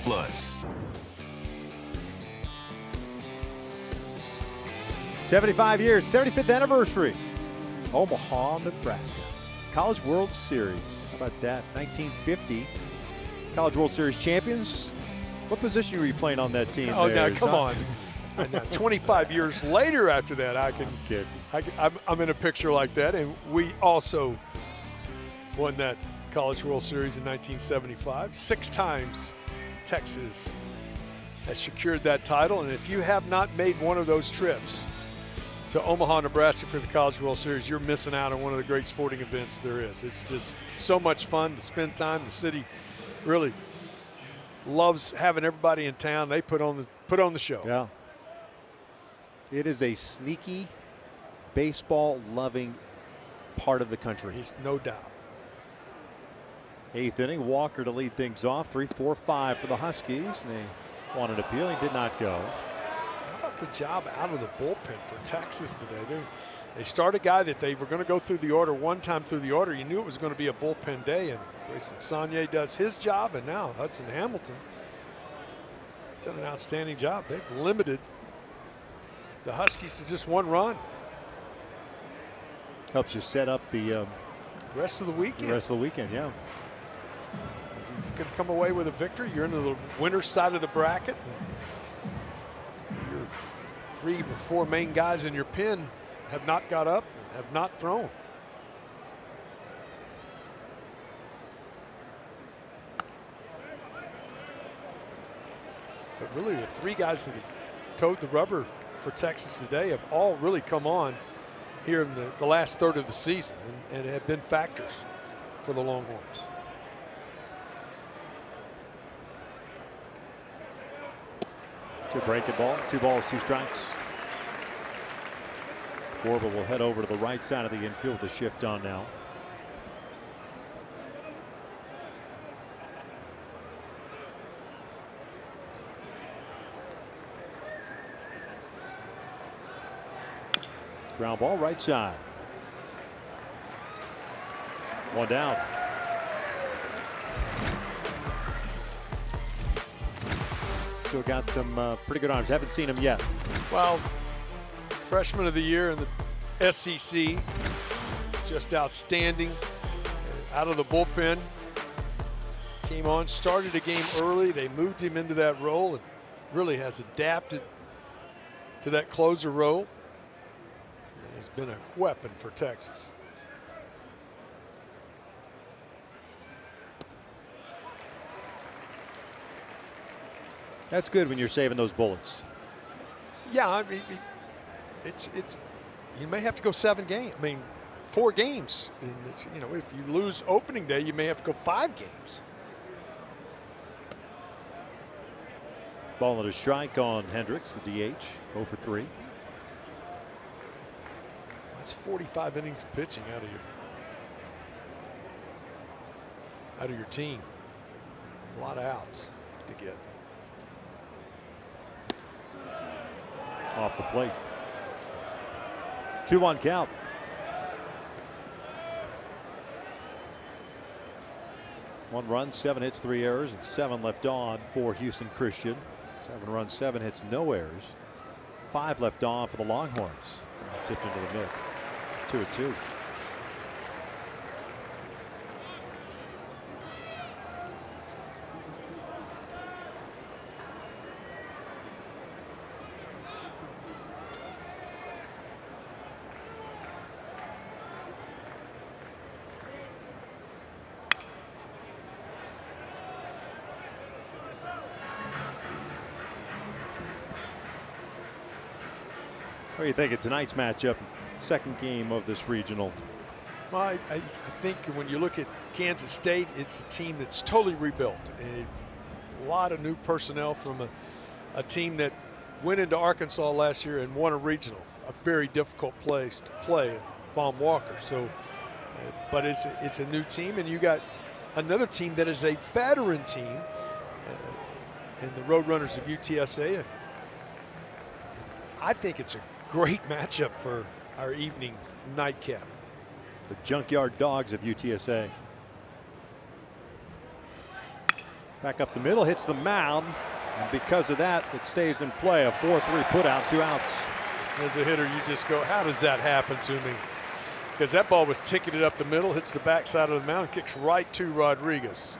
A: 75 years, 75th anniversary. Omaha, Nebraska. College World Series. How about that? 1950. College World Series champions. What position were you playing on that team?
B: Oh,
A: there?
B: now come on. 25 years later after that, I'm in a picture like that. And we also won that College World Series in 1975. 6 times Texas has secured that title. And if you have not made one of those trips to Omaha, Nebraska for the College World Series, you're missing out on one of the great sporting events there is. It's just so much fun to spend time. The city really loves having everybody in town. They put on the show.
A: Yeah. It is a sneaky, baseball-loving part of the country.
B: He's no doubt.
A: 8th inning, Walker to lead things off. 3-4-5 for the Huskies. And they wanted an appeal. He did not go.
B: How about the job out of the bullpen for Texas today? They start a guy that they were going to go through the order one time through the order. You knew it was going to be a bullpen day, and Grayson Saunier does his job, and now Hudson Hamilton has done an outstanding job. They've limited the Huskies to just 1 run.
A: Helps you set up the
B: rest of the weekend.
A: The rest of the weekend, yeah.
B: You can come away with a victory. You're into the winner's side of the bracket. Your 3 or 4 main guys in your pen have not got up, have not thrown. But really the 3 guys that have towed the rubber for Texas today have all really come on here in the last third of the season and have been factors for the Longhorns.
A: Good breaking ball. 2 balls, 2 strikes. Corbin will head over to the right side of the infield with a shift on now. Ground ball right side. 1 down. Still got some pretty good arms. Haven't seen him yet.
B: Well, freshman of the year in the SEC, just outstanding. Out of the bullpen, came on, started a game early. They moved him into that role and really has adapted to that closer role. He's been a weapon for Texas.
A: That's good when you're saving those bullets.
B: Yeah, I mean, it's you may have to go 7 games. I mean, 4 games. And it's, you know, if you lose opening day, you may have to go 5 games.
A: Ball at a strike on Hendricks, the DH, 0 for 3.
B: That's 45 innings of pitching out of your team. A lot of outs to get.
A: Off the plate. 2-1 count. One run, 7 hits, 3 errors, and 7 left on for Houston Christian. 7 runs, 7 hits, no errors. 5 left on for the Longhorns. Tipped into the mid. 2-2. What do you think of tonight's matchup, second game of this regional?
B: Well, I think when you look at Kansas State, it's a team that's totally rebuilt. A lot of new personnel from a team that went into Arkansas last year and won a regional, a very difficult place to play at Baum Walker. So, but it's a new team, and you got another team that is a veteran team, and the Roadrunners of UTSA. And I think it's a great matchup for our evening nightcap.
A: The Junkyard Dogs of UTSA. Back up the middle, hits the mound, and because of that, it stays in play. A 4-3 putout, 2 outs.
B: As a hitter, you just go, how does that happen to me? Because that ball was ticketed up the middle, hits the backside of the mound, kicks right to Rodriguez.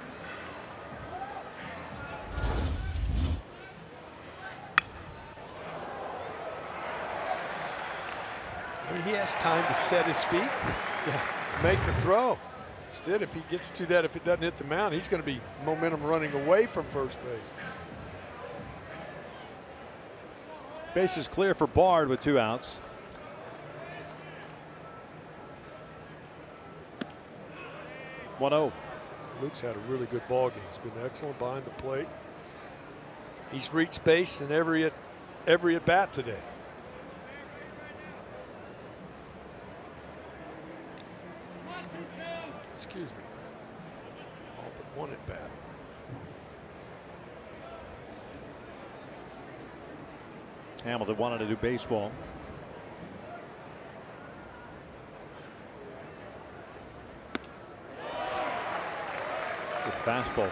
B: I mean, he has time to set his feet, make the throw. Instead, if he gets to that, if it doesn't hit the mound, he's going to be momentum running away from first base.
A: Base is clear for Bard with 2 outs.
B: Luke's had a really good ball game. He's been excellent behind the plate. He's reached base in every at bat today. Excuse me. All but 1 at bat.
A: Hamilton wanted to do baseball. Good fastball.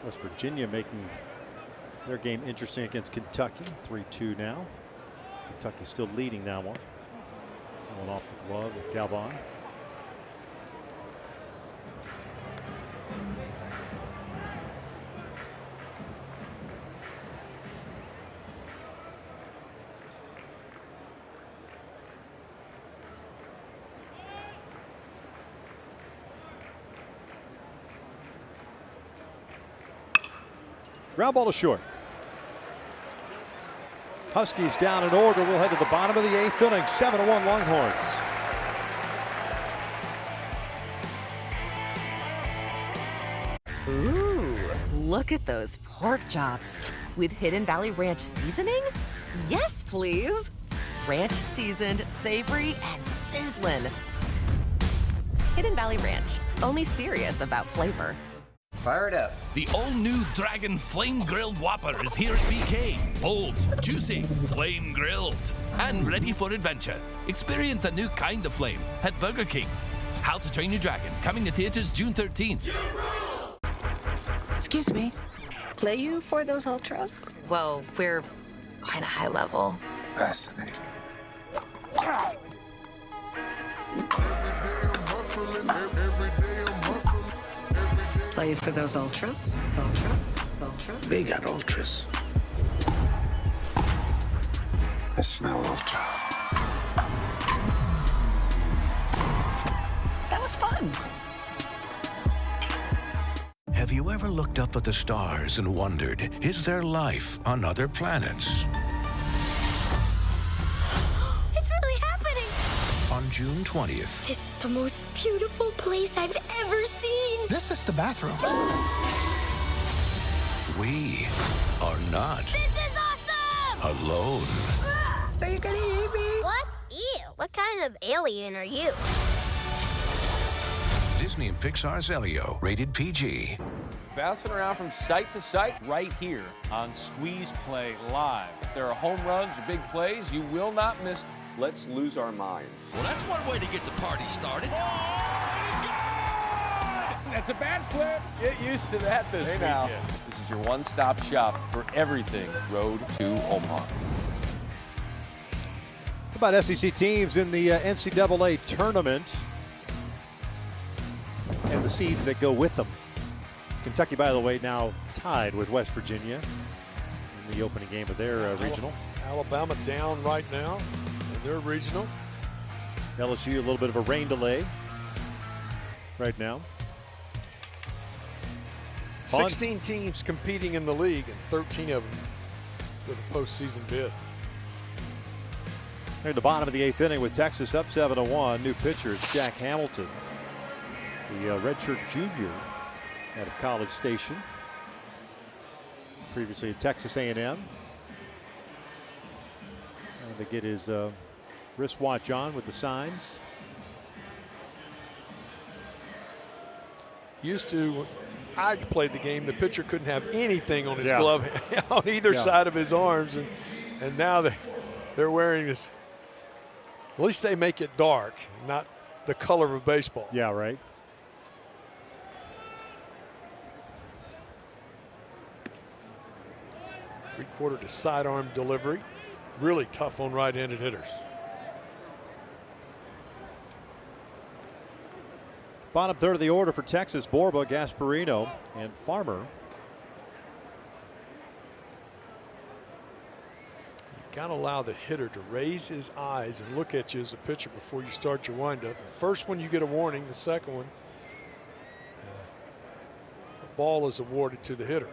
A: West Virginia making their game interesting against Kentucky. 3-2 now. Kentucky still leading that one. Going off the glove with Galvan. Ground ball to short. Huskies down in order. We'll head to the bottom of the 8th inning. 7-1 Longhorns.
M: Ooh, look at those pork chops. With Hidden Valley Ranch seasoning? Yes, please. Ranch seasoned, savory, and sizzling. Hidden Valley Ranch, only serious about flavor.
K: Fire it up.
E: The all-new Dragon Flame Grilled Whopper is here at BK. Bold, juicy, flame grilled, and ready for adventure. Experience a new kind of flame at Burger King. How to Train Your Dragon, coming to theaters June 13th.
G: Excuse me, play you for those ultras? Well, we're kind of high level.
I: Fascinating.
G: Play for those ultras? Ultras?
I: They got ultras. I smell ultra.
C: was fun.
O: Have you ever looked up at the stars and wondered, is there life on other planets?
S: It's really happening.
O: On June 20th,
S: This is the most beautiful place I've ever seen.
C: This is the bathroom.
O: we are not
S: This is awesome!
O: alone.
S: Are you gonna eat me? What? Ew. What kind of alien are you?
O: Disney and Pixar's Elio, rated PG.
J: Bouncing around from site to site right here on Squeeze Play Live. If there are home runs or big plays, you will not miss. Let's lose our minds.
W: Well, that's one way to get the party started.
J: That's a bad flip. Get used to that this weekend. This is your one-stop shop for everything Road to Omaha.
A: How about SEC teams in the NCAA tournament and the seeds that go with them? Kentucky, by the way, now tied with West Virginia in the opening game of their regional.
B: Alabama down right now in their regional.
A: LSU, a little bit of a rain delay right now.
B: 16 teams competing in the league, and 13 of them with a postseason bid.
A: They're in the bottom of the 8th inning with Texas up 7-1. New pitcher, it's Jack Hamilton, the redshirt junior out of College Station, previously at Texas A&M. Trying to get his wristwatch on with the signs.
B: Used to, I played the game, the pitcher couldn't have anything on his glove on either side of his arms, and now they're wearing this. At least they make it dark, not the color of baseball.
A: Yeah, right.
B: Three-quarter to sidearm delivery. Really tough on right-handed hitters.
A: Bottom third of the order for Texas, Borba, Gasparino, and Farmer.
B: You've got to allow the hitter to raise his eyes and look at you as a pitcher before you start your windup. The first one you get a warning, the second one, the ball is awarded to the hitter.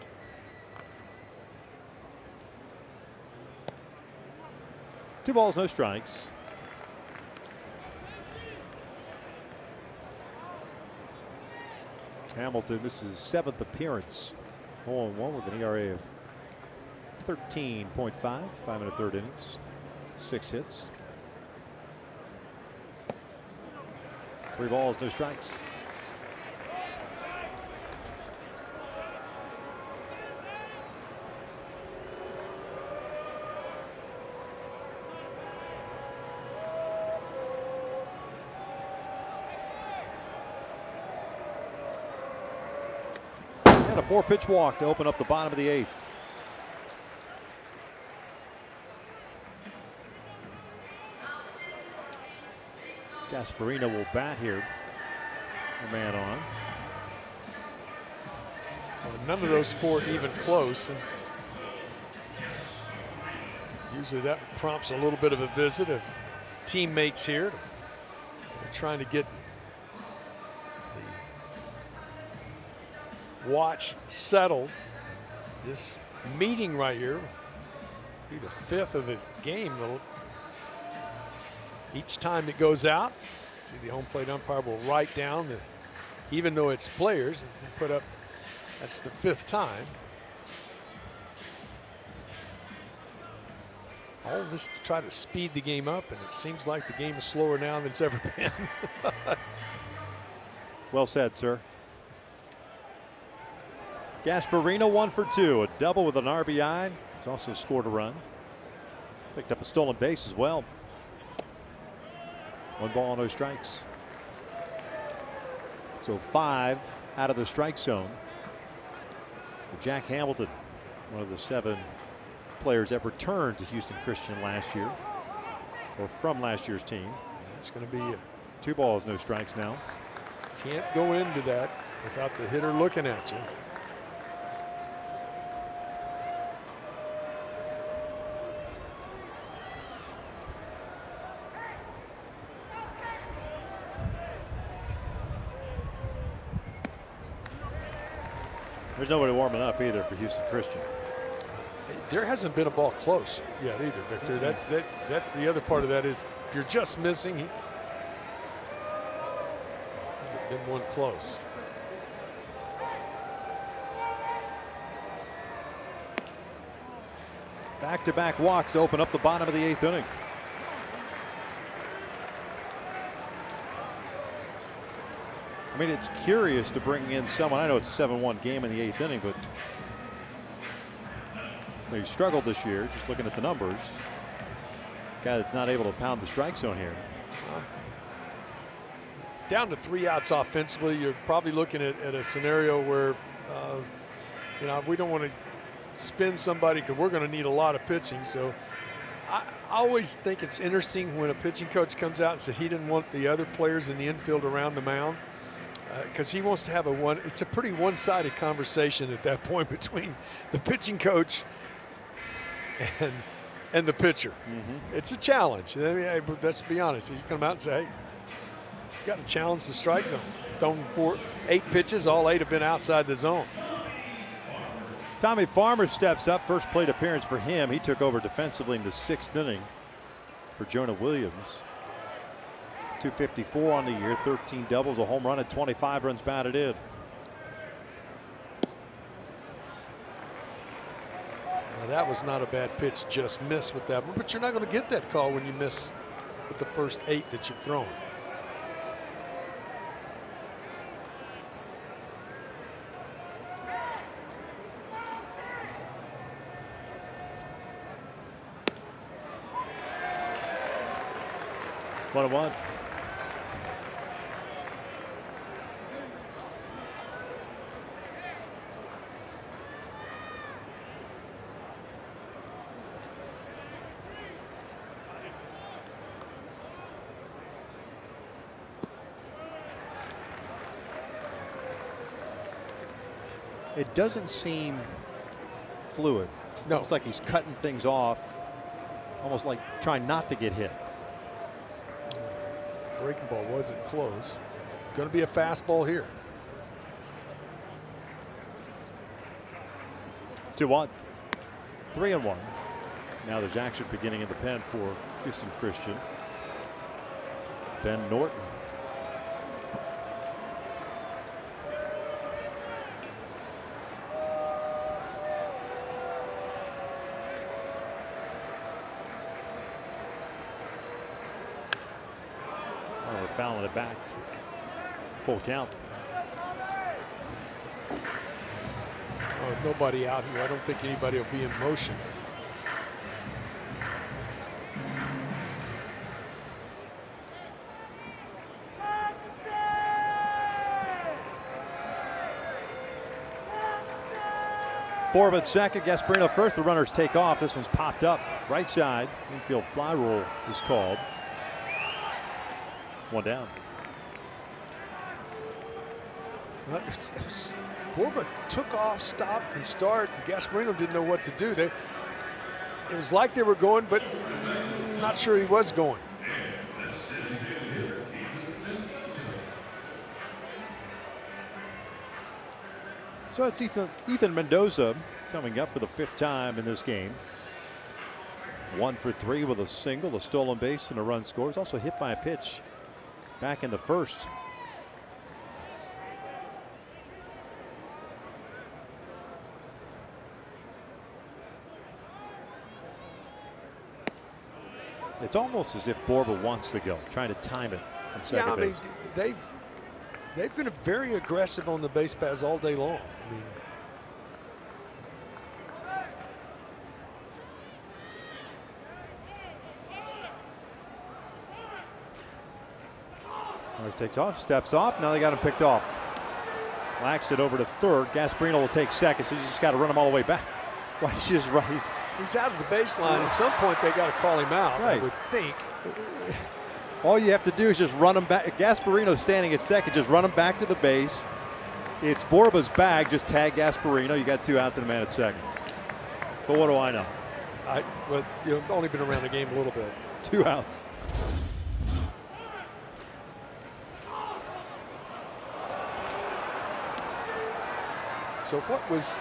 A: Two balls, no strikes. Hamilton, this is his 7th appearance. 0-1 with an ERA of 13.5, 5 1/3 innings, 6 hits. 3 balls, no strikes. A 4-pitch walk to open up the bottom of the 8th. Gasparino will bat here. A man on.
B: Well, none of those 4 even close, and usually that prompts a little bit of a visit of teammates here. They're trying to get watch settled. This meeting right here will be the 5th of the game. Each time it goes out, see the home plate umpire will write down that even though it's players, and put up, that's the 5th time. All of this to try to speed the game up, and it seems like the game is slower now than it's ever been.
A: Well said, sir. Gasparino 1 for 2, a double with an RBI. He's also scored a run. Picked up a stolen base as well. 1 ball, no strikes. So 5 out of the strike zone for Jack Hamilton, one of the 7 players that returned to Houston Christian last year, or from last year's team.
B: That's going to be it.
A: 2 balls, no strikes now.
B: Can't go into that without the hitter looking at you.
A: There's nobody warming up either for Houston Christian.
B: There hasn't been a ball close yet either, Victor. That's the other part of that is if you're just missing, hasn't been one close.
A: Back-to-back walks to open up the bottom of the 8th inning. I mean, it's curious to bring in someone. I know it's a 7-1 game in the 8th inning, but they struggled this year, just looking at the numbers. Guy that's not able to pound the strike zone here.
B: Down to 3 outs offensively, you're probably looking at a scenario where, you know, we don't want to spin somebody because we're going to need a lot of pitching. So I always think it's interesting when a pitching coach comes out and says he didn't want the other players in the infield around the mound because he wants to have it's a pretty one-sided conversation at that point between the pitching coach and the pitcher. It's a challenge. I mean, let's be honest. You come out and say, hey, you got to challenge the strike zone. Thrown 8 pitches, all 8 have been outside the zone.
A: Tommy Farmer steps up. First plate appearance for him. He took over defensively in the 6th inning for Jonah Williams. 254 on the year, 13 doubles, a home run, and 25 runs batted in.
B: Now that was not a bad pitch, just missed with that one. But you're not going to get that call when you miss with the first 8 that you've thrown.
A: One and one. It doesn't seem fluid.
B: No.
A: It's like he's cutting things off, almost like trying not to get hit.
B: Breaking ball wasn't close. Going to be a fastball here.
A: 2-1. 3-1. Now there's action beginning in the pen for Houston Christian. Ben Norton. Fouling it back. Full count.
B: Oh, nobody out here. I don't think anybody will be in motion.
A: Borba at second, Gasparino first. The runners take off. This one's popped up right side. Infield fly roll is called. One down.
B: Borba took off, stopped, and started. Gasparino didn't know what to do. It was like they were going, but not sure he was going.
A: So it's Ethan Mendoza coming up for the 5th time in this game. 1 for 3 with a single, a stolen base, and a run scored. He's also hit by a pitch back in the 1st. It's almost as if Borba wants to go, trying to time it from second base.
B: I mean, they've been very aggressive on the base paths all day long. I mean,
A: takes off, steps off. Now they got him picked off. Laxed it over to third. Gasparino will take second, so he's just got to run him all the way back. Why he's just right.
B: He's out of the baseline. At some point, they got to call him out.
A: Right.
B: I would think.
A: All you have to do is just run him back. Gasparino's standing at second. Just run him back to the base. It's Borba's bag. Just tag Gasparino. You got 2 outs and a man at second. But what do I know?
B: But you've only been around the game a little bit.
A: 2 outs.
B: So what was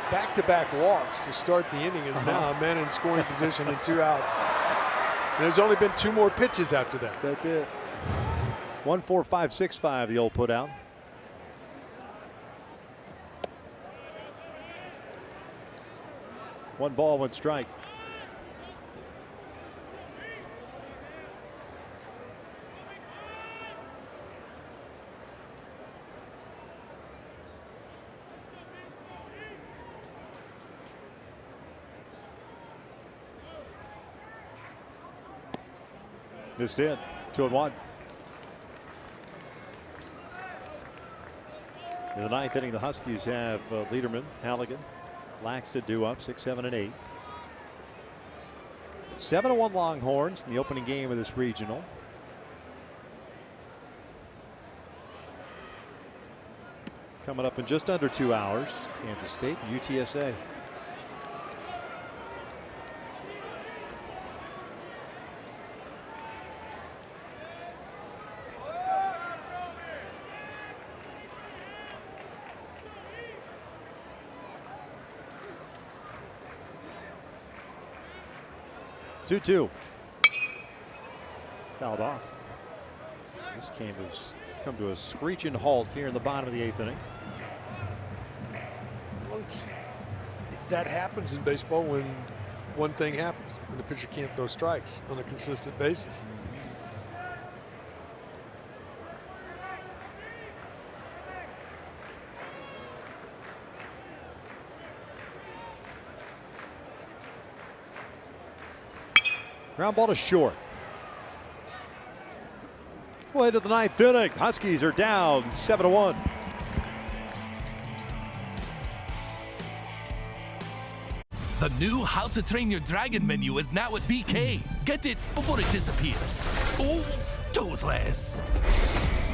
B: back-to-back walks to start the inning is now a man in scoring position and 2 outs. And there's only been 2 more pitches after that.
A: That's it. 1-4-5-6-5, the old put out. One ball, one strike. Missed it. 2-1. In the 9th inning, the Huskies have Lederman, Halligan, Laxton due up 6, 7, and 8. 7-1 Longhorns in the opening game of this regional. Coming up in just under 2 hours, Kansas State and UTSA. Two. Fouled off. This game has come to a screeching halt here in the bottom of the 8th inning.
B: Well, that happens in baseball when one thing happens, when the pitcher can't throw strikes on a consistent basis.
A: Ground ball to short. Way to the 9th inning. Huskies are down 7-1.
E: The new How to Train Your Dragon menu is now at BK. Get it before it disappears. Oh, toothless.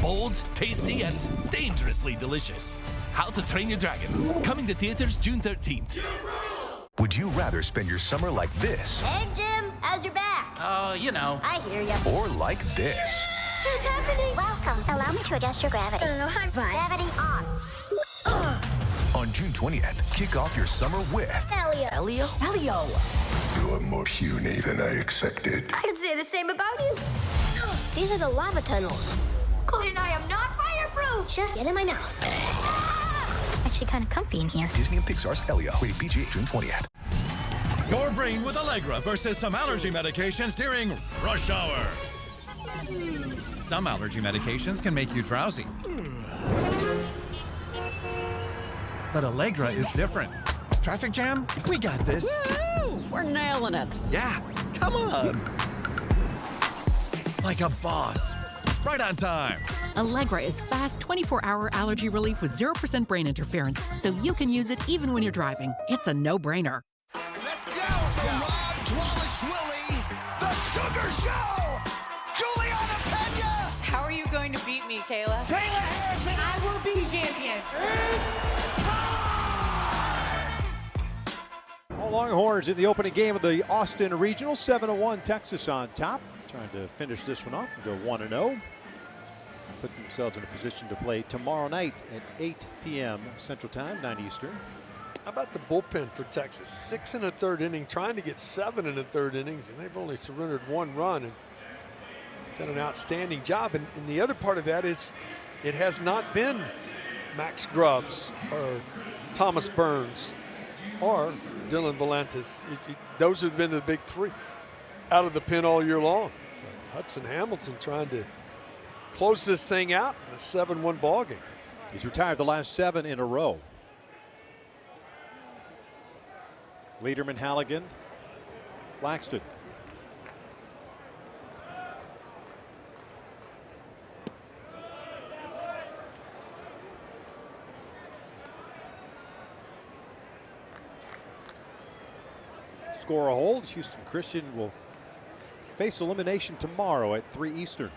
E: Bold, tasty, and dangerously delicious. How to Train Your Dragon. Coming to theaters June 13th.
O: Would you rather spend your summer like this?
S: Hey, Jim, how's your back?
C: Oh, you know.
S: I hear ya.
O: Or like this?
S: What's happening? Welcome. Allow me to adjust your gravity. I'm fine. Gravity on.
O: On June 20th, kick off your summer with
S: Elio.
C: Elio?
S: Elio.
P: You're more puny than I expected.
S: I can say the same about you. These are the lava tunnels. Cody and I am not fireproof. Just get in my mouth. Actually kind of comfy in here.
O: Disney and Pixar's Elio. Rated PG, June 20th.
D: Your brain with Allegra versus some allergy medications during rush hour. Some allergy medications can make you drowsy. But Allegra is different. Traffic jam? We got this.
Q: Woo! We're nailing it.
D: Yeah, come on. Like a boss. Right on time.
Q: Allegra is fast 24-hour allergy relief with 0% brain interference, so you can use it even when you're driving. It's a no-brainer.
W: Let's go! The Rob Dwalish-Willie, the Sugar Show! Juliana Pena!
T: How are you going to beat me, Kayla?
W: Kayla Harrison!
T: I will be champion!
A: All Longhorns in the opening game of the Austin Regional. 7-1 Texas on top. Trying to finish this one off and go 1-0. Put themselves in a position to play tomorrow night at 8 p.m. Central Time, 9 Eastern.
B: How about the bullpen for Texas? 6 1/3 inning, trying to get 7 1/3 innings, and they've only surrendered 1 run and done an outstanding job. And the other part of that is it has not been Max Grubbs or Thomas Burns or Dylan Valentes. Those have been the big 3 out of the pen all year long. But Hudson Hamilton trying to close this thing out in a 7-1 ball game.
A: He's retired the last 7 in a row. Lederman, Halligan, Laxton. Score a hold. Houston Christian will face elimination tomorrow at 3 Eastern.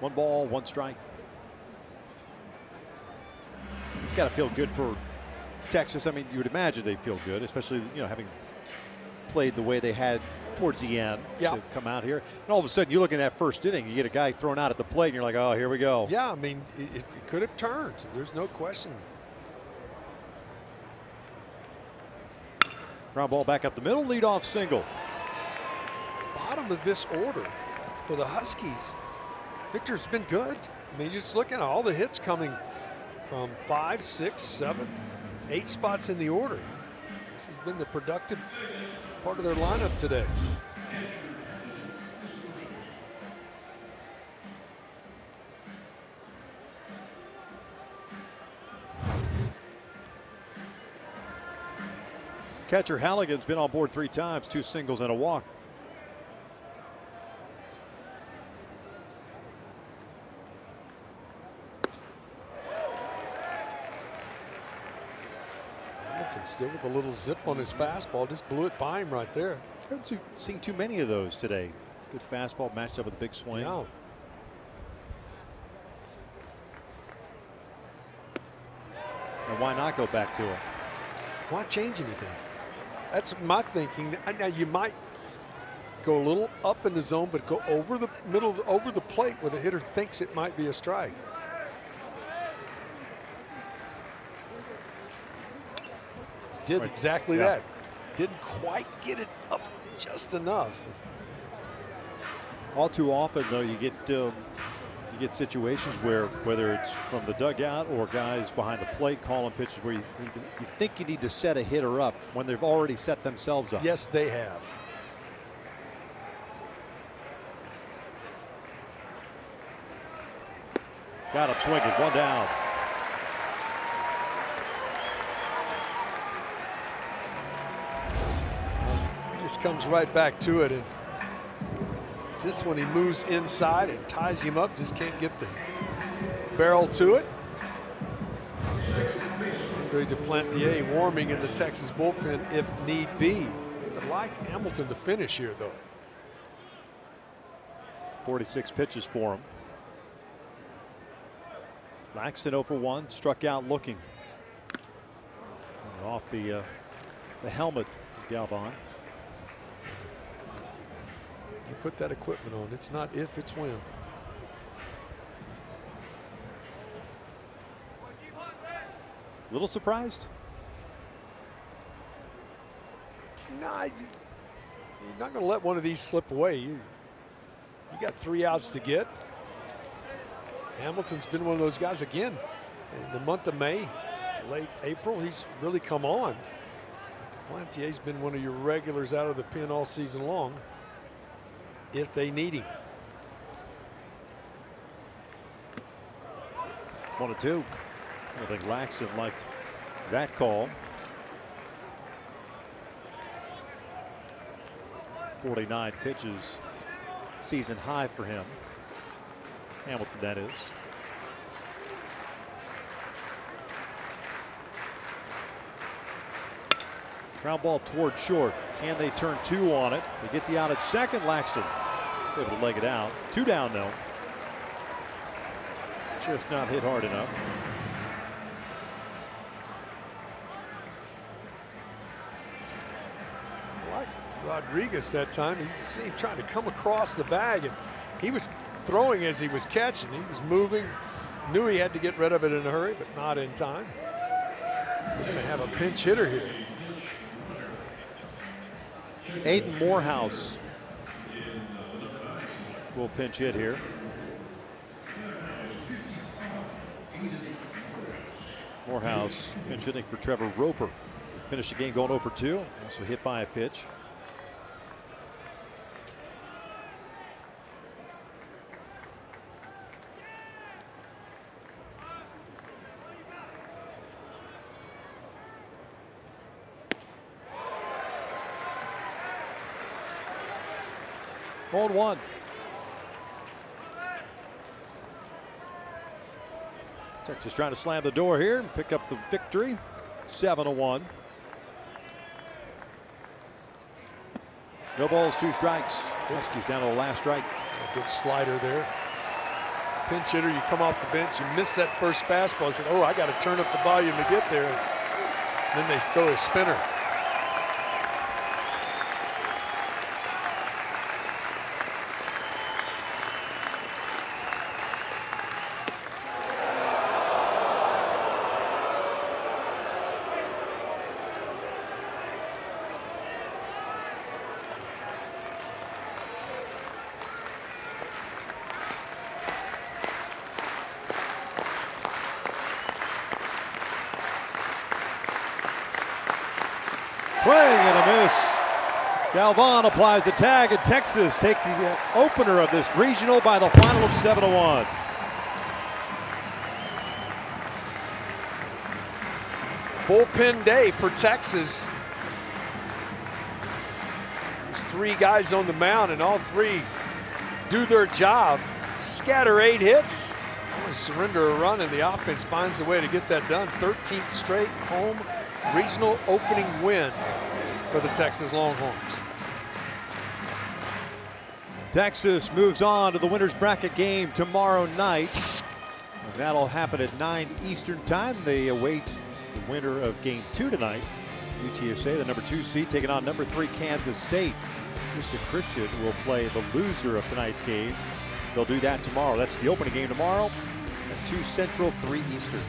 A: 1 ball, 1 strike. Got to feel good for Texas. I mean, you would imagine they feel good, especially, you know, having played the way they had towards the end to come out here. And all of a sudden, you look in that first inning, you get a guy thrown out at the plate, and you're like, oh, here we go.
B: Yeah, I mean, it could have turned. There's no question.
A: Ground ball back up the middle, leadoff single.
B: Bottom of this order for the Huskies. Victor's been good. I mean, just looking at all the hits coming from 5, 6, 7, 8 spots in the order. This has been the productive part of their lineup today.
A: Catcher Halligan's been on board 3 times, 2 singles and a walk.
B: Hamilton still with a little zip on his fastball, just blew it by him right there.
A: I haven't seen too many of those today. Good fastball matched up with a big swing.
B: Yeah.
A: And why not go back to it?
B: Why change anything? That's my thinking. Now you might go a little up in the zone, but go over the middle, over the plate where the hitter thinks it might be a strike. Did exactly that. Didn't quite get it up just enough.
A: All too often, though, you get situations where, whether it's from the dugout or guys behind the plate calling pitches, where you think you need to set a hitter up when they've already set themselves up.
B: Yes, they have.
A: Got him swinging, 1 down.
B: Just comes right back to it, and just when he moves inside and ties him up, just can't get the barrel to it. Andre Duplantier warming in the Texas bullpen if need be. I'd like Hamilton to finish here, though.
A: 46 pitches for him. Laxton 0 for 1, struck out looking. And off the helmet, Galvan.
B: You put that equipment on. It's not if, it's when.
A: Little surprised?
B: No, you're not going to let one of these slip away. You got 3 outs to get. Hamilton's been one of those guys again in the month of May, late April. He's really come on. Plantier's been one of your regulars out of the pen all season long if they need him.
A: 1-2. I think Laxton liked that call. 49 pitches, season high for him. Hamilton, that is. Ground ball toward short. Can they turn 2 on it? They get the out at second. Laxton is able to leg it out. 2 down though. Just not hit hard enough.
B: Like Rodriguez that time, you can see him trying to come across the bag, and he was throwing as he was catching. He was moving, knew he had to get rid of it in a hurry, but not in time. We're going to have a pinch hitter here.
A: Aiden Morehouse will pinch hit here. Morehouse pinch hitting for Trevor Roper. Finished the game going 0 for 2. Also hit by a pitch. On 1. Texas trying to slam the door here and pick up the victory. 7-1. No balls, 2 strikes. Huskies down to the last strike.
B: A good slider there. Pinch hitter, you come off the bench, you miss that first fastball. You said, oh, I got to turn up the volume to get there. And then they throw a spinner.
A: Swing and a miss. Galvan applies the tag, and Texas takes the opener of this regional by the final of 7-1.
B: Bullpen day for Texas. There's 3 guys on the mound, and all 3 do their job. Scatter 8 hits. Only surrender a run, and the offense finds a way to get that done. 13th straight home regional opening win for the Texas Longhorns.
A: Texas moves on to the winner's bracket game tomorrow night. And that'll happen at 9 Eastern time. They await the winner of game 2 tonight. UTSA, the number 2 seed, taking on number 3 Kansas State. Houston Christian will play the loser of tonight's game. They'll do that tomorrow. That's the opening game tomorrow at 2 Central, 3 Eastern.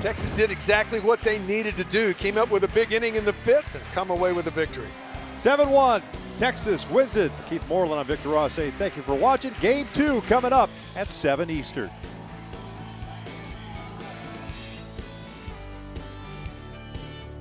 B: Texas did exactly what they needed to do. Came up with a big inning in the 5th and come away with a victory.
A: 7-1, Texas wins it. Keith Moreland, I'm Victor Ross saying thank you for watching. Game 2 coming up at 7 Eastern.